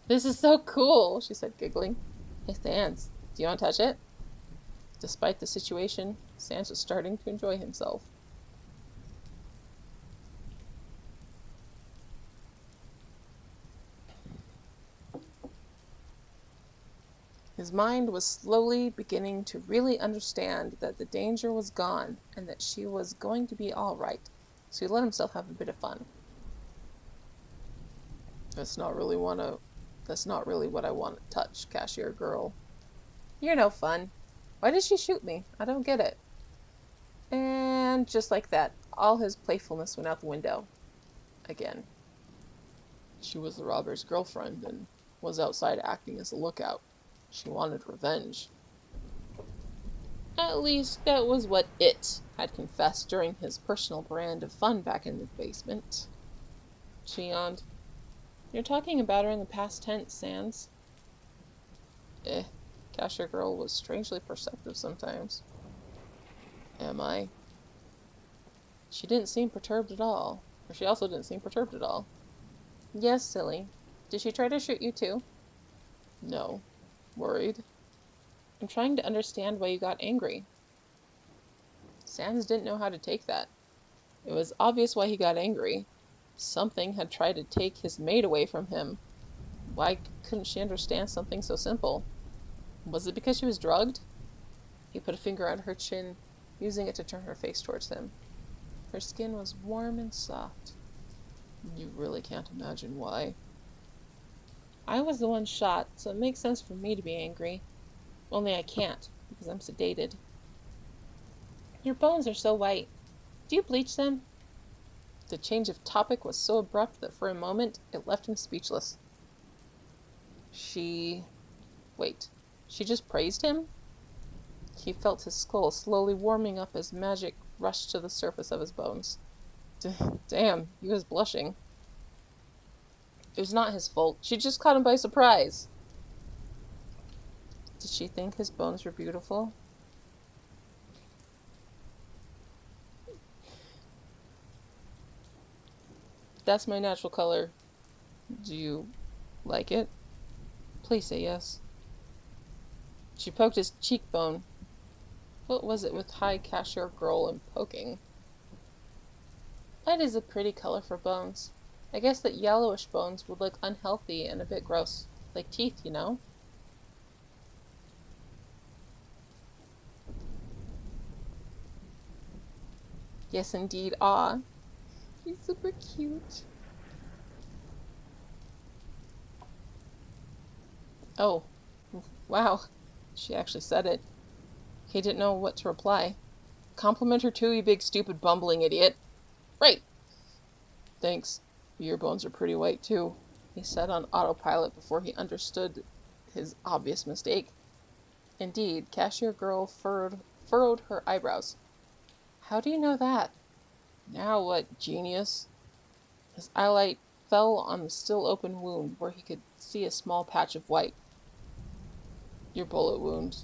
This is so cool, she said, giggling. Hey, Sans, do you want to touch it? Despite the situation, Sans was starting to enjoy himself. His mind was slowly beginning to really understand that the danger was gone and that she was going to be all right, so he let himself have a bit of fun. That's not really what I want to touch, cashier girl. You're no fun. Why did she shoot me? I don't get it. And just like that, all his playfulness went out the window. Again. She was the robber's girlfriend and was outside acting as a lookout. She wanted revenge. At least that was what it had confessed during his personal brand of fun back in the basement. She yawned. You're talking about her in the past tense, Sans. Cashier girl was strangely perceptive sometimes. Am I? She didn't seem perturbed at all. Or she also didn't seem perturbed at all. Yes, silly. Did she try to shoot you too? No. Worried? I'm trying to understand why you got angry. Sans didn't know how to take that. It was obvious why he got angry. Something had tried to take his mate away from him. Why couldn't she understand something so simple? Was it because she was drugged? He put a finger on her chin, using it to turn her face towards him. Her skin was warm and soft. You really can't imagine why. I was the one shot, so it makes sense for me to be angry. Only I can't, because I'm sedated. Your bones are so white. Do you bleach them? The change of topic was so abrupt that for a moment it left him speechless. Wait, she just praised him? He felt his skull slowly warming up as magic rushed to the surface of his bones. Damn, he was blushing. It was not his fault. She just caught him by surprise. Did she think his bones were beautiful? That's my natural color. Do you like it? Please say yes. She poked his cheekbone. What was it with high cashier girl and poking? White is a pretty color for bones. I guess that yellowish bones would look unhealthy and a bit gross. Like teeth, you know? Yes, indeed. Aw. He's super cute. Oh. Wow. She actually said it. He didn't know what to reply. Compliment her too, you big stupid bumbling idiot. Right. Thanks. Your bones are pretty white too, he said on autopilot before he understood his obvious mistake. Indeed, cashier girl furrowed her eyebrows. How do you know that? Now what, genius? His eyelight fell on the still open wound where he could see a small patch of white. Your bullet wound.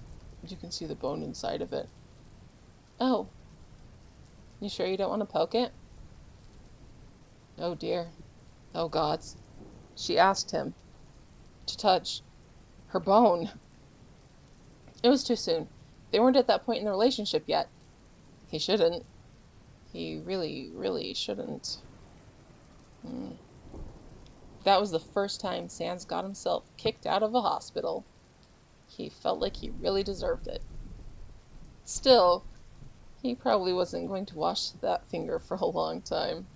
You can see the bone inside of it. Oh. You sure you don't want to poke it? Oh dear. Oh gods. She asked him to touch her bone. It was too soon. They weren't at that point in the relationship yet. He shouldn't. He really, really shouldn't. That was the first time Sans got himself kicked out of a hospital. He felt like he really deserved it. Still, he probably wasn't going to wash that finger for a long time.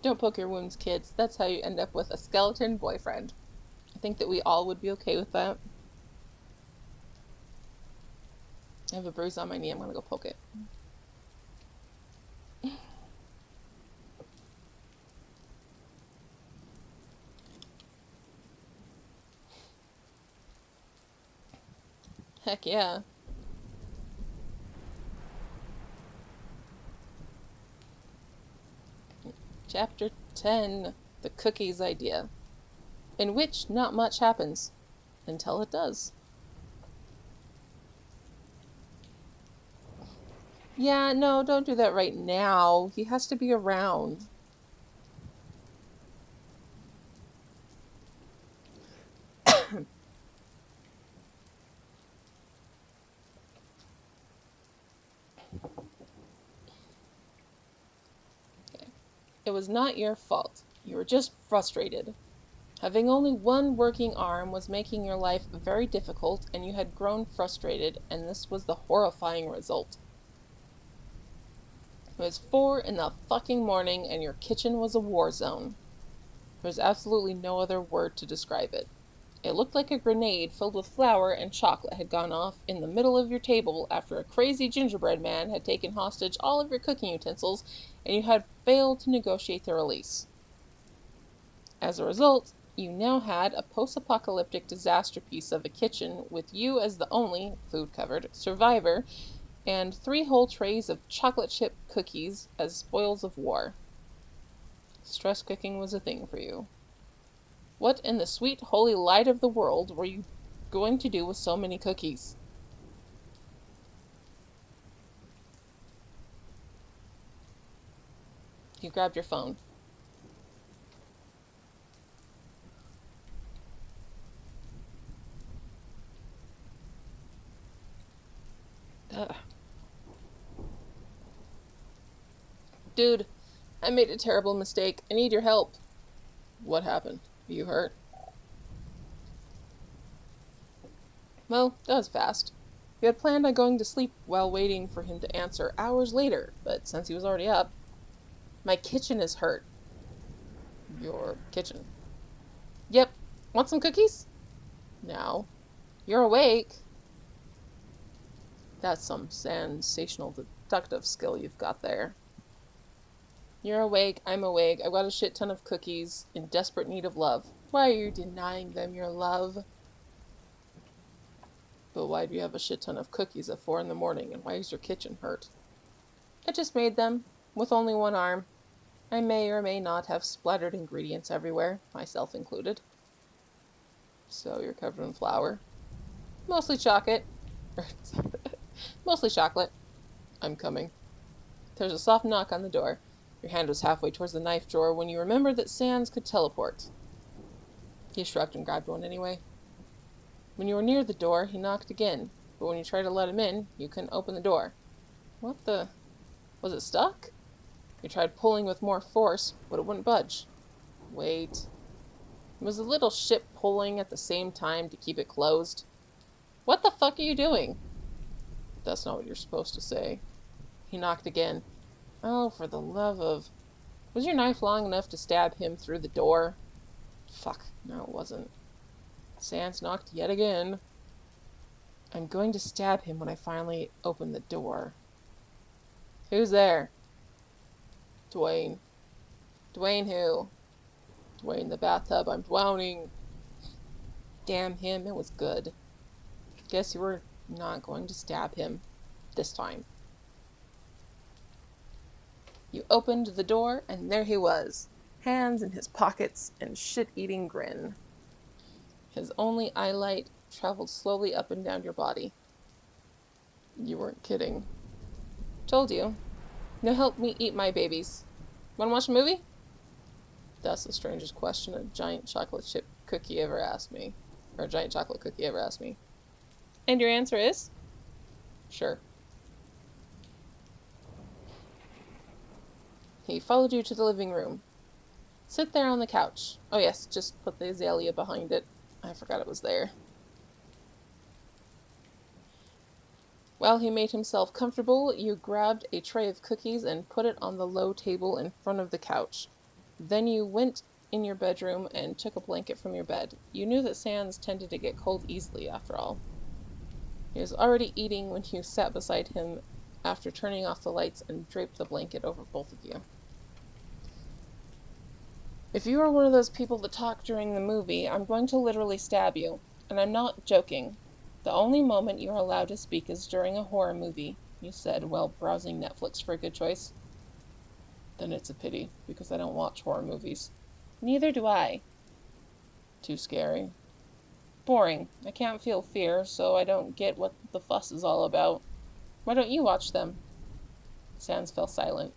Don't poke your wounds, kids. That's how you end up with a skeleton boyfriend. I think that we all would be okay with that. I have a bruise on my knee. I'm gonna go poke it. Heck yeah. Chapter 10, The Cookies Idea, in which not much happens until it does. Yeah, no, don't do that right now. He has to be around. Okay. It was not your fault. You were just frustrated. Having only one working arm was making your life very difficult, and you had grown frustrated, and this was the horrifying result. It was 4 in the fucking morning, and your kitchen was a war zone. There's absolutely no other word to describe it. It looked like a grenade filled with flour and chocolate had gone off in the middle of your table after a crazy gingerbread man had taken hostage all of your cooking utensils, and you had failed to negotiate their release. As a result, you now had a post-apocalyptic disaster piece of a kitchen with you as the only, food-covered, survivor, and 3 whole trays of chocolate chip cookies as spoils of war. Stress cooking was a thing for you. What in the sweet holy light of the world were you going to do with so many cookies? You grabbed your phone. Ugh. Dude, I made a terrible mistake. I need your help. What happened? Are you hurt? Well, that was fast. We had planned on going to sleep while waiting for him to answer hours later, but since he was already up, my kitchen is hurt. Your kitchen? Yep. Want some cookies? Now. You're awake. That's some sensational deductive skill you've got there. You're awake, I'm awake, I've got a shit ton of cookies, in desperate need of love. Why are you denying them your love? But why do you have a shit ton of cookies at 4 in the morning, and why is your kitchen hurt? I just made them, with only one arm. I may or may not have splattered ingredients everywhere, myself included. So you're covered in flour? Mostly chocolate. Mostly chocolate. I'm coming. There's a soft knock on the door. Your hand was halfway towards the knife drawer when you remembered that Sans could teleport. He shrugged and grabbed one anyway. When you were near the door, he knocked again, but when you tried to let him in, you couldn't open the door. What the? Was it stuck? You tried pulling with more force, but it wouldn't budge. Wait. Was the little ship pulling at the same time to keep it closed? What the fuck are you doing? That's not what you're supposed to say. He knocked again. Oh, for the love of... Was your knife long enough to stab him through the door? Fuck, no it wasn't. Sans knocked yet again. I'm going to stab him when I finally open the door. Who's there? Dwayne. Dwayne who? Dwayne the bathtub, I'm drowning. Damn him, it was good. Guess you were not going to stab him. This time. You opened the door, and there he was. Hands in his pockets and shit-eating grin. His only eyelight traveled slowly up and down your body. You weren't kidding. Told you. Now help me eat my babies. Wanna watch a movie? That's the strangest question a giant chocolate chip cookie ever asked me. Or a giant chocolate cookie ever asked me. And your answer is? Sure. He followed you to the living room. Sit there on the couch. Oh yes, just put the azalea behind it. I forgot it was there. While he made himself comfortable, you grabbed a tray of cookies and put it on the low table in front of the couch. Then you went in your bedroom and took a blanket from your bed. You knew that Sans tended to get cold easily, after all. He was already eating when you sat beside him after turning off the lights and draped the blanket over both of you. If you are one of those people that talk during the movie, I'm going to literally stab you. And I'm not joking. The only moment you are allowed to speak is during a horror movie, you said while browsing Netflix for a good choice. Then it's a pity, because I don't watch horror movies. Neither do I. Too scary. Boring. I can't feel fear, so I don't get what the fuss is all about. Why don't you watch them? Sans fell silent.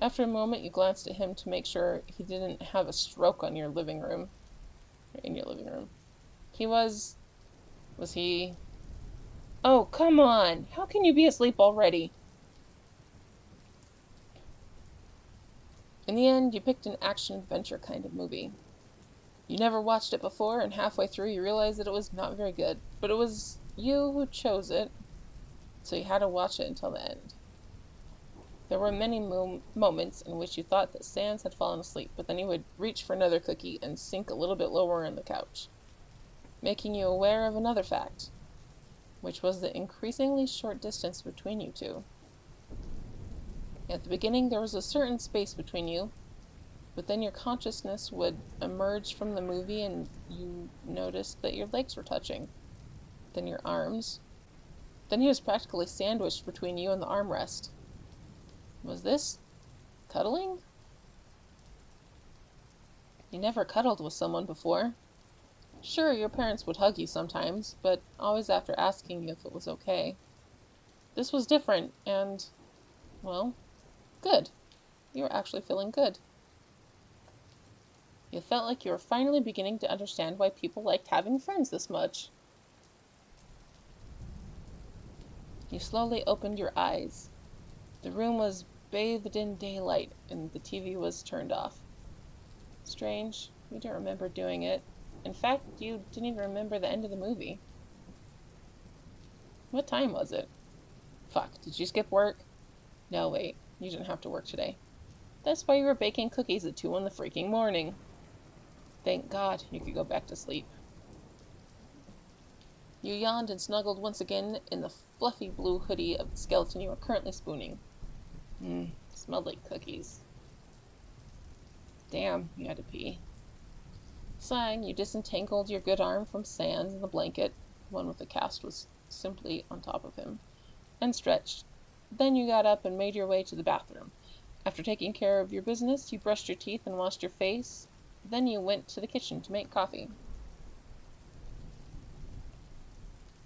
After a moment, you glanced at him to make sure he didn't have a stroke in your living room. He was... Was he... Oh, come on! How can you be asleep already? In the end, you picked an action-adventure kind of movie. You never watched it before, and halfway through you realized that it was not very good. But it was you who chose it, so you had to watch it until the end. There were many moments in which you thought that Sans had fallen asleep, but then he would reach for another cookie and sink a little bit lower in the couch, making you aware of another fact, which was the increasingly short distance between you two. At the beginning, there was a certain space between you, but then your consciousness would emerge from the movie and you noticed that your legs were touching, then your arms. Then he was practically sandwiched between you and the armrest. Was this cuddling? You never cuddled with someone before. Sure, your parents would hug you sometimes, but always after asking you if it was okay. This was different, and, well, good. You were actually feeling good. You felt like you were finally beginning to understand why people liked having friends this much. You slowly opened your eyes. The room was bathed in daylight, and the TV was turned off. Strange, you didn't remember doing it. In fact, you didn't even remember the end of the movie. What time was it? Fuck, did you skip work? No, wait, you didn't have to work today. That's why you were baking cookies at 2 in the freaking morning. Thank God you could go back to sleep. You yawned and snuggled once again in the fluffy blue hoodie of the skeleton you were currently spooning. Smelled like cookies. Damn, you had to pee. Sighing, you disentangled your good arm from Sans in the blanket, one with the cast was simply on top of him, and stretched. Then you got up and made your way to the bathroom. After taking care of your business, you brushed your teeth and washed your face. Then you went to the kitchen to make coffee.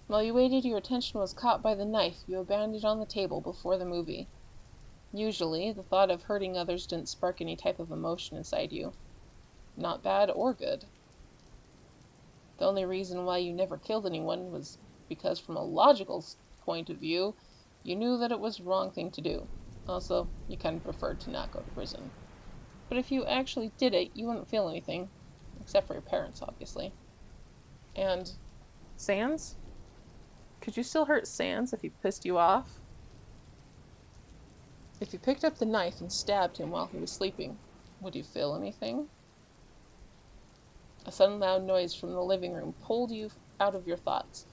While you waited, your attention was caught by the knife you abandoned on the table before the movie. Usually, the thought of hurting others didn't spark any type of emotion inside you. Not bad or good. The only reason why you never killed anyone was because, from a logical point of view, you knew that it was the wrong thing to do. Also, you kind of preferred to not go to prison. But if you actually did it, you wouldn't feel anything. Except for your parents, obviously. And Sans? Could you still hurt Sans if he pissed you off? If you picked up the knife and stabbed him while he was sleeping, would you feel anything? A sudden loud noise from the living room pulled you out of your thoughts.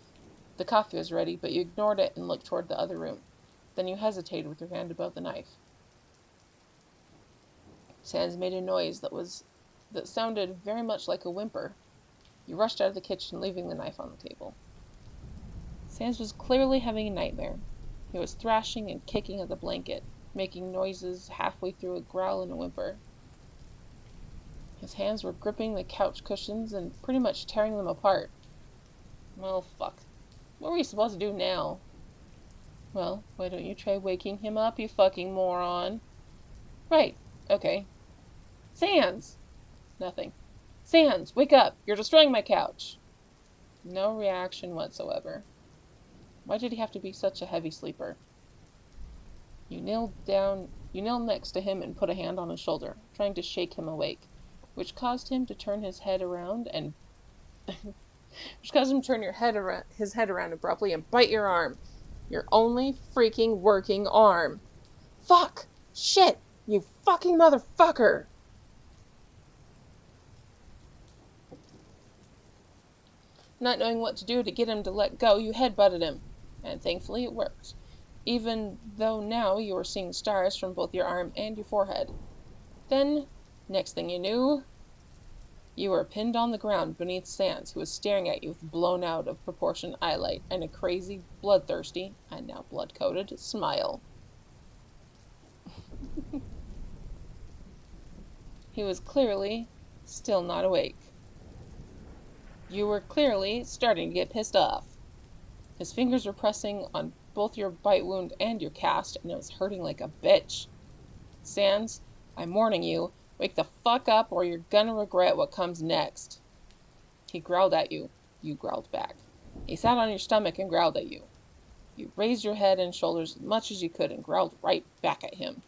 The coffee was ready, but you ignored it and looked toward the other room. Then you hesitated with your hand above the knife. Sans made a noise that sounded very much like a whimper. You rushed out of the kitchen, leaving the knife on the table. Sans was clearly having a nightmare. He was thrashing and kicking at the blanket, making noises halfway through a growl and a whimper. His hands were gripping the couch cushions and pretty much tearing them apart. Well, fuck. What were you supposed to do now? Well, why don't you try waking him up, you fucking moron? Right, okay. Sans! Nothing. Sans, wake up! You're destroying my couch! No reaction whatsoever. Why did he have to be such a heavy sleeper? You knelt next to him and put a hand on his shoulder, trying to shake him awake, which caused him to turn his head around his head around abruptly and bite your arm. Your only freaking working arm. Fuck! Shit! You fucking motherfucker! Not knowing what to do to get him to let go, you headbutted him. And thankfully it worked, even though now you were seeing stars from both your arm and your forehead. Then, next thing you knew, you were pinned on the ground beneath Sans, who was staring at you with blown out of proportion eyelight and a crazy, bloodthirsty, and now blood-coated, smile. He was clearly still not awake. You were clearly starting to get pissed off. His fingers were pressing on both your bite wound and your cast, and it was hurting like a bitch. Sans, I'm warning you, wake the fuck up or you're gonna regret what comes next. He growled at you. You growled back. He sat on your stomach and growled at you. You raised your head and shoulders as much as you could and growled right back at him.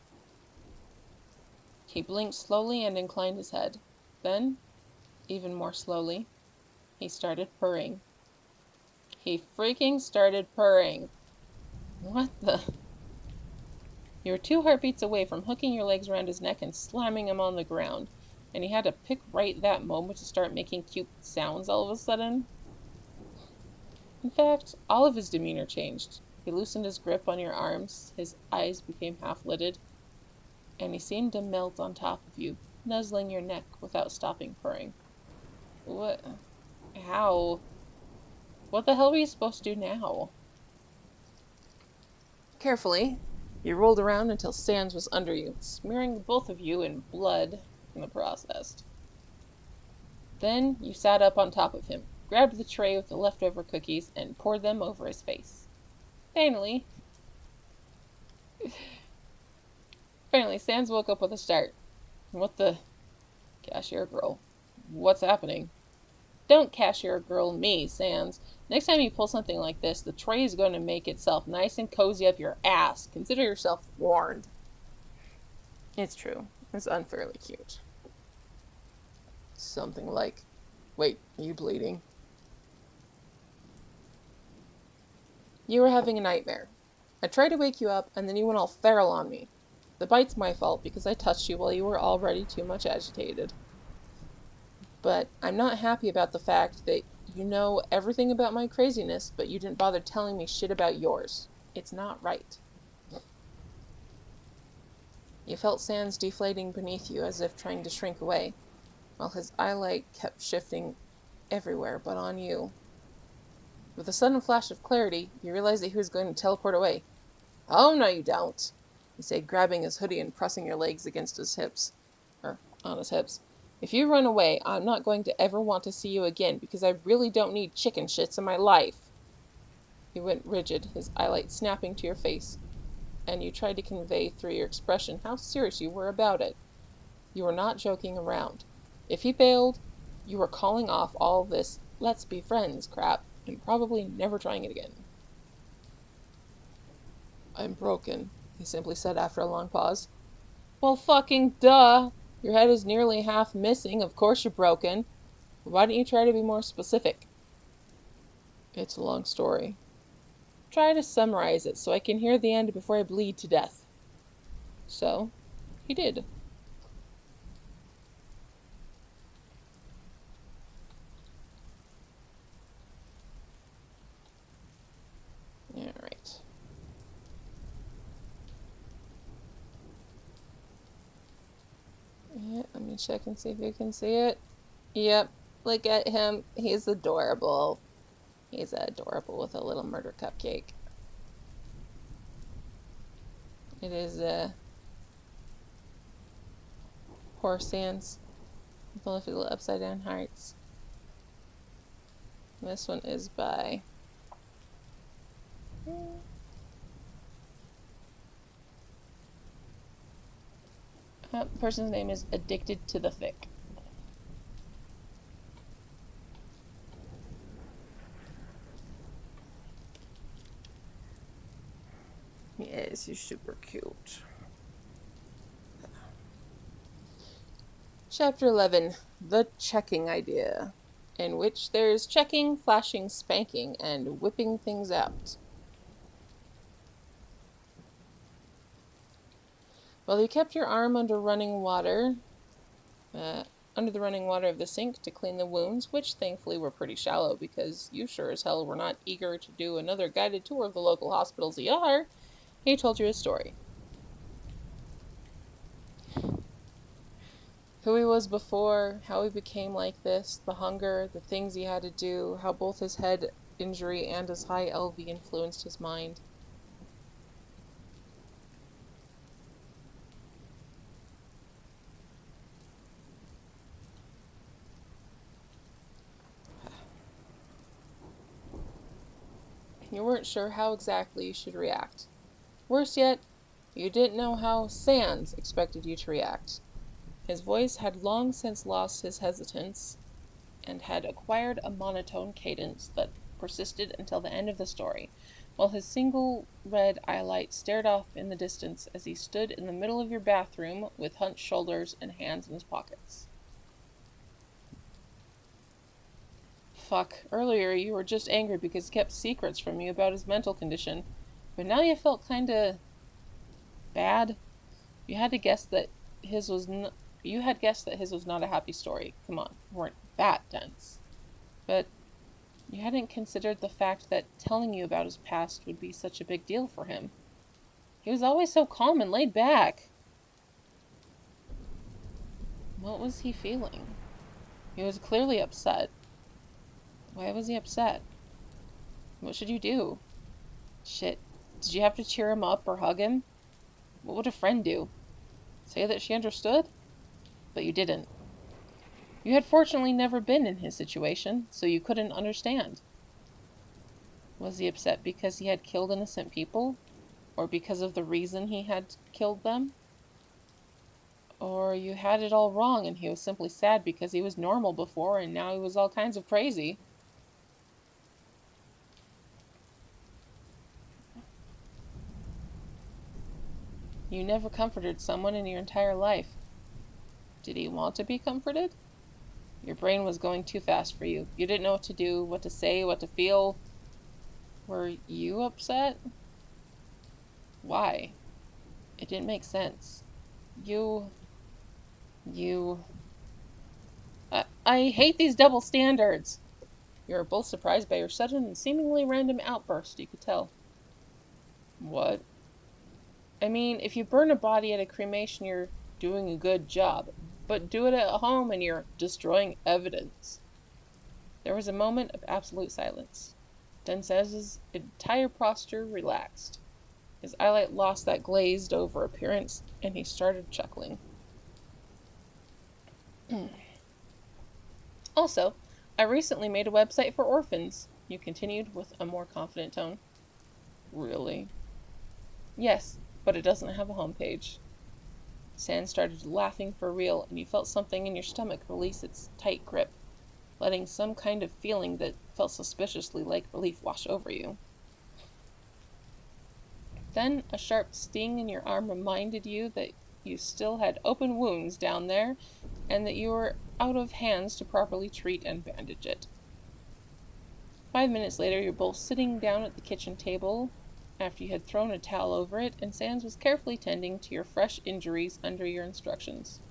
He blinked slowly and inclined his head. Then, even more slowly, he started purring. He freaking started purring. What the? You were 2 heartbeats away from hooking your legs around his neck and slamming him on the ground, and he had to pick right that moment to start making cute sounds all of a sudden. In fact, all of his demeanor changed. He loosened his grip on your arms, his eyes became half-lidded, and he seemed to melt on top of you, nuzzling your neck without stopping purring. What? How? What the hell were you supposed to do now? Carefully, you rolled around until Sans was under you, smearing both of you in blood in the process. Then you sat up on top of him, grabbed the tray with the leftover cookies, and poured them over his face. Finally, Sans woke up with a start. What the? Cashier girl. What's happening? Don't cashier girl me, Sans. Next time you pull something like this, the tray is going to make itself nice and cozy up your ass. Consider yourself warned. It's true. It's unfairly cute. Something like, wait, are you bleeding? You were having a nightmare. I tried to wake you up, and then you went all feral on me. The bite's my fault because I touched you while you were already too much agitated. But I'm not happy about the fact that you know everything about my craziness, but you didn't bother telling me shit about yours. It's not right. You felt Sans deflating beneath you as if trying to shrink away, while his eyelight kept shifting everywhere but on you. With a sudden flash of clarity, you realized that he was going to teleport away. Oh, no you don't, he said, grabbing his hoodie and pressing your legs against his hips. Or on his hips. If you run away, I'm not going to ever want to see you again, because I really don't need chicken shits in my life. He went rigid, his eyelight snapping to your face, and you tried to convey through your expression how serious you were about it. You were not joking around. If he bailed, you were calling off all this let's be friends crap, and probably never trying it again. I'm broken, he simply said after a long pause. Well, fucking duh! Your head is nearly half missing, of course you're broken. Why don't you try to be more specific? It's a long story. Try to summarize it so I can hear the end before I bleed to death. So, he did. Alright. Yeah, let me check and see if you can see it. Yep, look at him. He's adorable. He's adorable with a little murder cupcake. It is Horror Sans with all of the little upside down hearts. This one is by the person's name is Addicted to the Fic. Yes, he's super cute. Chapter 11, The Checking Idea, in which there's checking, flashing, spanking, and whipping things out. Well, you kept your arm under the running water of the sink to clean the wounds, which thankfully were pretty shallow because you sure as hell were not eager to do another guided tour of the local hospital's ER. He told you his story. Who he was before, how he became like this, the hunger, the things he had to do, how both his head injury and his high LV influenced his mind. You weren't sure how exactly you should react. Worse yet, you didn't know how Sans expected you to react. His voice had long since lost his hesitance and had acquired a monotone cadence that persisted until the end of the story, while his single red eyelight stared off in the distance as he stood in the middle of your bathroom with hunched shoulders and hands in his pockets. Fuck, earlier you were just angry because he kept secrets from you about his mental condition, but now you felt kinda bad. You had to guess that his was n- you had guessed that his was not a happy story. Come on, you weren't that dense. But you hadn't considered the fact that telling you about his past would be such a big deal for him. He was always so calm and laid back. What was he feeling? He was clearly upset. Why was he upset? What should you do? Shit. Did you have to cheer him up or hug him? What would a friend do? Say that she understood? But you didn't. You had fortunately never been in his situation, so you couldn't understand. Was he upset because he had killed innocent people? Or because of the reason he had killed them? Or you had it all wrong and he was simply sad because he was normal before and now he was all kinds of crazy? You never comforted someone in your entire life. Did he want to be comforted? Your brain was going too fast for you. You didn't know what to do, what to say, what to feel. Were you upset? Why? It didn't make sense. You... you... I hate these double standards! You were both surprised by your sudden and seemingly random outburst, you could tell. What? I mean, if you burn a body at a cremation, you're doing a good job. But do it at home and you're destroying evidence. There was a moment of absolute silence. Then Sez's entire posture relaxed. His eyelight lost that glazed over appearance, and he started chuckling. Also, I recently made a website for orphans, you continued with a more confident tone. Really? Yes, but it doesn't have a homepage. Sand started laughing for real, and you felt something in your stomach release its tight grip, letting some kind of feeling that felt suspiciously like relief wash over you. Then a sharp sting in your arm reminded you that you still had open wounds down there, and that you were out of hands to properly treat and bandage it. 5 minutes later, you're both sitting down at the kitchen table after you had thrown a towel over it, and Sans was carefully tending to your fresh injuries under your instructions.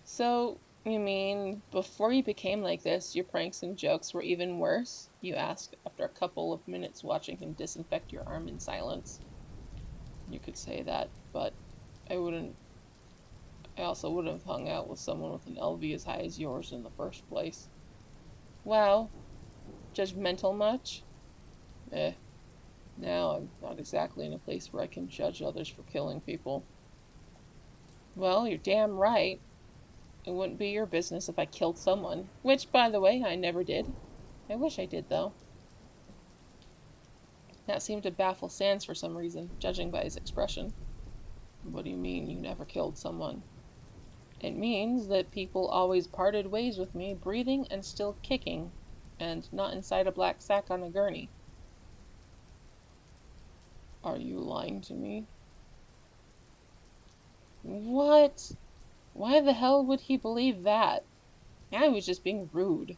So, you mean, before you became like this, your pranks and jokes were even worse? You asked after a couple of minutes watching him disinfect your arm in silence. You could say that, but I wouldn't. I also wouldn't have hung out with someone with an LV as high as yours in the first place. Wow, judgmental much? Eh, now I'm not exactly in a place where I can judge others for killing people. Well, you're damn right. It wouldn't be your business if I killed someone, which, by the way, I never did. I wish I did, though. That seemed to baffle Sans for some reason, judging by his expression. What do you mean you never killed someone? It means that people always parted ways with me, breathing and still kicking, and not inside a black sack on a gurney. Are you lying to me? What? Why the hell would he believe that? I was just being rude.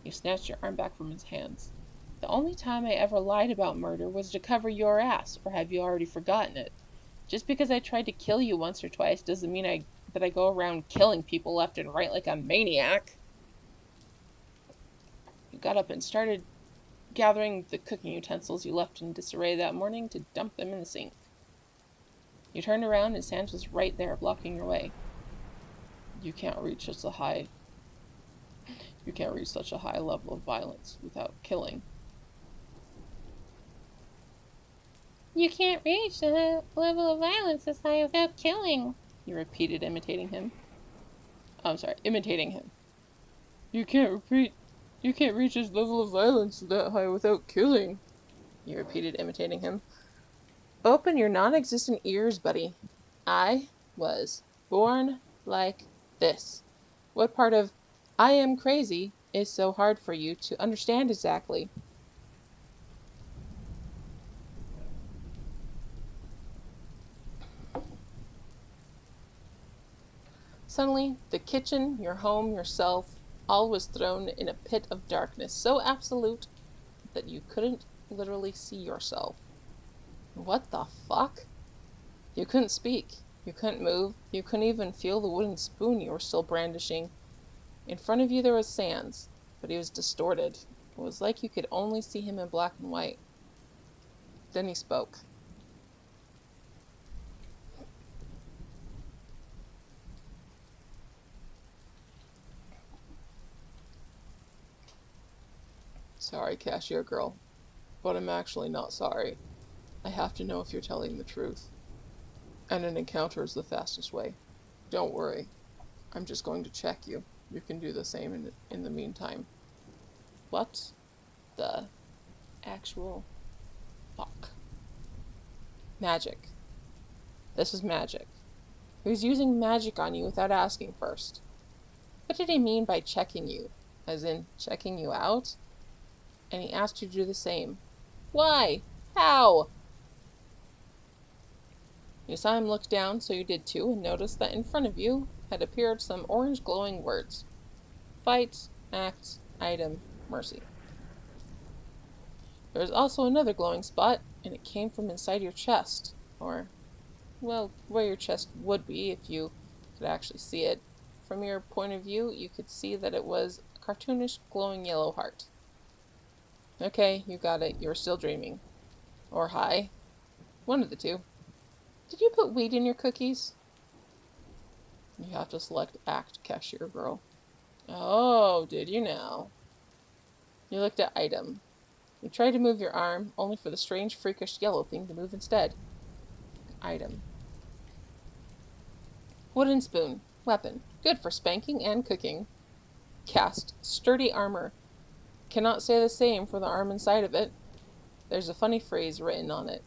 You snatched your arm back from his hands. The only time I ever lied about murder was to cover your ass, or have you already forgotten it? Just because I tried to kill you once or twice doesn't mean that I go around killing people left and right like a maniac. You got up and started gathering the cooking utensils you left in disarray that morning to dump them in the sink. You turned around and Sans was right there, blocking your way. You can't reach us You can't reach such a high level of violence without killing. You can't reach a level of violence this high without killing, he repeated, imitating him. Imitating him. You can't reach his level of violence that high without killing, he repeated, imitating him. Open your non-existent ears, buddy. I was born like this. What part of I am crazy is so hard for you to understand exactly? Suddenly, the kitchen, your home, yourself, all was thrown in a pit of darkness so absolute that you couldn't literally see yourself. What the fuck? You couldn't speak. You couldn't move. You couldn't even feel the wooden spoon you were still brandishing. In front of you there was Sans, but he was distorted. It was like you could only see him in black and white. Then he spoke. Sorry, cashier girl, but I'm actually not sorry. I have to know if you're telling the truth. And an encounter is the fastest way. Don't worry. I'm just going to check you. You can do the same in the meantime. What the actual fuck? Magic. This is magic. He was using magic on you without asking first. What did he mean by checking you? As in, checking you out? And he asked you to do the same. Why? How? You saw him look down, so you did too, and noticed that in front of you had appeared some orange glowing words. Fight, act, item, mercy. There was also another glowing spot, and it came from inside your chest. Or, well, where your chest would be if you could actually see it. From your point of view, you could see that it was a cartoonish glowing yellow heart. Okay, you got it. You're still dreaming. Or high. One of the two. Did you put weed in your cookies? You have to select Act, cashier girl. Oh, did you now? You looked at item. You tried to move your arm, only for the strange, freakish yellow thing to move instead. Item. Wooden spoon. Weapon. Good for spanking and cooking. Cast. Sturdy armor. Cannot say the same for the arm inside of it. There's a funny phrase written on it.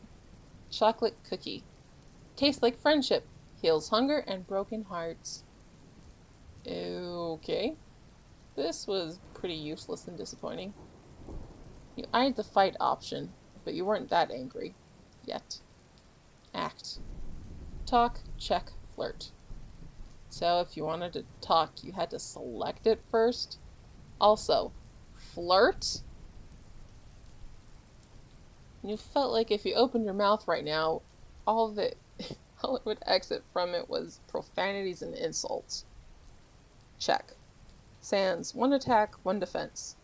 Chocolate cookie. Tastes like friendship. Heals hunger and broken hearts. Okay. This was pretty useless and disappointing. You eyed the fight option, but you weren't that angry. Yet. Act. Talk, check, flirt. So if you wanted to talk, you had to select it first. Also, flirt? You felt like if you opened your mouth right now, all of it, all it would exit from it was profanities and insults. Check. Sans, 1 attack, 1 defense.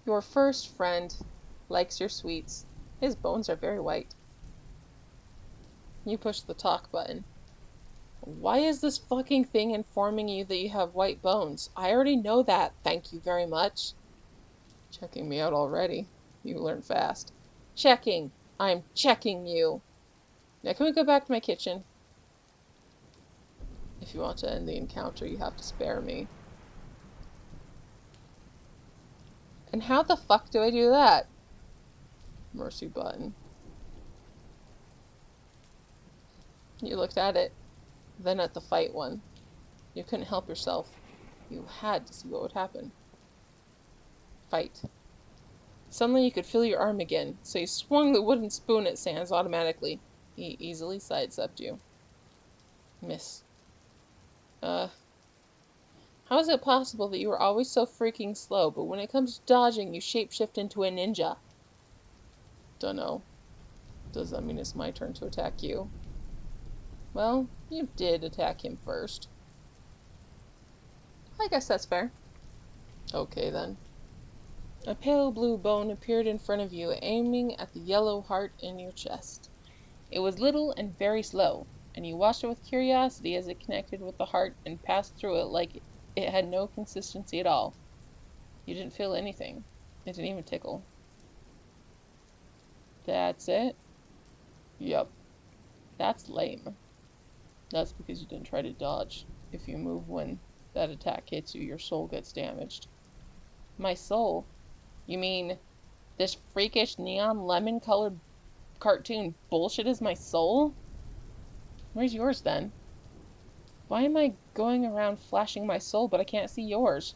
Your first friend likes your sweets. His bones are very white. You push the talk button. Why is this fucking thing informing you that you have white bones? I already know that, thank you very much. Checking me out already. You learn fast. Checking. I'm checking you. Now can we go back to my kitchen? If you want to end the encounter, you have to spare me. And how the fuck do I do that? Mercy button. You looked at it, then at the fight one. You couldn't help yourself. You had to see what would happen. Fight. Suddenly you could feel your arm again, so you swung the wooden spoon at Sans automatically. He easily sidestepped you. Miss. How is it possible that you were always so freaking slow, but when it comes to dodging, you shapeshift into a ninja? Dunno. Does that mean it's my turn to attack you? Well, you did attack him first. I guess that's fair. Okay, then. A pale blue bone appeared in front of you, aiming at the yellow heart in your chest. It was little and very slow, and you watched it with curiosity as it connected with the heart and passed through it like it had no consistency at all. You didn't feel anything. It didn't even tickle. That's it? Yep. That's lame. That's because you didn't try to dodge. If you move when that attack hits you, your soul gets damaged. My soul? You mean this freakish neon lemon colored cartoon bullshit is my soul? Where's yours then? Why am I going around flashing my soul but I can't see yours?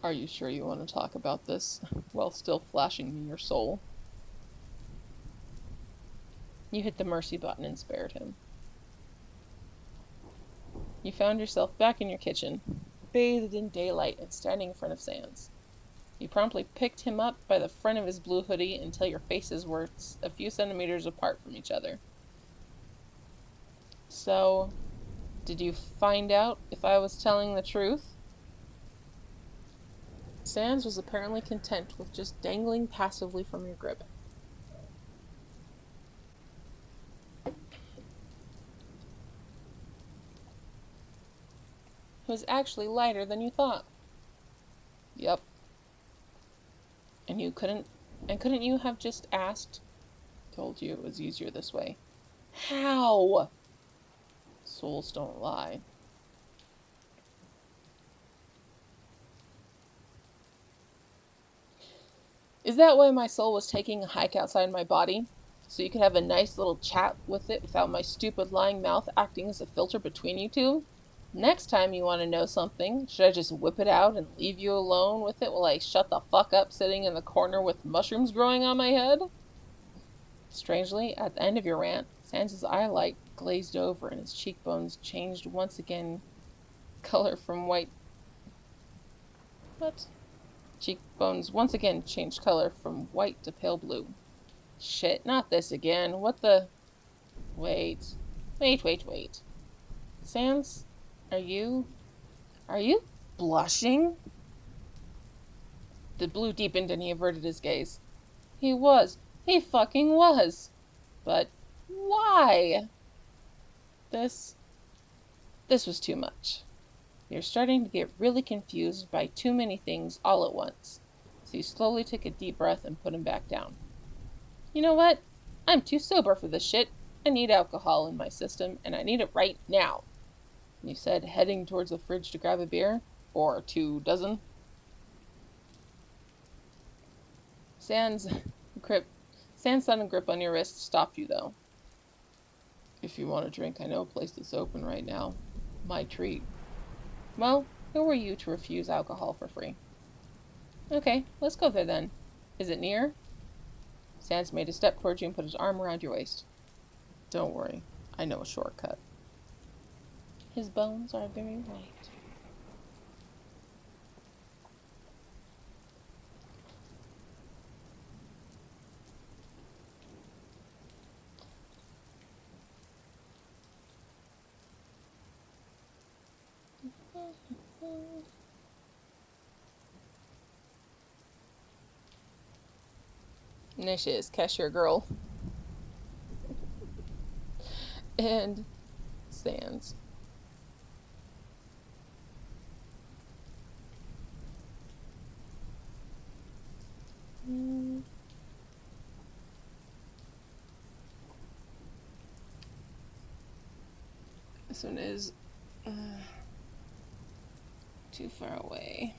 Are you sure you want to talk about this while still flashing me your soul? You hit the mercy button and spared him. You found yourself back in your kitchen, bathed in daylight and standing in front of Sans. You promptly picked him up by the front of his blue hoodie until your faces were a few centimeters apart from each other. So, did you find out if I was telling the truth? Sans was apparently content with just dangling passively from your grip. It was actually lighter than you thought. Yep. And couldn't you have just asked? Told you it was easier this way. How? Souls don't lie. Is that why my soul was taking a hike outside my body? So you could have a nice little chat with it without my stupid lying mouth acting as a filter between you two? Next time you want to know something, should I just whip it out and leave you alone with it while I shut the fuck up sitting in the corner with mushrooms growing on my head? Strangely, at the end of your rant, Sans's eyelight glazed over and his cheekbones changed once again color from white. What? Cheekbones once again changed color from white to pale blue. Shit, not this again. What the? Wait. Wait. Sans, are you. Are you blushing? The blue deepened and he averted his gaze. He was. He fucking was. But why? This. This was too much. You're starting to get really confused by too many things all at once. So you slowly took a deep breath and put him back down. You know what? I'm too sober for this shit. I need alcohol in my system, and I need it right now. You said, heading towards the fridge to grab a beer? Or 2 dozen? Sans grip. Sans sudden grip on your wrist stopped you, though. If you want a drink, I know a place that's open right now. My treat. Well, who were you to refuse alcohol for free? Okay, let's go there then. Is it near? Sans made a step towards you and put his arm around your waist. Don't worry, I know a shortcut. His bones are very white. Nisha is cashier girl. And Sans. This one is too far away.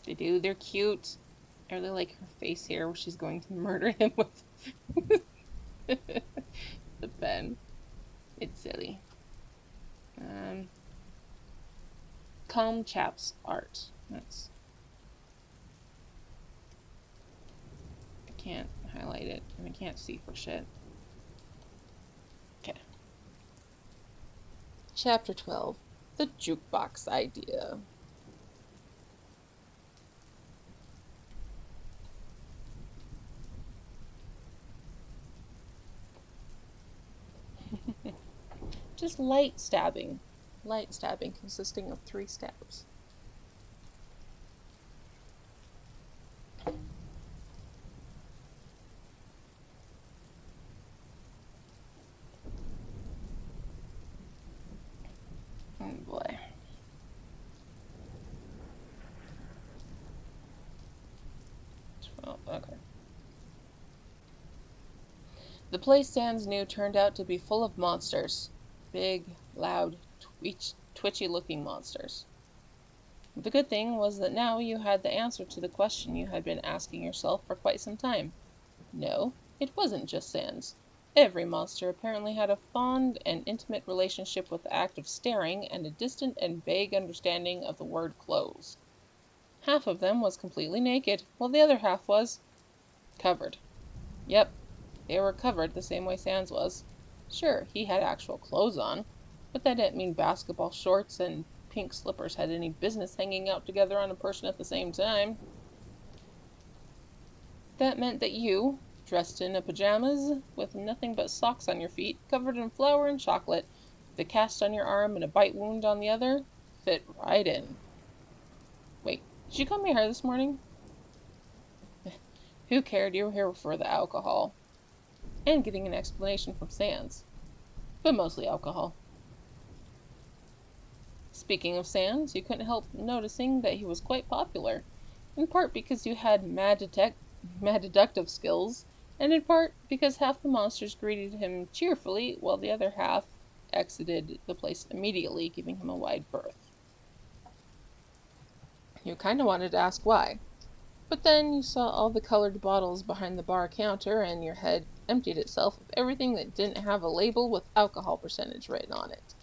They do, they're cute. I really like her face here where she's going to murder him with the pen. It's silly. Calm Chaps art. That's. I can't highlight it, and I can't see for shit. Okay. Chapter 12. The Jukebox Idea. Just light stabbing. Light stabbing consisting of 3 stabs. The place Sans knew turned out to be full of monsters. Big, loud, twitchy-looking monsters. The good thing was that now you had the answer to the question you had been asking yourself for quite some time. No, it wasn't just Sans. Every monster apparently had a fond and intimate relationship with the act of staring and a distant and vague understanding of the word clothes. Half of them was completely naked, while the other half was covered. Yep, they were covered the same way Sans was. Sure, he had actual clothes on, but that didn't mean basketball shorts and pink slippers had any business hanging out together on a person at the same time. That meant that you, dressed in a pajamas, with nothing but socks on your feet, covered in flour and chocolate, with a cast on your arm and a bite wound on the other, fit right in. Wait, did you comb your hair this morning? Who cared? You were here for the alcohol. And getting an explanation from Sans. But mostly alcohol. Speaking of Sans, you couldn't help noticing that he was quite popular, in part because you had mad deductive skills, and in part because half the monsters greeted him cheerfully, while the other half exited the place immediately, giving him a wide berth. You kind of wanted to ask why, but then you saw all the colored bottles behind the bar counter, and your head emptied itself of everything that didn't have a label with alcohol percentage written on it.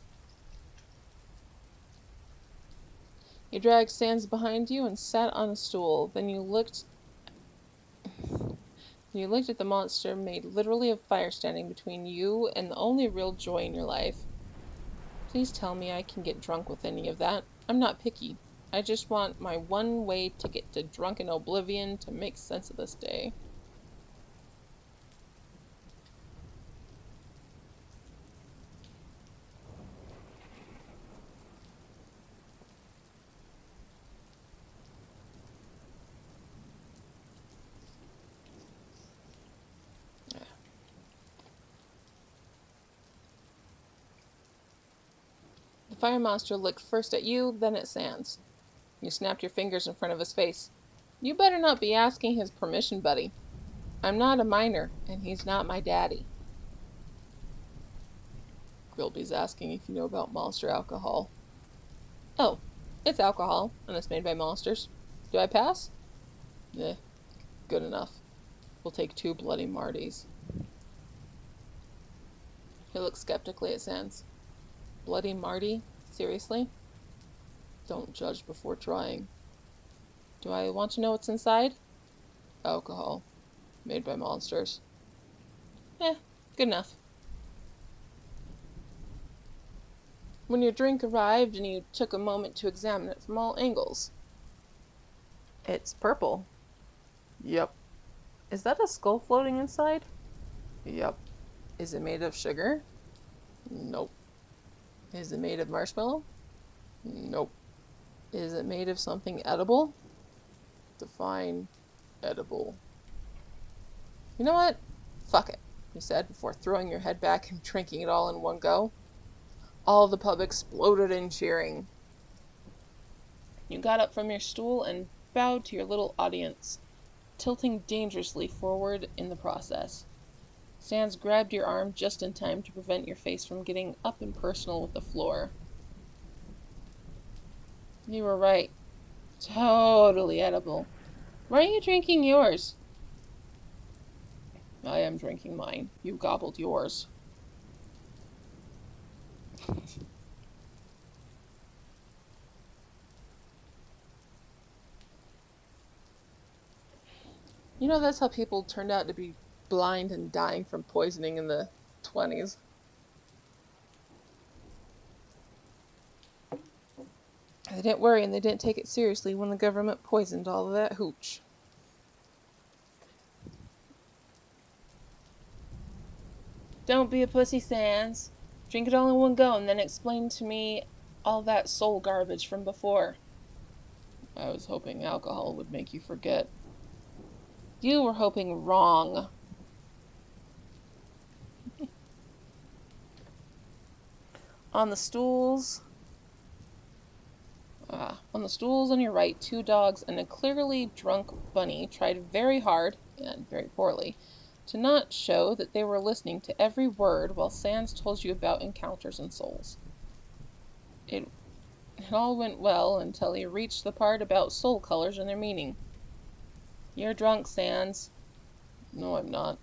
You dragged Sans behind you and sat on a stool. Then you looked at the monster made literally of fire standing between you and the only real joy in your life. Please tell me I can get drunk with any of that. I'm not picky. I just want my one way ticket to drunken oblivion to make sense of this day. The fire monster looked first at you, then at Sans. You snapped your fingers in front of his face. You better not be asking his permission, buddy. I'm not a minor, and he's not my daddy. Grilby's asking if you know about monster alcohol. Oh, it's alcohol, and it's made by monsters. Do I pass? Eh, good enough. We'll take 2 Bloody Martys. He looked skeptically at Sans. Bloody Marty? Seriously? Don't judge before trying. Do I want to know what's inside? Alcohol. Made by monsters. Good enough. When your drink arrived and you took a moment to examine it from all angles. It's purple. Yep. Is that a skull floating inside? Yep. Is it made of sugar? Nope. Is it made of marshmallow? Nope. Is it made of something edible? Define edible. You know what? Fuck it, you said before throwing your head back and drinking it all in one go. All the pub exploded in cheering. You got up from your stool and bowed to your little audience, tilting dangerously forward in the process. Sans grabbed your arm just in time to prevent your face from getting up and personal with the floor. You were right. Totally edible. Why are you drinking yours? I am drinking mine. You gobbled yours. You know, that's how people turned out to be blind and dying from poisoning in the 20s. They didn't worry and they didn't take it seriously when the government poisoned all of that hooch. Don't be a pussy, Sans. Drink it all in one go and then explain to me all that soul garbage from before. I was hoping alcohol would make you forget. You were hoping wrong. On the stools... on the stools on your right, 2 dogs and a clearly drunk bunny tried very hard, and very poorly, to not show that they were listening to every word while Sans told you about encounters and souls. It all went well until he reached the part about soul colors and their meaning. You're drunk, Sans. No, I'm not.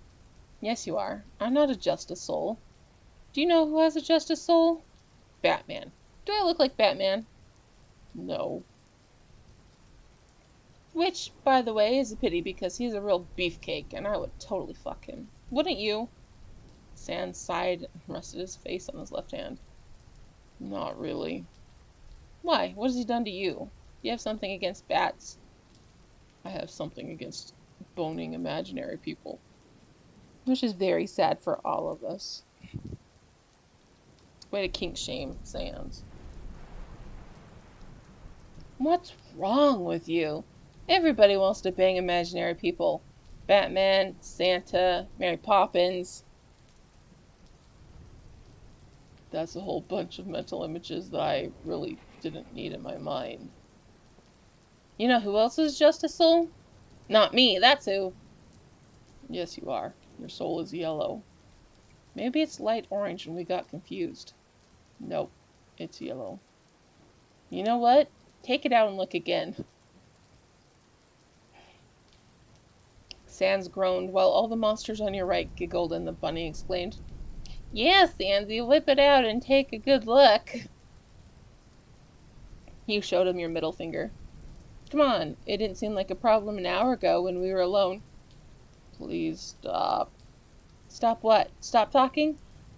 Yes, you are. I'm not a Justice Soul. Do you know who has a Justice Soul? Batman. Do I look like Batman? No. Which, by the way, is a pity because he's a real beefcake and I would totally fuck him. Wouldn't you? Sans sighed and rested his face on his left hand. Not really. Why? What has he done to you? Do you have something against bats? I have something against boning imaginary people. Which is very sad for all of us. Way to kink shame, Sans. What's wrong with you? Everybody wants to bang imaginary people. Batman, Santa, Mary Poppins. That's a whole bunch of mental images that I really didn't need in my mind. You know who else is just a soul? Not me, that's who. Yes, you are. Your soul is yellow. Maybe it's light orange and we got confused. Nope, it's yellow. You know what? Take it out and look again. Sans groaned while all the monsters on your right giggled and the bunny exclaimed, Yes, Sansy, whip it out and take a good look. You showed him your middle finger. Come on, it didn't seem like a problem an hour ago when we were alone. Please stop. Stop what? Stop talking?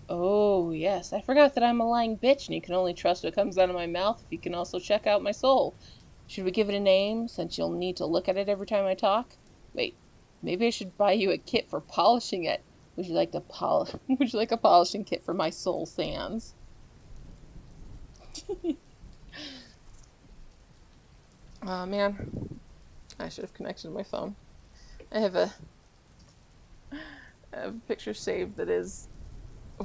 Oh, yes, I forgot that I'm a lying bitch and you can only trust what comes out of my mouth if you can also check out my soul. Should we give it a name, since you'll need to look at it every time I talk? Wait, maybe I should buy you a kit for polishing it. Would you like Would you like a polishing kit for my soul, Sans? Oh man, I should have connected my phone. I have a picture saved that is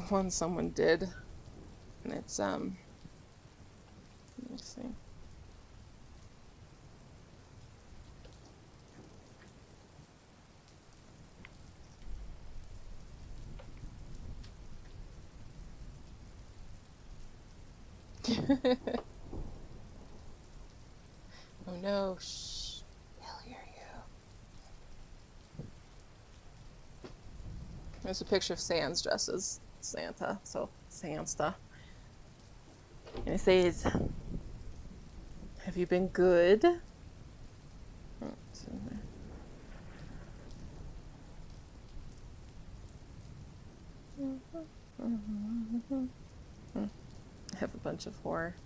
one someone did, and it's let me see. Oh no, shh, he'll hear you. There's a picture of Sans dressed as Santa, so Sansta. And it says, Have you been good? I have a bunch of horror.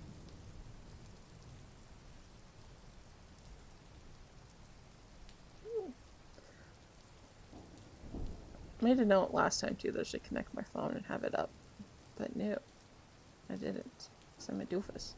Made a note last time too that I should connect my phone and have it up. But no, I didn't. Because I'm a doofus.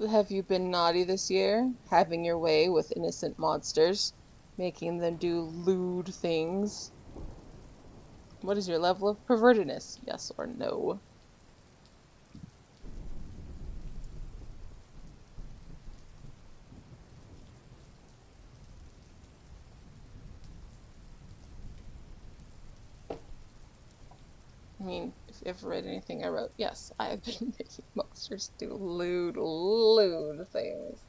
So have you been naughty this year? Having your way with innocent monsters? Making them do lewd things? What is your level of pervertedness? Yes or no? I mean, if you ever read anything I wrote, yes, I have been making monsters do lewd things.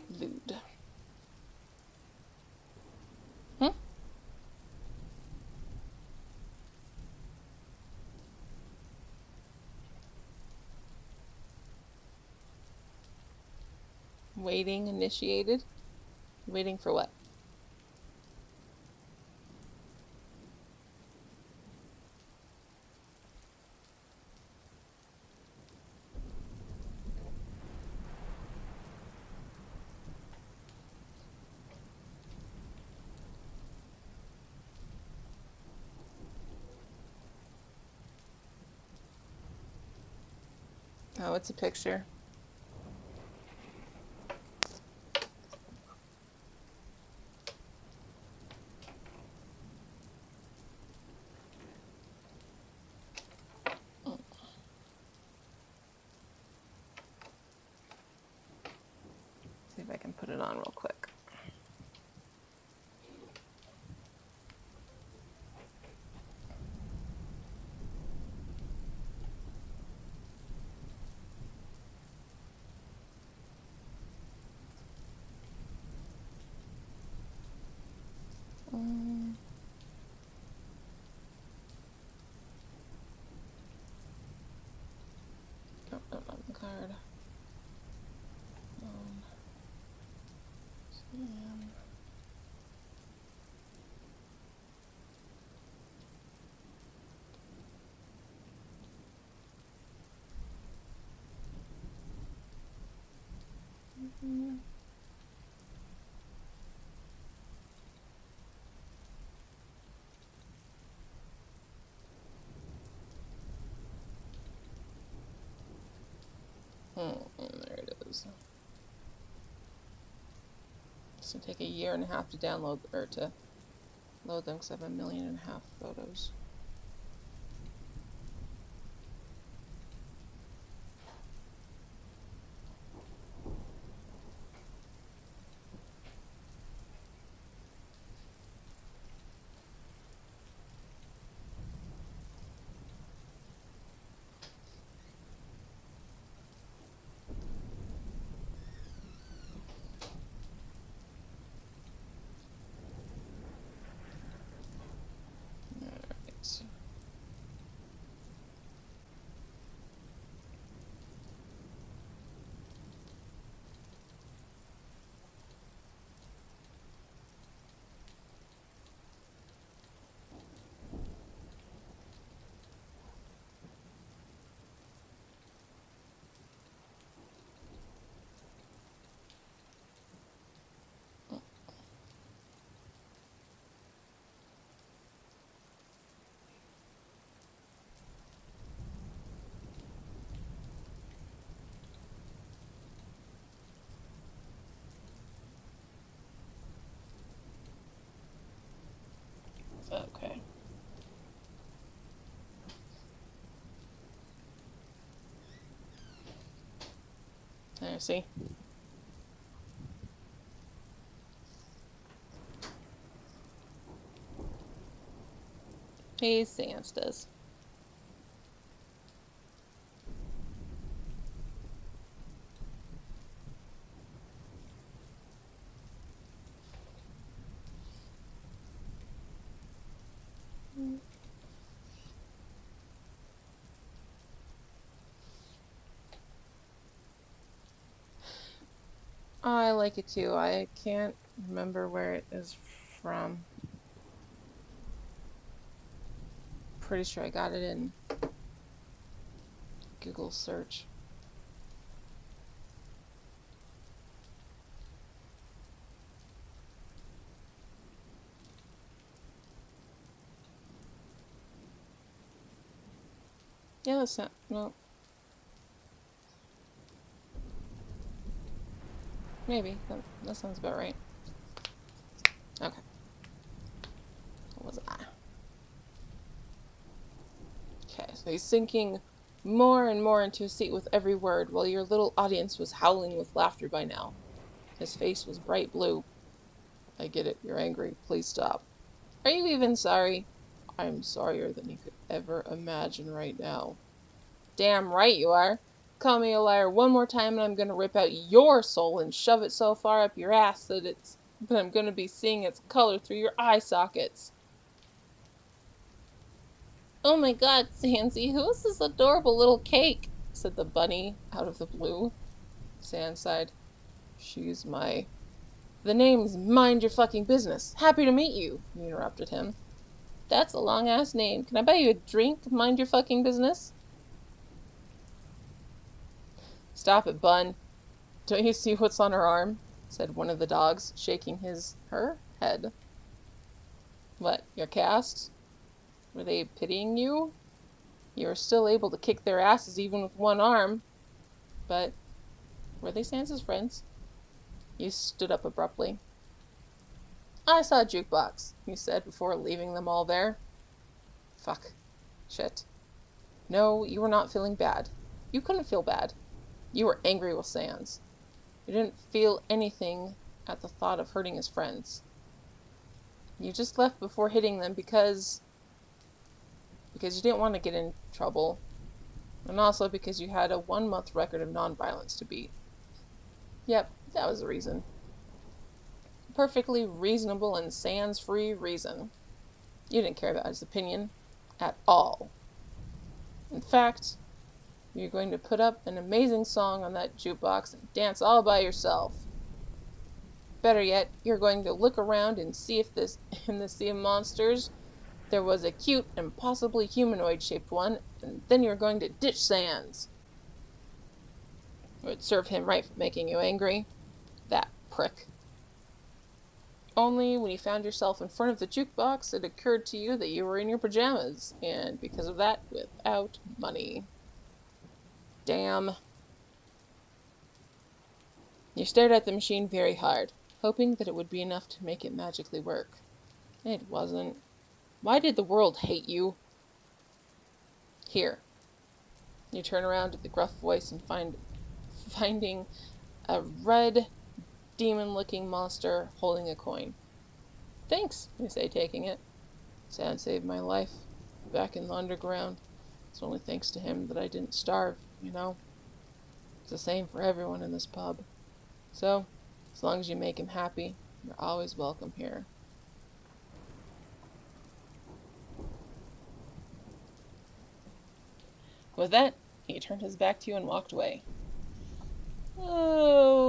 Lewd. Hmm? Waiting initiated? Waiting for what? Oh, it's a picture. See if I can put it on real quick. Oh, not the card. There it is. It's gonna take a year and a half to download or to load them because I have 1.5 million photos. Alright. Okay. There, see? Hey, Sans does. I like it too. I can't remember where it is from. Pretty sure I got it in Google search. Yeah, that's not. No. Maybe. That sounds about right. Okay. What was I? Okay, so he's sinking more and more into his seat with every word, while your little audience was howling with laughter by now. His face was bright blue. I get it. You're angry. Please stop. Are you even sorry? I'm sorrier than you could ever imagine right now. Damn right you are. Call me a liar one more time and I'm gonna rip out your soul and shove it so far up your ass that I'm gonna be seeing its color through your eye sockets. Oh my god, Sansy, who's this adorable little cake? Said the bunny out of the blue. Sans sighed. She's my... The name's Mind Your Fucking Business. Happy to meet you, you interrupted him. That's a long-ass name. Can I buy you a drink, Mind Your Fucking Business? Stop it, Bun. Don't you see what's on her arm? Said one of the dogs, shaking her head. What, your cast? Were they pitying you? You were still able to kick their asses even with one arm. But were they Sans' friends? You stood up abruptly. I saw a jukebox, you said before leaving them all there. Fuck. Shit. No, you were not feeling bad. You couldn't feel bad. You were angry with Sans. You didn't feel anything at the thought of hurting his friends. You just left before hitting them because you didn't want to get in trouble, and also because you had a 1 month record of nonviolence to beat. Yep, that was the reason. Perfectly reasonable and sans-free reason. You didn't care about his opinion at all. In fact, you're going to put up an amazing song on that jukebox and dance all by yourself. Better yet, you're going to look around and see if this, in the sea of monsters, there was a cute and possibly humanoid-shaped one, and then you're going to ditch Sans. It would serve him right for making you angry. That prick. Only when you found yourself in front of the jukebox, it occurred to you that you were in your pajamas, and because of that, without money. Damn. You stared at the machine very hard, hoping that it would be enough to make it magically work. It wasn't. Why did the world hate you? Here. You turn around at the gruff voice and finding a red, demon-looking monster holding a coin. Thanks, you say, taking it. Sans saved my life back in the underground. It's only thanks to him that I didn't starve, you know? It's the same for everyone in this pub. So, as long as you make him happy, you're always welcome here. With that, he turned his back to you and walked away. Okay.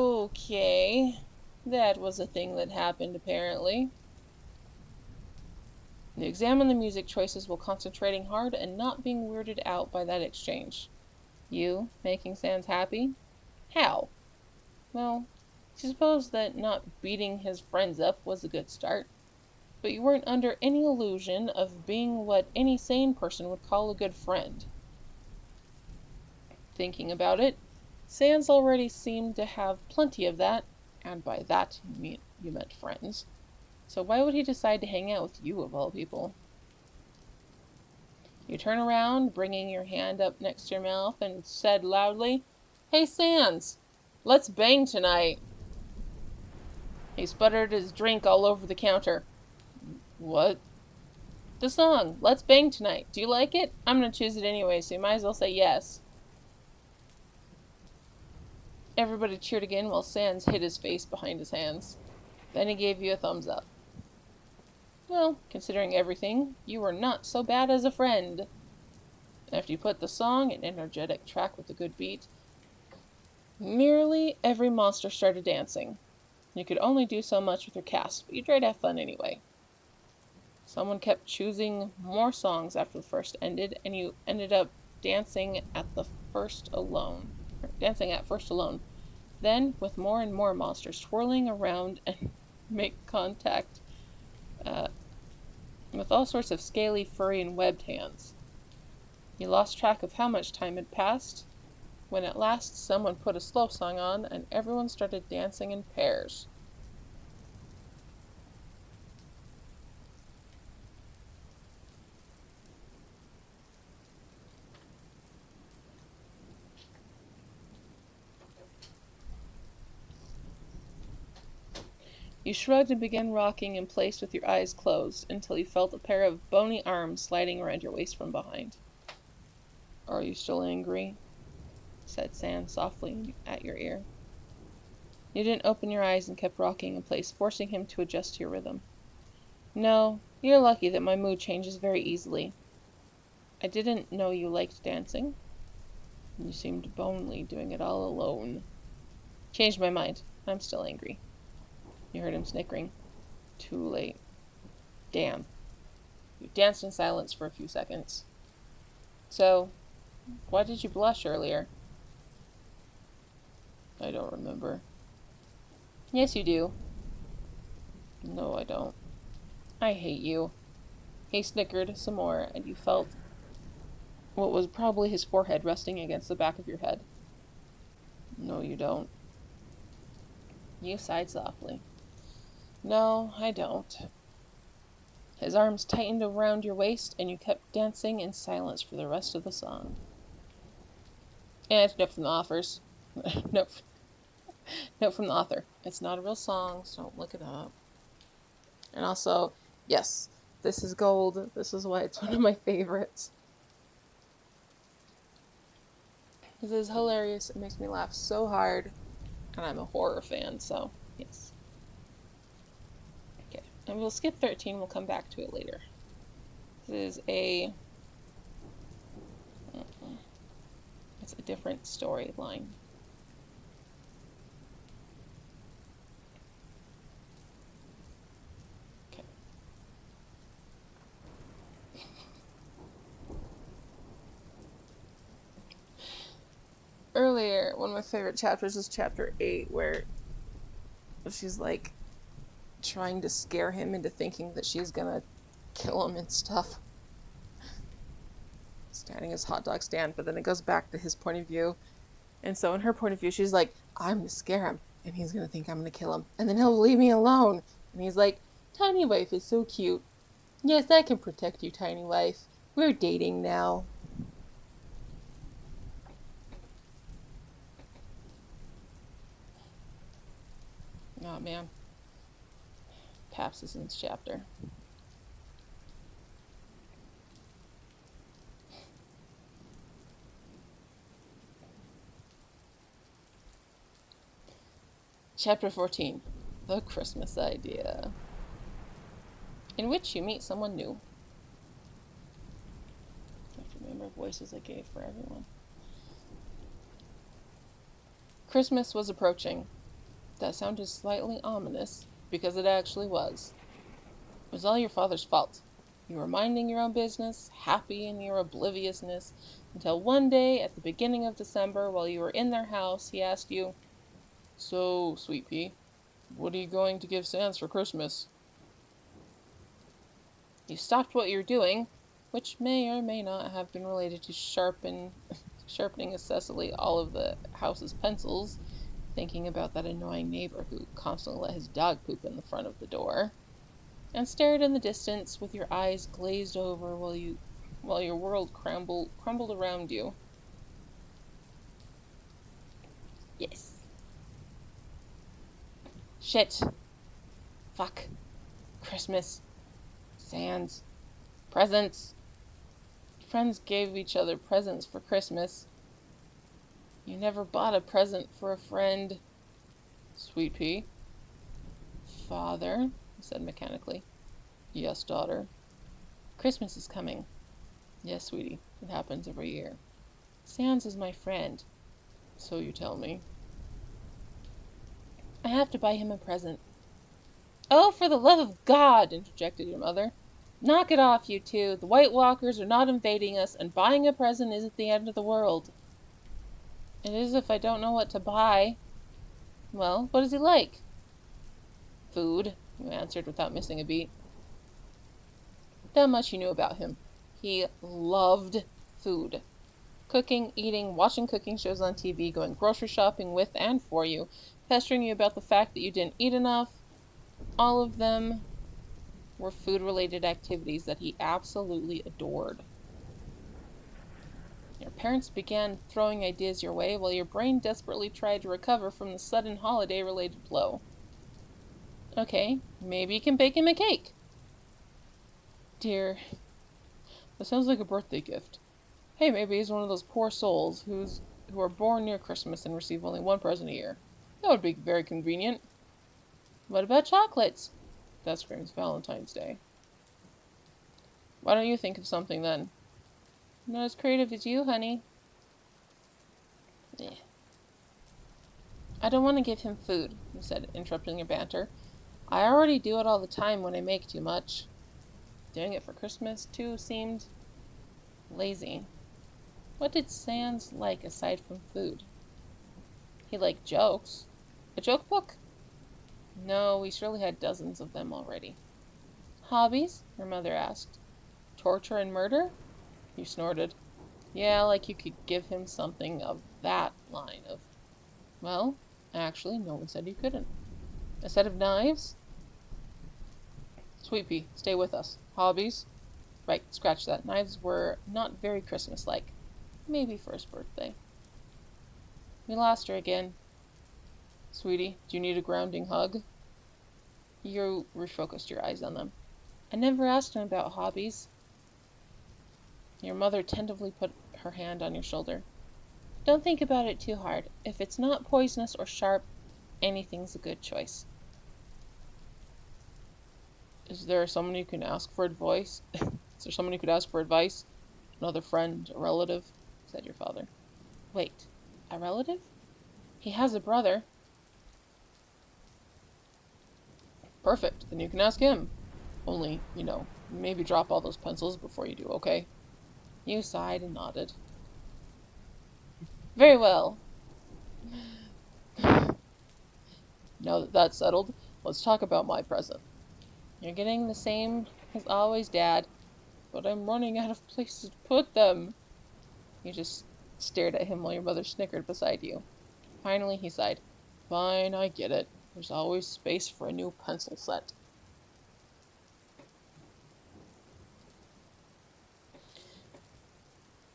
That was a thing that happened, apparently. You examine the music choices while concentrating hard and not being weirded out by that exchange. You making Sans happy? How? Well, you suppose that not beating his friends up was a good start, but you weren't under any illusion of being what any sane person would call a good friend. Thinking about it, Sans already seemed to have plenty of that, and by that you meant friends. So why would he decide to hang out with you of all people? You turn around, bringing your hand up next to your mouth, and said loudly, "Hey, Sans, let's bang tonight." He sputtered his drink all over the counter. What? The song, Let's Bang Tonight. Do you like it? I'm gonna choose it anyway, so you might as well say yes. Everybody cheered again while Sans hid his face behind his hands. Then he gave you a thumbs up. Well, considering everything, you were not so bad as a friend. After you put the song, an energetic track with a good beat, nearly every monster started dancing. You could only do so much with your cast, but you tried to have fun anyway. Someone kept choosing more songs after the first ended, and you ended up dancing at first alone. Then, with more and more monsters swirling around and make contact with all sorts of scaly, furry, and webbed hands. You lost track of how much time had passed, when at last someone put a slow song on, and everyone started dancing in pairs. You shrugged and began rocking in place with your eyes closed, until you felt a pair of bony arms sliding around your waist from behind. "Are you still angry?" said Sans softly at your ear. You didn't open your eyes and kept rocking in place, forcing him to adjust to your rhythm. "No, you're lucky that my mood changes very easily. I didn't know you liked dancing. You seemed bonely, doing it all alone. Changed my mind. I'm still angry." You heard him snickering. Too late. Damn. You danced in silence for a few seconds. So, why did you blush earlier? I don't remember. Yes, you do. No, I don't. I hate you. He snickered some more, and you felt what was probably his forehead resting against the back of your head. No, you don't. You sighed softly. No, I don't. His arms tightened around your waist, and you kept dancing in silence for the rest of the song. And note from the authors. note, note from the author. It's not a real song, so don't look it up. And also, yes, this is gold. This is why it's one of my favorites. This is hilarious. It makes me laugh so hard. And I'm a horror fan, so yes. Okay, and we'll skip 13. We'll come back to it later. This is it's a different storyline. Okay. Earlier, one of my favorite chapters is chapter 8, where she's like trying to scare him into thinking that she's gonna kill him and stuff. Standing his hot dog stand, but then it goes back to his point of view. And so in her point of view, she's like, I'm gonna scare him, and he's gonna think I'm gonna kill him, and then he'll leave me alone. And he's like, Tiny Wife is so cute. Yes, I can protect you, Tiny Wife. We're dating now. Oh man. Paps is in this chapter. Chapter 14. The Christmas Idea. In which you meet someone new. I have to remember voices I gave for everyone. Christmas was approaching. That sounded slightly ominous, because it actually was. It was all your father's fault. You were minding your own business, happy in your obliviousness, until one day at the beginning of December, while you were in their house, he asked you, So, Sweet Pea, what are you going to give Sans for Christmas? You stopped what you were doing, which may or may not have been related to sharpening Cecily all of the house's pencils, thinking about that annoying neighbor who constantly let his dog poop in the front of the door, and stared in the distance with your eyes glazed over while your world crumbled around you. Yes. Shit. Fuck. Christmas. Sans. Presents. Friends gave each other presents for Christmas. You never bought a present for a friend. Sweet Pea. Father, he said mechanically. Yes, daughter. Christmas is coming. Yes, sweetie. It happens every year. Sans is my friend. So you tell me. I have to buy him a present. Oh, for the love of God, interjected your mother. Knock it off, you two. The White Walkers are not invading us, and buying a present isn't the end of the world. It is if I don't know what to buy. Well, what does he like? Food, you answered without missing a beat. That much you knew about him. He loved food. Cooking, eating, watching cooking shows on TV, going grocery shopping with and for you, pestering you about the fact that you didn't eat enough. All of them were food-related activities that he absolutely adored. Your parents began throwing ideas your way while your brain desperately tried to recover from the sudden holiday-related blow. Okay, maybe you can bake him a cake. Dear, that sounds like a birthday gift. Hey, maybe he's one of those poor souls who are born near Christmas and receive only one present a year. That would be very convenient. What about chocolates? That screams Valentine's Day. Why don't you think of something then? I'm not as creative as you, honey. Eh. I don't want to give him food, you said, interrupting your banter. I already do it all the time when I make too much. Doing it for Christmas, too, seemed lazy. What did Sans like aside from food? He liked jokes. A joke book? No, we surely had dozens of them already. Hobbies? Your mother asked. Torture and murder? You snorted. Yeah, like you could give him something of that line of Well, actually, no one said you couldn't. A set of knives? Sweet pea, stay with us. Hobbies? Right, scratch that. Knives were not very Christmas-like. Maybe for his birthday. We lost her again. Sweetie, do you need a grounding hug? You refocused your eyes on them. I never asked him about hobbies. Your mother tentatively put her hand on your shoulder. Don't think about it too hard. If it's not poisonous or sharp, anything's a good choice. Is there someone you can ask for advice? Is there someone you could ask for advice? Another friend, a relative? Said your father. Wait, a relative? He has a brother. Perfect, then you can ask him. Only, maybe drop all those pencils before you do, okay? You sighed and nodded. Very well. Now that that's settled, let's talk about my present. You're getting the same as always, Dad. But I'm running out of places to put them. You just stared at him while your mother snickered beside you. Finally, he sighed. Fine, I get it. There's always space for a new pencil set.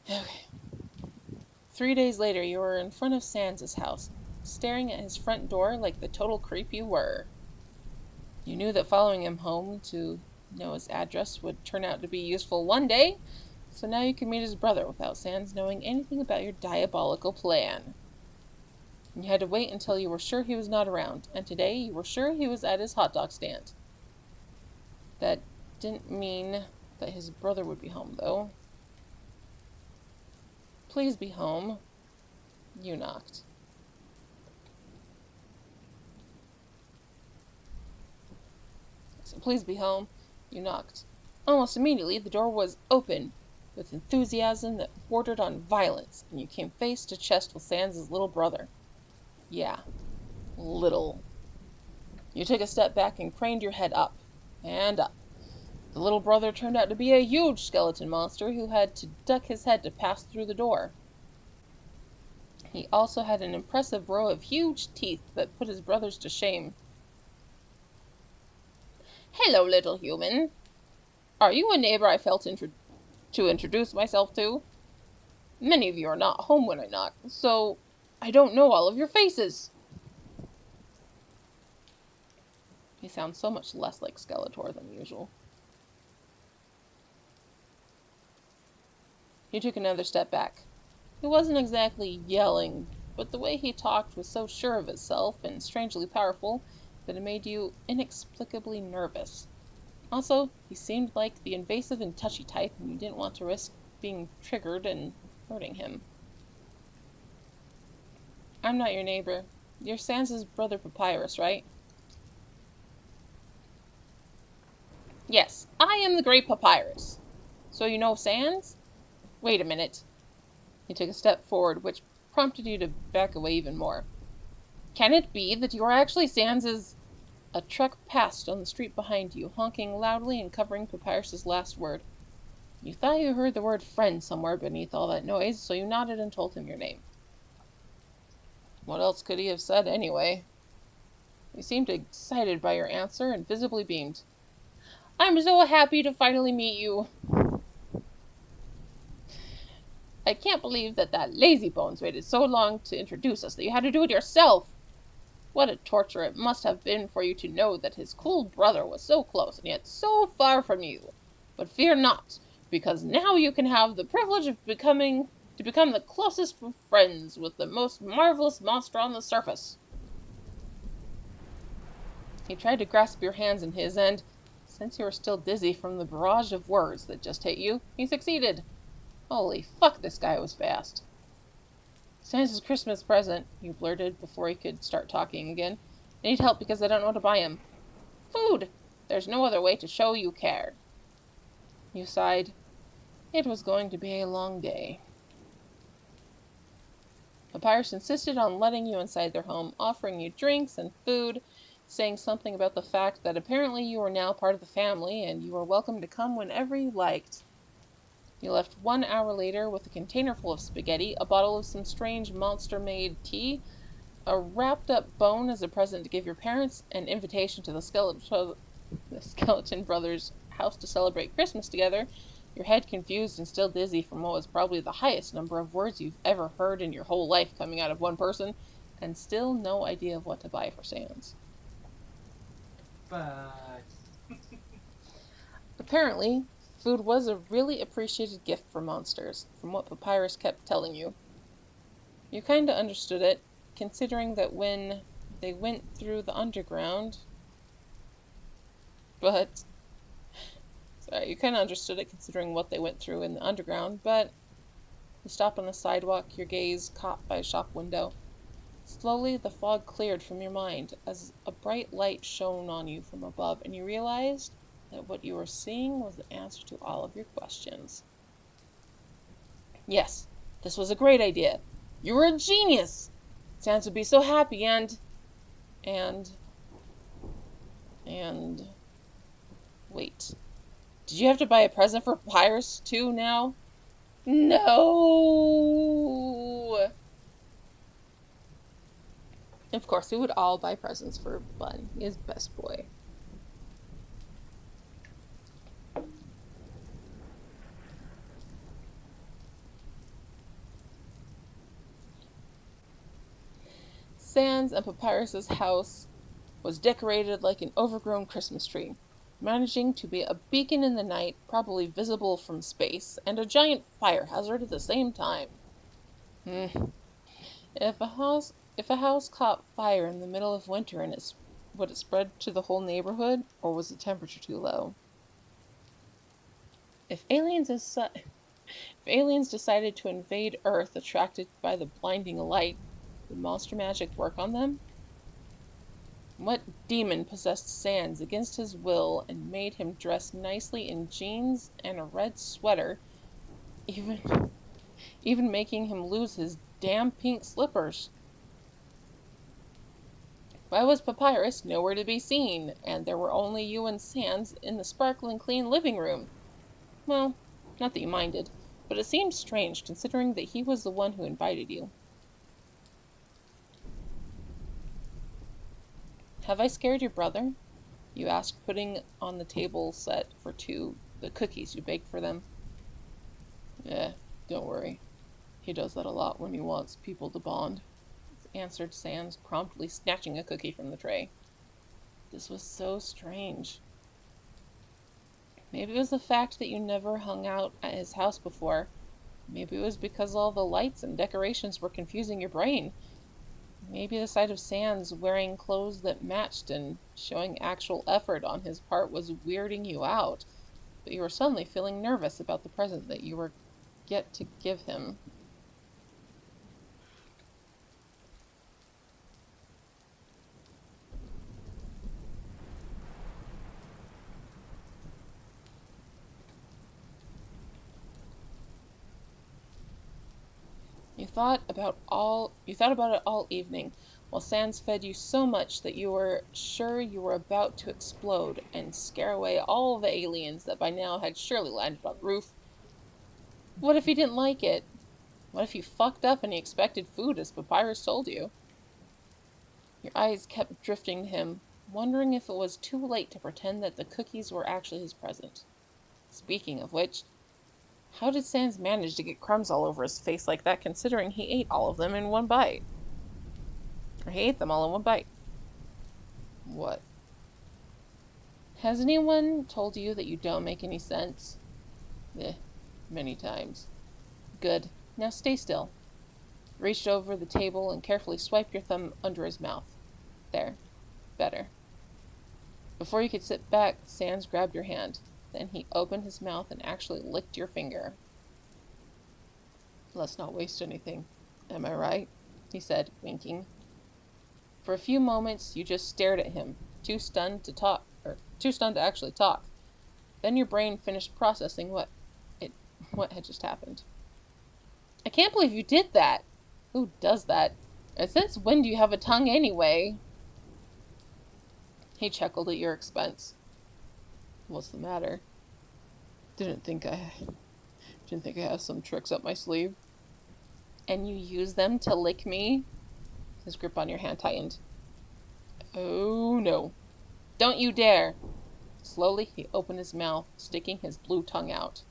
Okay. 3 days later, you were in front of Sans' house, staring at his front door like the total creep you were. You knew that following him home to know his address would turn out to be useful one day, so now you could meet his brother without Sans knowing anything about your diabolical plan. You had to wait until you were sure he was not around, and today you were sure he was at his hot dog stand. That didn't mean that his brother would be home, though. Please be home. You knocked. So please be home. You knocked. Almost immediately, the door was open with enthusiasm that bordered on violence, and you came face to chest with Sans' little brother. Yeah, little. You took a step back and craned your head up. And up. The little brother turned out to be a huge skeleton monster who had to duck his head to pass through the door. He also had an impressive row of huge teeth that put his brothers to shame. Hello, little human. Are you a neighbor I felt to introduce myself to? Many of you are not home when I knock, so I don't know all of your faces. He sounds so much less like Skeletor than usual. He took another step back. He wasn't exactly yelling, but the way he talked was so sure of itself and strangely powerful that it made you inexplicably nervous. Also, he seemed like the invasive and touchy type, and you didn't want to risk being triggered and hurting him. I'm not your neighbor. You're Sans' brother Papyrus, right? Yes, I am the Great Papyrus. So you know Sans? Wait a minute. He took a step forward, which prompted you to back away even more. Can it be that you are actually Sans'... A truck passed on the street behind you, honking loudly and covering Papyrus's last word. You thought you heard the word friend somewhere beneath all that noise, so you nodded and told him your name. What else could he have said, anyway? He seemed excited by your answer and visibly beamed. I'm so happy to finally meet you. I can't believe that lazy bones waited so long to introduce us that you had to do it yourself. What a torture it must have been for you to know that his cool brother was so close and yet so far from you. But fear not, because now you can have the privilege of become the closest of friends with the most marvelous monster on the surface. He tried to grasp your hands in his, and, since you were still dizzy from the barrage of words that just hit you, he succeeded. Holy fuck, this guy was fast. Sans' Christmas present, you blurted before he could start talking again. I need help because I don't know what to buy him. Food! There's no other way to show you cared. You sighed. It was going to be a long day. Papyrus insisted on letting you inside their home, offering you drinks and food, saying something about the fact that apparently you were now part of the family and you were welcome to come whenever you liked. You left 1 hour later with a container full of spaghetti, a bottle of some strange monster-made tea, A wrapped up bone as a present to give your parents, an invitation to the Skeleton Brothers' house to celebrate Christmas together, your head confused and still dizzy from what was probably the highest number of words you've ever heard in your whole life coming out of one person, and still no idea of what to buy for Sans. But Apparently, food was a really appreciated gift for monsters, from what Papyrus kept telling you. You kinda understood it, considering that when they went through the underground, but sorry, you kinda understood it considering what they went through in the underground, but you stopped on the sidewalk, your gaze caught by a shop window. Slowly, the fog cleared from your mind as a bright light shone on you from above, and you realized that what you were seeing was the answer to all of your questions. Yes, this was a great idea. You were a genius! Sans would be so happy and, and, wait. Did you have to buy a present for Papyrus too now? No! Of course, we would all buy presents for Bun. He is best boy. Sans and Papyrus's house was decorated like an overgrown Christmas tree, managing to be a beacon in the night, probably visible from space, and a giant fire hazard at the same time. If a house caught fire in the middle of winter and would it spread to the whole neighborhood, or was the temperature too low? If aliens decided to invade Earth attracted by the blinding light, would monster magic work on them? What demon possessed Sans against his will and made him dress nicely in jeans and a red sweater, even even making him lose his damn pink slippers? Why was Papyrus nowhere to be seen, and there were only you and Sans in the sparkling clean living room? Well, not that you minded, but it seemed strange considering that he was the one who invited you. Have I scared your brother? You asked, putting on the table set for two the cookies you baked for them. Don't worry. He does that a lot when he wants people to bond, answered Sans, promptly snatching a cookie from the tray. This was so strange. Maybe it was the fact that you never hung out at his house before. Maybe it was because all the lights and decorations were confusing your brain. Maybe the sight of Sans wearing clothes that matched and showing actual effort on his part was weirding you out, but you were suddenly feeling nervous about the present that you were yet to give him. You thought about it all evening, while Sans fed you so much that you were sure you were about to explode and scare away all the aliens that by now had surely landed on the roof. What if he didn't like it? What if you fucked up and he expected food as Papyrus told you? Your eyes kept drifting to him, wondering if it was too late to pretend that the cookies were actually his present. Speaking of which, how did Sans manage to get crumbs all over his face like that, considering he ate all of them in one bite? Or he ate them all in one bite. What? Has anyone told you that you don't make any sense? Many times. Good. Now stay still. Reached over the table and carefully swiped your thumb under his mouth. There. Better. Before you could sit back, Sans grabbed your hand. Then he opened his mouth and actually licked your finger. Let's not waste anything. Am I right? He said, winking. For a few moments, you just stared at him, too stunned to actually talk. Then your brain finished processing what had just happened. I can't believe you did that! Who does that? And since when do you have a tongue anyway? He chuckled at your expense. What's the matter? Didn't think I have some tricks up my sleeve. And you use them to lick me? His grip on your hand tightened. Oh no. Don't you dare! Slowly he opened his mouth, sticking his blue tongue out.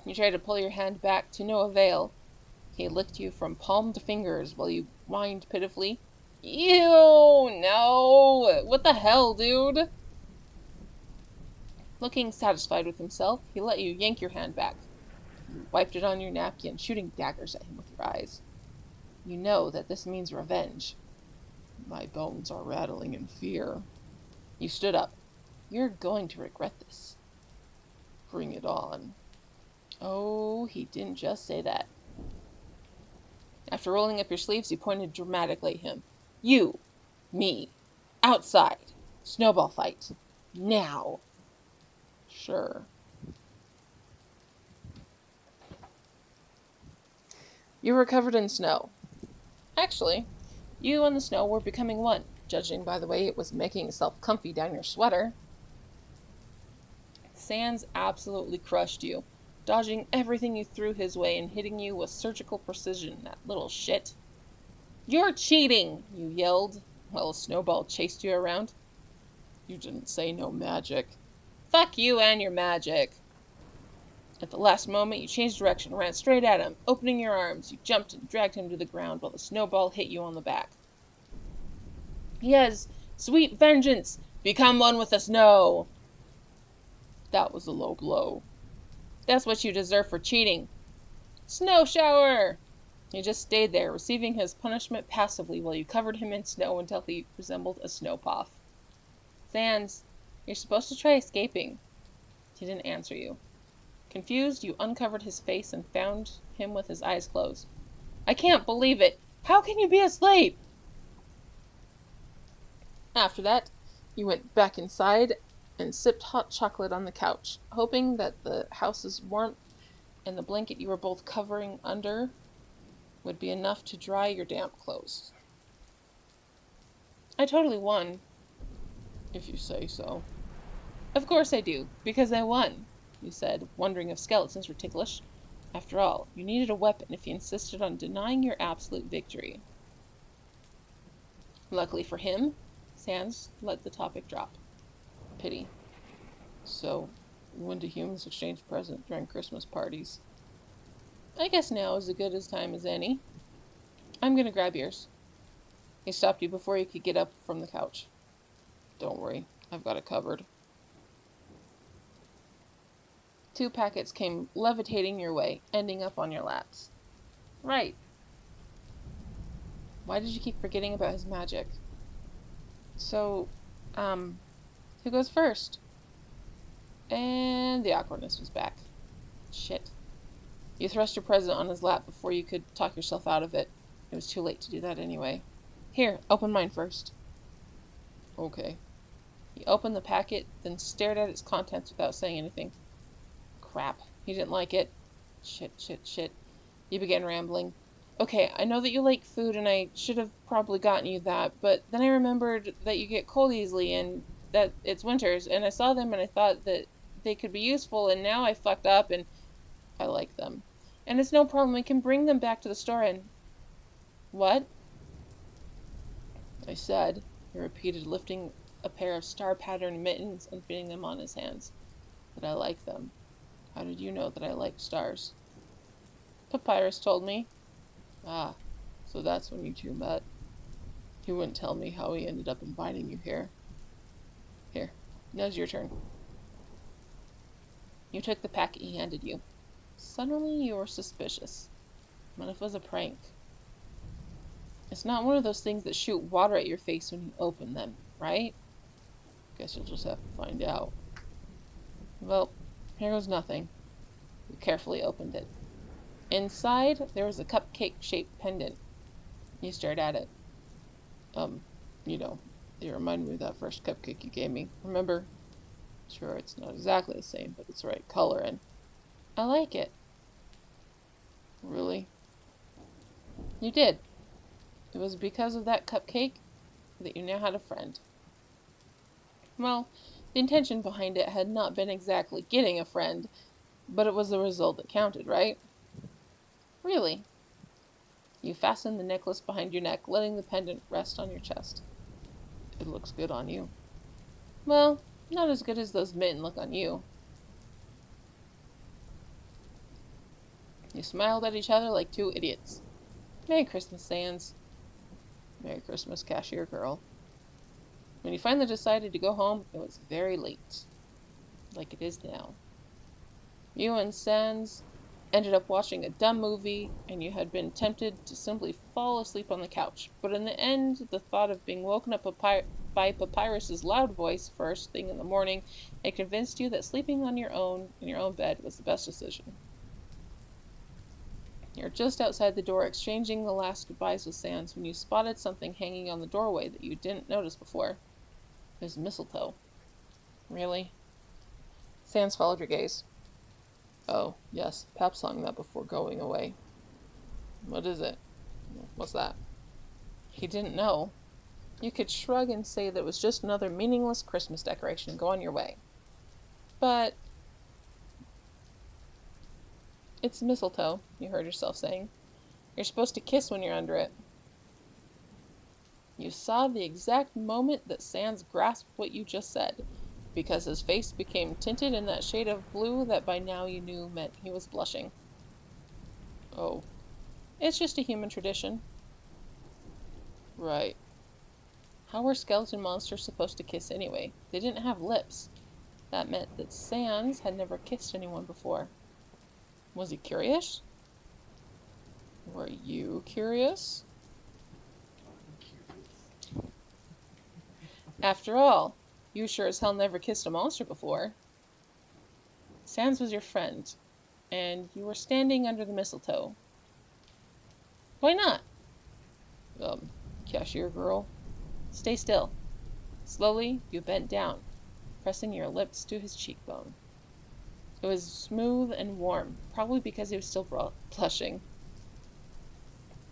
You tried to pull your hand back to no avail. He licked you from palm to fingers while you whined pitifully. Ew, no! What the hell, dude? Looking satisfied with himself, he let you yank your hand back. You wiped it on your napkin, shooting daggers at him with your eyes. You know that this means revenge. My bones are rattling in fear. You stood up. You're going to regret this. Bring it on. Oh, he didn't just say that. After rolling up your sleeves, you pointed dramatically at him. You, me, outside, snowball fight, now. Sure. You were covered in snow. Actually, you and the snow were becoming one, judging by the way it was making itself comfy down your sweater. Sans absolutely crushed you, dodging everything you threw his way and hitting you with surgical precision, that little shit. You're cheating, you yelled, while a snowball chased you around. You didn't say no magic. Fuck you and your magic. At the last moment, you changed direction, ran straight at him. Opening your arms, you jumped and dragged him to the ground while the snowball hit you on the back. Yes, sweet vengeance! Become one with the snow! That was a low blow. That's what you deserve for cheating. Snow shower! He just stayed there, receiving his punishment passively while you covered him in snow until he resembled a snowpoff. Sans, you're supposed to try escaping. He didn't answer you. Confused, you uncovered his face and found him with his eyes closed. I can't believe it! How can you be asleep? After that, you went back inside and sipped hot chocolate on the couch, hoping that the house's warmth and the blanket you were both covering under would be enough to dry your damp clothes. I totally won. If you say so. Of course I do, because I won, you said, wondering if skeletons were ticklish. After all, you needed a weapon if you insisted on denying your absolute victory. Luckily for him, Sans let the topic drop. Pity. So, when do humans exchange presents during Christmas parties? I guess now is as good a time as any. I'm gonna grab yours. He stopped you before you could get up from the couch. Don't worry, I've got it covered. 2 packets came levitating your way, ending up on your laps. Right. Why did you keep forgetting about his magic? So, who goes first? And the awkwardness was back. Shit. You thrust your present on his lap before you could talk yourself out of it. It was too late to do that anyway. Here, open mine first. Okay. He opened the packet, then stared at its contents without saying anything. Crap. He didn't like it. Shit. You began rambling. Okay, I know that you like food, and I should have probably gotten you that, but then I remembered that you get cold easily, and that it's winters, and I saw them, and I thought that they could be useful, and now I fucked up, and I like them. And it's no problem, we can bring them back to the store, and... What? I said, he repeated, lifting a pair of star-patterned mittens and fitting them on his hands. That I like them. How did you know that I liked stars? Papyrus told me. Ah, so that's when you two met. He wouldn't tell me how he ended up inviting you here. Here, now's your turn. You took the packet he handed you. Suddenly you were suspicious. What if it was a prank? It's not one of those things that shoot water at your face when you open them, right? Guess you'll just have to find out. Well, here goes nothing. You carefully opened it. Inside, there was a cupcake-shaped pendant. You stared at it. You know, they remind me of that first cupcake you gave me. Remember? Sure, it's not exactly the same, but it's the right color, and I like it. Really? You did. It was because of that cupcake that you now had a friend. Well, the intention behind it had not been exactly getting a friend, but it was the result that counted, right? Really? You fasten the necklace behind your neck, letting the pendant rest on your chest. It looks good on you. Well, not as good as those mitten look on you. You smiled at each other like two idiots. Merry Christmas, Sans. Merry Christmas, cashier girl. When you finally decided to go home, it was very late. Like it is now. You and Sans ended up watching a dumb movie, and you had been tempted to simply fall asleep on the couch. But in the end, the thought of being woken up by Papyrus's loud voice first thing in the morning had convinced you that sleeping on your own in your own bed was the best decision. You're just outside the door exchanging the last goodbyes with Sans when you spotted something hanging on the doorway that you didn't notice before. It was mistletoe. Really? Sans followed your gaze. Oh, yes, Pap hung that before going away. What is it? What's that? He didn't know. You could shrug and say that it was just another meaningless Christmas decoration and go on your way. But it's mistletoe, you heard yourself saying. You're supposed to kiss when you're under it. You saw the exact moment that Sans grasped what you just said, because his face became tinted in that shade of blue that by now you knew meant he was blushing. Oh, it's just a human tradition. Right. How were skeleton monsters supposed to kiss anyway? They didn't have lips. That meant that Sans had never kissed anyone before. Was he curious? Were you curious? After all, you sure as hell never kissed a monster before. Sans was your friend, and you were standing under the mistletoe. Why not? Cashier girl. Stay still. Slowly, you bent down, pressing your lips to his cheekbone. It was smooth and warm, probably because he was still blushing.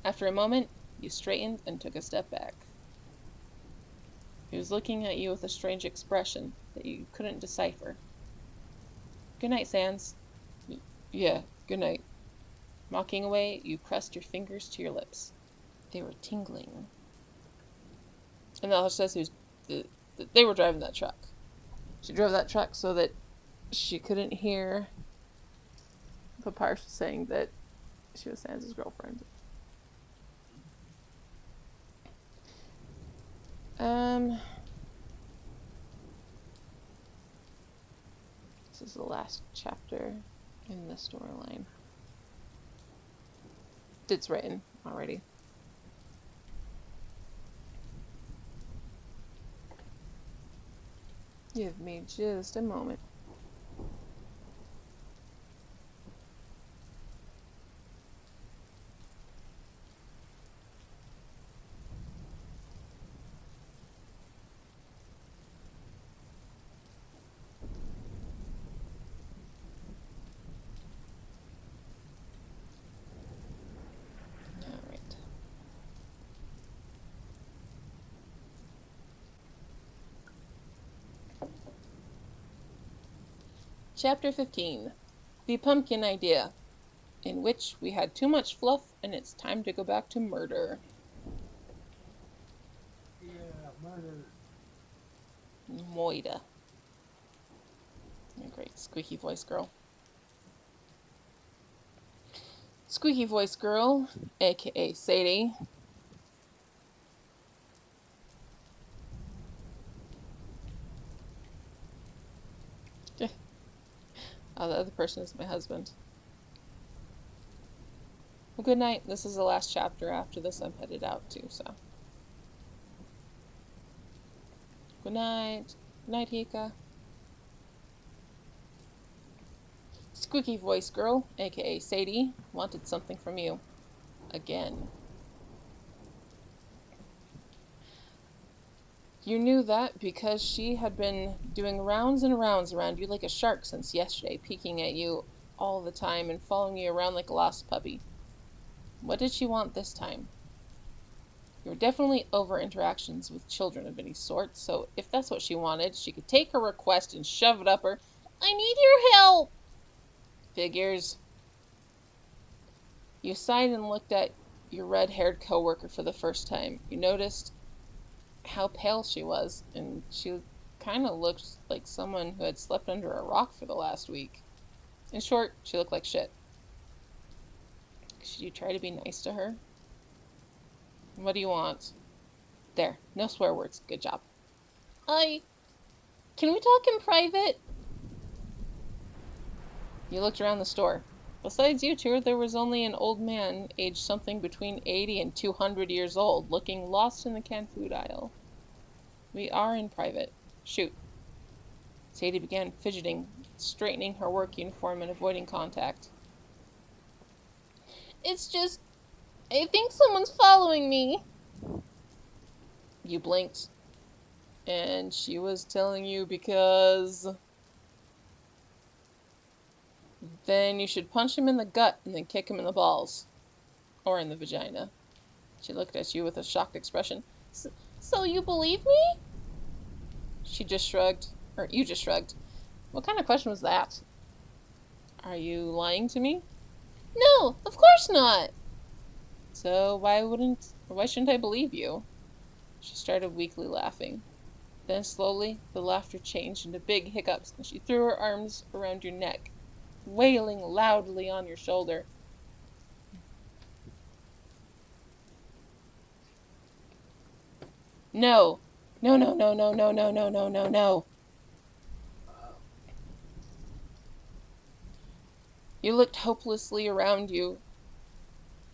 After a moment, you straightened and took a step back. He was looking at you with a strange expression that you couldn't decipher. Good night, Sans. Yeah, good night. Mocking away, you pressed your fingers to your lips. They were tingling. And that says they were driving that truck. She drove that truck so that she couldn't hear Papyrus saying that she was Sans' girlfriend. This is the last chapter in the storyline. It's written already. Give me just a moment. Alright. Chapter 15. The Pumpkin Idea, in which we had too much fluff and it's time to go back to murder. Yeah, murder. Moida. Great squeaky voice girl. Squeaky voice girl, aka Sadie. Oh, the other person is my husband. Well, good night. This is the last chapter. After this, I'm headed out too, so. Good night. Good night, Hika. Squeaky voice girl, aka Sadie, wanted something from you. Again. You knew that because she had been doing rounds and rounds around you like a shark since yesterday, peeking at you all the time and following you around like a lost puppy. What did she want this time? You were definitely over interactions with children of any sort, so if that's what she wanted, she could take her request and shove it up her. I need your help! Figures. You sighed and looked at your red-haired coworker for the first time. You noticed how pale she was, and she kind of looked like someone who had slept under a rock for the last week. In short, she looked like shit. Should you try to be nice to her? What do you want? There, no swear words. Good job. Can we talk in private? You looked around the store. Besides you two, there was only an old man, aged something between 80 and 200 years old, looking lost in the canned food aisle. We are in private. Shoot. Sadie began fidgeting, straightening her work uniform and avoiding contact. It's just, I think someone's following me. You blinked. And she was telling you because... Then you should punch him in the gut and then kick him in the balls. Or in the vagina. She looked at you with a shocked expression. So you believe me? She just shrugged. Or you just shrugged. What kind of question was that? Are you lying to me? No, of course not. So why shouldn't I believe you? She started weakly laughing. Then slowly, the laughter changed into big hiccups, and she threw her arms around your neck, wailing loudly on your shoulder. No. No, no, no, no, no, no, no, no, no, no. You looked helplessly around you,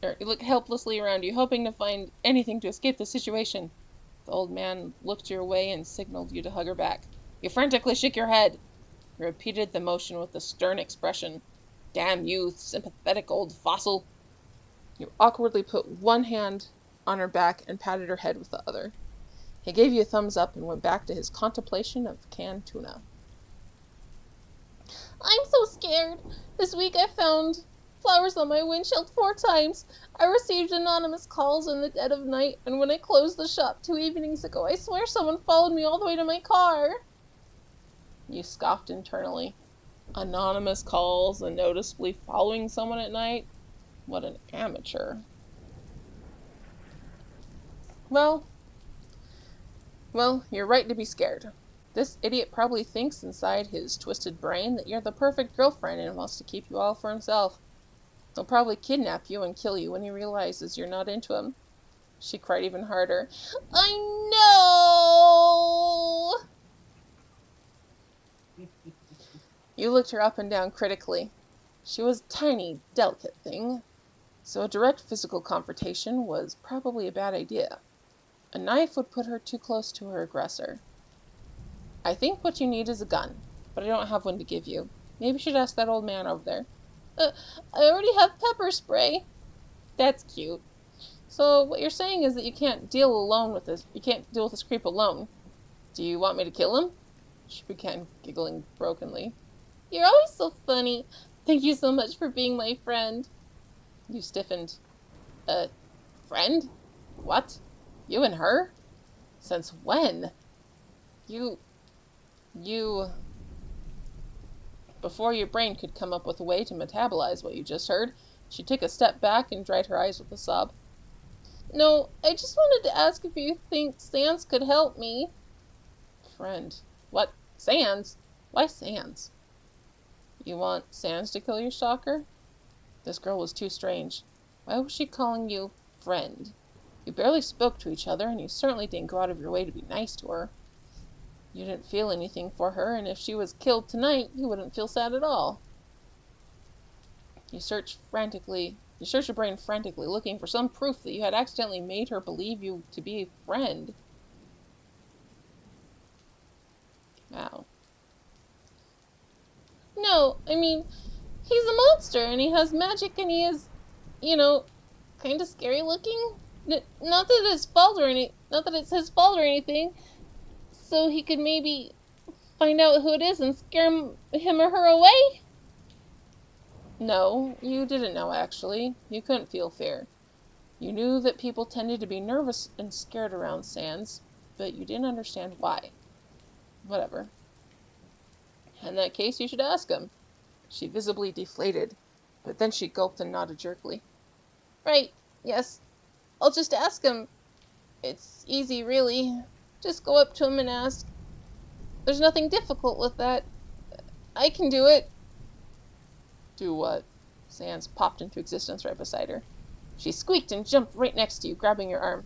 hoping to find anything to escape the situation. The old man looked your way and signaled you to hug her back. You frantically shook your head. You repeated the motion with a stern expression. Damn you, sympathetic old fossil. You awkwardly put one hand on her back and patted her head with the other. He gave you a thumbs up and went back to his contemplation of canned tuna. I'm so scared. This week I found flowers on my windshield 4 times. I received anonymous calls in the dead of night, and when I closed the shop 2 evenings ago, I swear someone followed me all the way to my car. You scoffed internally. Anonymous calls and noticeably following someone at night? What an amateur. Well, you're right to be scared. This idiot probably thinks inside his twisted brain that you're the perfect girlfriend and wants to keep you all for himself. He'll probably kidnap you and kill you when he realizes you're not into him. She cried even harder. I know! You looked her up and down critically. She was a tiny, delicate thing, so a direct physical confrontation was probably a bad idea. A knife would put her too close to her aggressor. I think what you need is a gun, but I don't have one to give you. Maybe you should ask that old man over there. I already have pepper spray. That's cute. So what you're saying is that you can't deal with this creep alone. Do you want me to kill him? She began giggling brokenly. You're always so funny. Thank you so much for being my friend. You stiffened. Friend? What? You and her? Since when? You... Before your brain could come up with a way to metabolize what you just heard, she took a step back and dried her eyes with a sob. No, I just wanted to ask if you think Sans could help me. Friend. What? Sans? Why Sans? You want Sans to kill your stalker? This girl was too strange. Why was she calling you friend? You barely spoke to each other, and you certainly didn't go out of your way to be nice to her. You didn't feel anything for her, and if she was killed tonight, you wouldn't feel sad at all. You searched your brain frantically, looking for some proof that you had accidentally made her believe you to be a friend. Wow. No, I mean, he's a monster, and he has magic, and he is, kind of scary looking. Not that it's his fault or anything. So he could maybe find out who it is and scare him or her away? No, you didn't know, actually. You couldn't feel fear. You knew that people tended to be nervous and scared around Sans, but you didn't understand why. Whatever. In that case, you should ask him. She visibly deflated, but then she gulped and nodded jerkily. Right. Yes, I'll just ask him. It's easy, really. Just go up to him and ask. There's nothing difficult with that. I can do it. Do what? Sans popped into existence right beside her. She squeaked and jumped right next to you, grabbing your arm.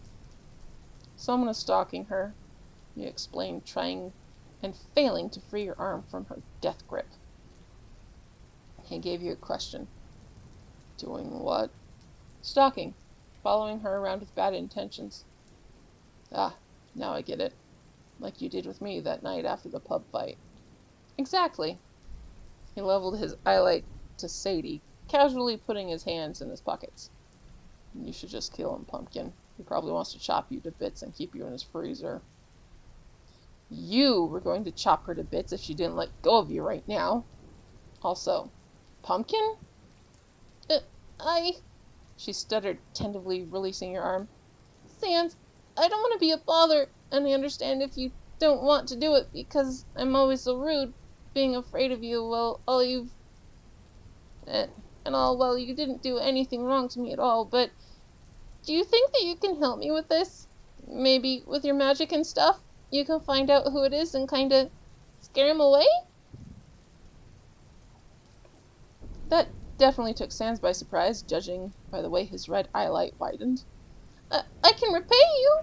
Someone is stalking her, you explained, trying and failing to free your arm from her death grip. He gave you a question. Doing what? Stalking. Following her around with bad intentions. Ah, now I get it. Like you did with me that night after the pub fight. Exactly. He leveled his eyelight to Sadie, casually putting his hands in his pockets. You should just kill him, Pumpkin. He probably wants to chop you to bits and keep you in his freezer. You were going to chop her to bits if she didn't let go of you right now. Also, Pumpkin? Uh, I. She stuttered, tentatively releasing your arm. Sans, I don't want to be a bother, and I understand if you don't want to do it because I'm always so rude, being afraid of you, well, all you've. And all, well, you didn't do anything wrong to me at all, but do you think that you can help me with this? Maybe with your magic and stuff? You can find out who it is and kinda scare him away? That definitely took Sans by surprise, judging by the way his red eyelight widened. I can repay you,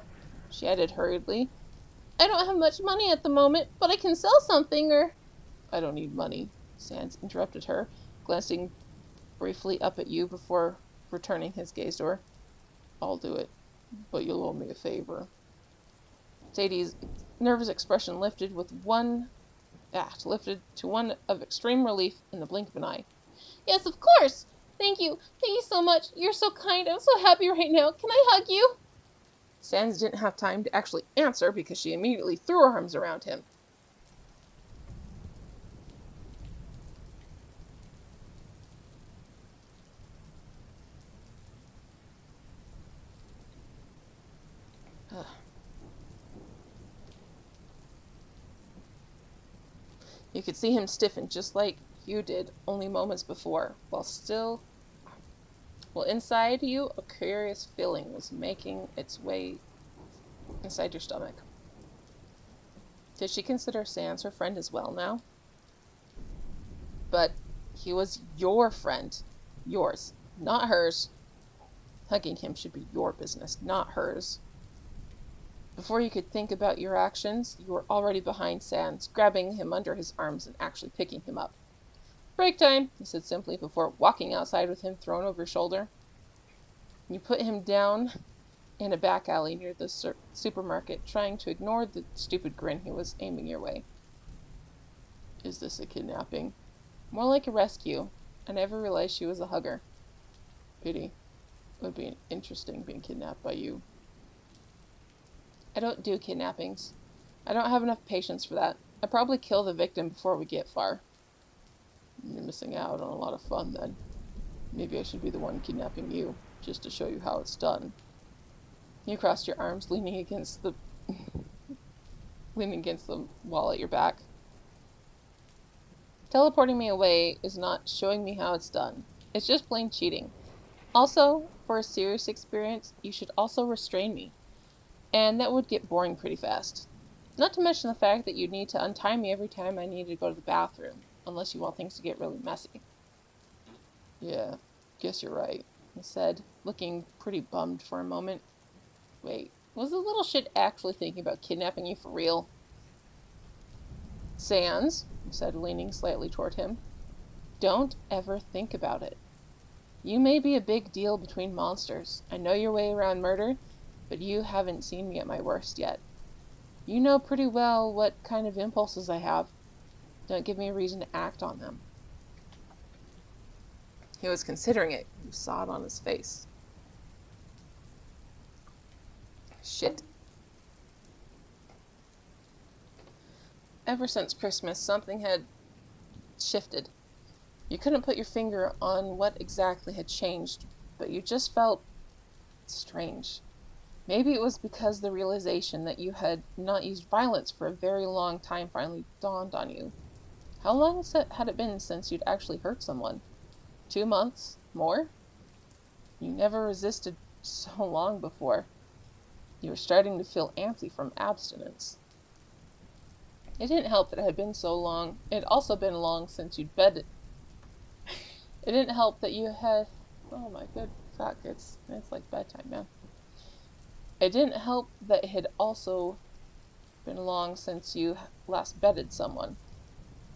She added hurriedly. I don't have much money at the moment, but I can sell something or. I don't need money, Sans interrupted her, glancing briefly up at you before returning his gaze to her. I'll do it, but you'll owe me a favor. Sadie's nervous expression lifted to one of extreme relief in the blink of an eye. Yes, of course! Thank you. Thank you so much. You're so kind. I'm so happy right now. Can I hug you? Sans didn't have time to actually answer because she immediately threw her arms around him. You could see him stiffen just like you did only moments before, while inside you a curious feeling was making its way inside your stomach. Did she consider Sans her friend as well now? But he was your friend. Yours, not hers. Hugging him should be your business, not hers. Before you could think about your actions, you were already behind Sans, grabbing him under his arms and actually picking him up. Break time, he said simply before walking outside with him thrown over your shoulder. You put him down in a back alley near the supermarket, trying to ignore the stupid grin he was aiming your way. Is this a kidnapping? More like a rescue. I never realized she was a hugger. Pity. It would be interesting being kidnapped by you. I don't do kidnappings. I don't have enough patience for that. I'd probably kill the victim before we get far. You're missing out on a lot of fun then. Maybe I should be the one kidnapping you, just to show you how it's done. You crossed your arms, leaning against the wall at your back. Teleporting me away is not showing me how it's done. It's just plain cheating. Also, for a serious experience, you should also restrain me. And that would get boring pretty fast. Not to mention the fact that you'd need to untie me every time I needed to go to the bathroom, unless you want things to get really messy. Yeah, guess you're right, he said, looking pretty bummed for a moment. Wait, was the little shit actually thinking about kidnapping you for real? Sans, he said, leaning slightly toward him, don't ever think about it. You may be a big deal between monsters. I know your way around murder, but you haven't seen me at my worst yet. You know pretty well what kind of impulses I have. Don't give me a reason to act on them. He was considering it. You saw it on his face. Shit. Ever since Christmas, something had shifted. You couldn't put your finger on what exactly had changed, but you just felt strange. Maybe it was because the realization that you had not used violence for a very long time finally dawned on you. How long had it been since you'd actually hurt someone? 2 months? More? You never resisted so long before. You were starting to feel antsy from abstinence. It didn't help that it had been so long. It had also been long since you'd bedded. It didn't help that you had... Oh my good fuck, it's like bedtime, man. It didn't help that it had also been long since you last bedded someone.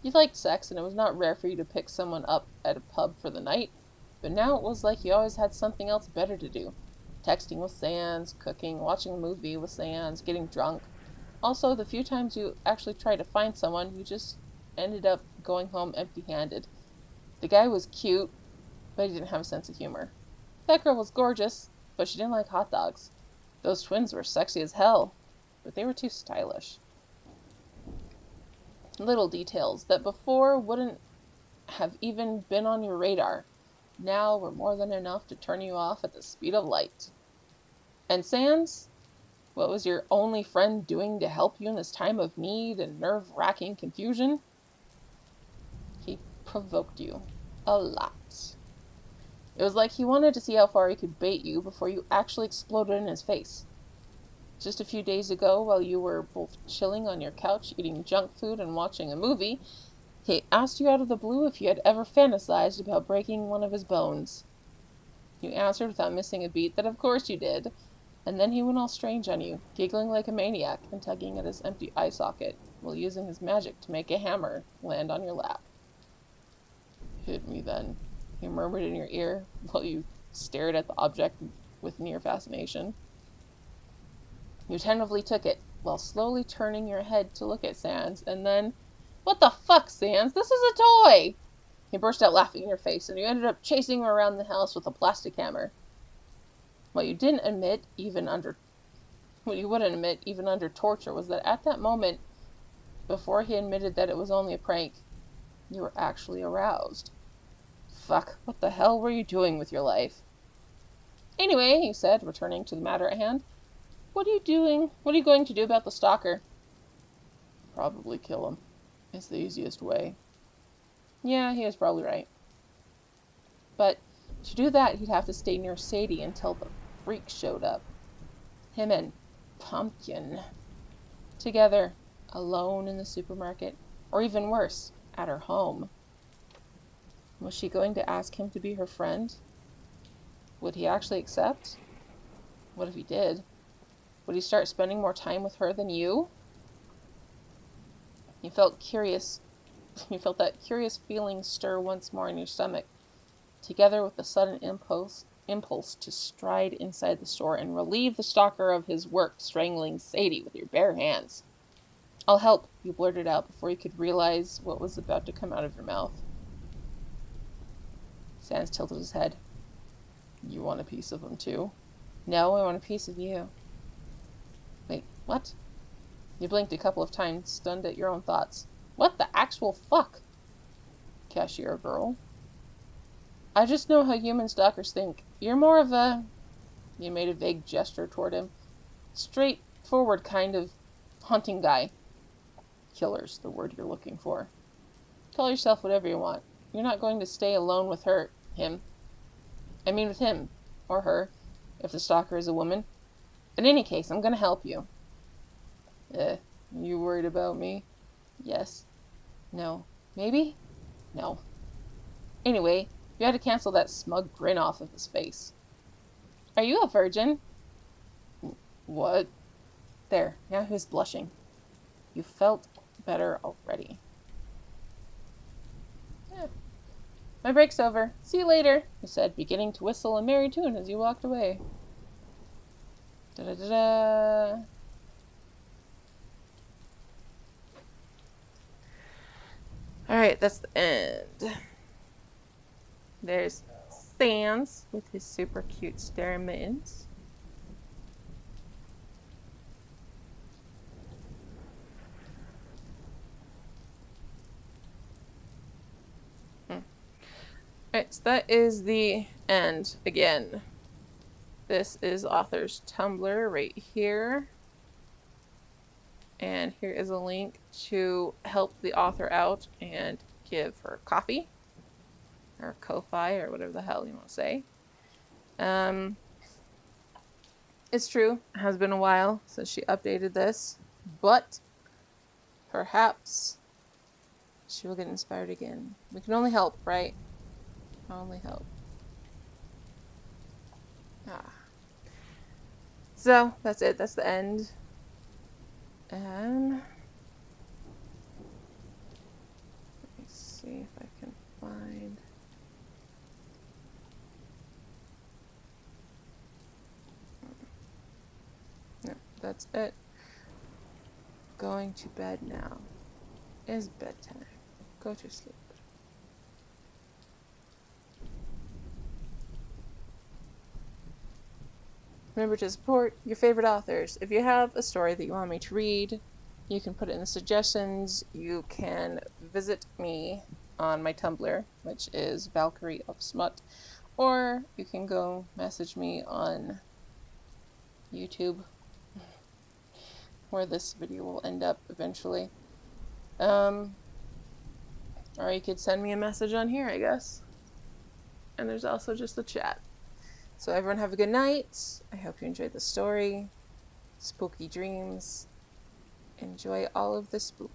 You liked sex, and it was not rare for you to pick someone up at a pub for the night, but now it was like you always had something else better to do. Texting with Sans, cooking, watching a movie with Sans, getting drunk. Also, the few times you actually tried to find someone, you just ended up going home empty-handed. The guy was cute, but he didn't have a sense of humor. That girl was gorgeous, but she didn't like hot dogs. Those twins were sexy as hell, but they were too stylish. Little details that before wouldn't have even been on your radar, now were more than enough to turn you off at the speed of light. And Sans, what was your only friend doing to help you in this time of need and nerve-wracking confusion? He provoked you. A lot. It was like he wanted to see how far he could bait you before you actually exploded in his face. Just a few days ago, while you were both chilling on your couch eating junk food and watching a movie, he asked you out of the blue if you had ever fantasized about breaking one of his bones. You answered without missing a beat that of course you did, and then he went all strange on you, giggling like a maniac and tugging at his empty eye socket, while using his magic to make a hammer land on your lap. Hit me then, he murmured in your ear, while you stared at the object with near fascination. You tentatively took it, while slowly turning your head to look at Sans, and then, "What the fuck, Sans? This is a toy!" He burst out laughing in your face, and you ended up chasing him around the house with a plastic hammer. What you didn't admit, what you wouldn't admit, even under torture, was that at that moment, before he admitted that it was only a prank, you were actually aroused. Fuck, what the hell were you doing with your life? Anyway, he said, returning to the matter at hand, what are you doing? What are you going to do about the stalker? Probably kill him. It's the easiest way. Yeah, he was probably right. But to do that, he'd have to stay near Sadie until the freak showed up. Him and Pumpkin. Together, alone in the supermarket, or even worse, at her home. Was she going to ask him to be her friend? Would he actually accept? What if he did? Would he start spending more time with her than you? You felt curious. You felt that curious feeling stir once more in your stomach, together with the sudden impulse to stride inside the store and relieve the stalker of his work strangling Sadie with your bare hands. I'll help, you blurted out before you could realize what was about to come out of your mouth. Sans tilted his head. You want a piece of him too? No, I want a piece of you. Wait, what? You blinked a couple of times, stunned at your own thoughts. What the actual fuck? Cashier girl. I just know how human stalkers think. You're more of a... You made a vague gesture toward him. Straightforward kind of hunting guy. Killer's the word you're looking for. Call yourself whatever you want. You're not going to stay alone with him. I mean with him, or her, if the stalker is a woman. In any case, I'm gonna help you. You worried about me? Yes. No. Maybe? No. Anyway, you had to cancel that smug grin off of his face. Are you a virgin? What? There, now he was blushing. You felt better already. My break's over. See you later, he said, beginning to whistle a merry tune as you walked away. Da-da-da-da. Alright, that's the end. There's Sans with his super cute stare mittens. Alright, so that is the end again. This is author's Tumblr right here. And here is a link to help the author out and give her coffee. Or Ko-Fi, or whatever the hell you want to say. It's true, it has been a while since she updated this, but perhaps she will get inspired again. We can only help, right? Only help. Ah. So, that's it. That's the end. And let me see if I can find. No, that's it. Going to bed now. It's bedtime. Go to sleep. Remember to support your favorite authors. If you have a story that you want me to read, you can put it in the suggestions. You can visit me on my Tumblr, which is Valkyrie of Smut, or you can go message me on YouTube, where this video will end up eventually. Or you could send me a message on here, I guess. And there's also just the chat. So everyone have a good night. I hope you enjoyed the story. Spooky dreams. Enjoy all of the spook.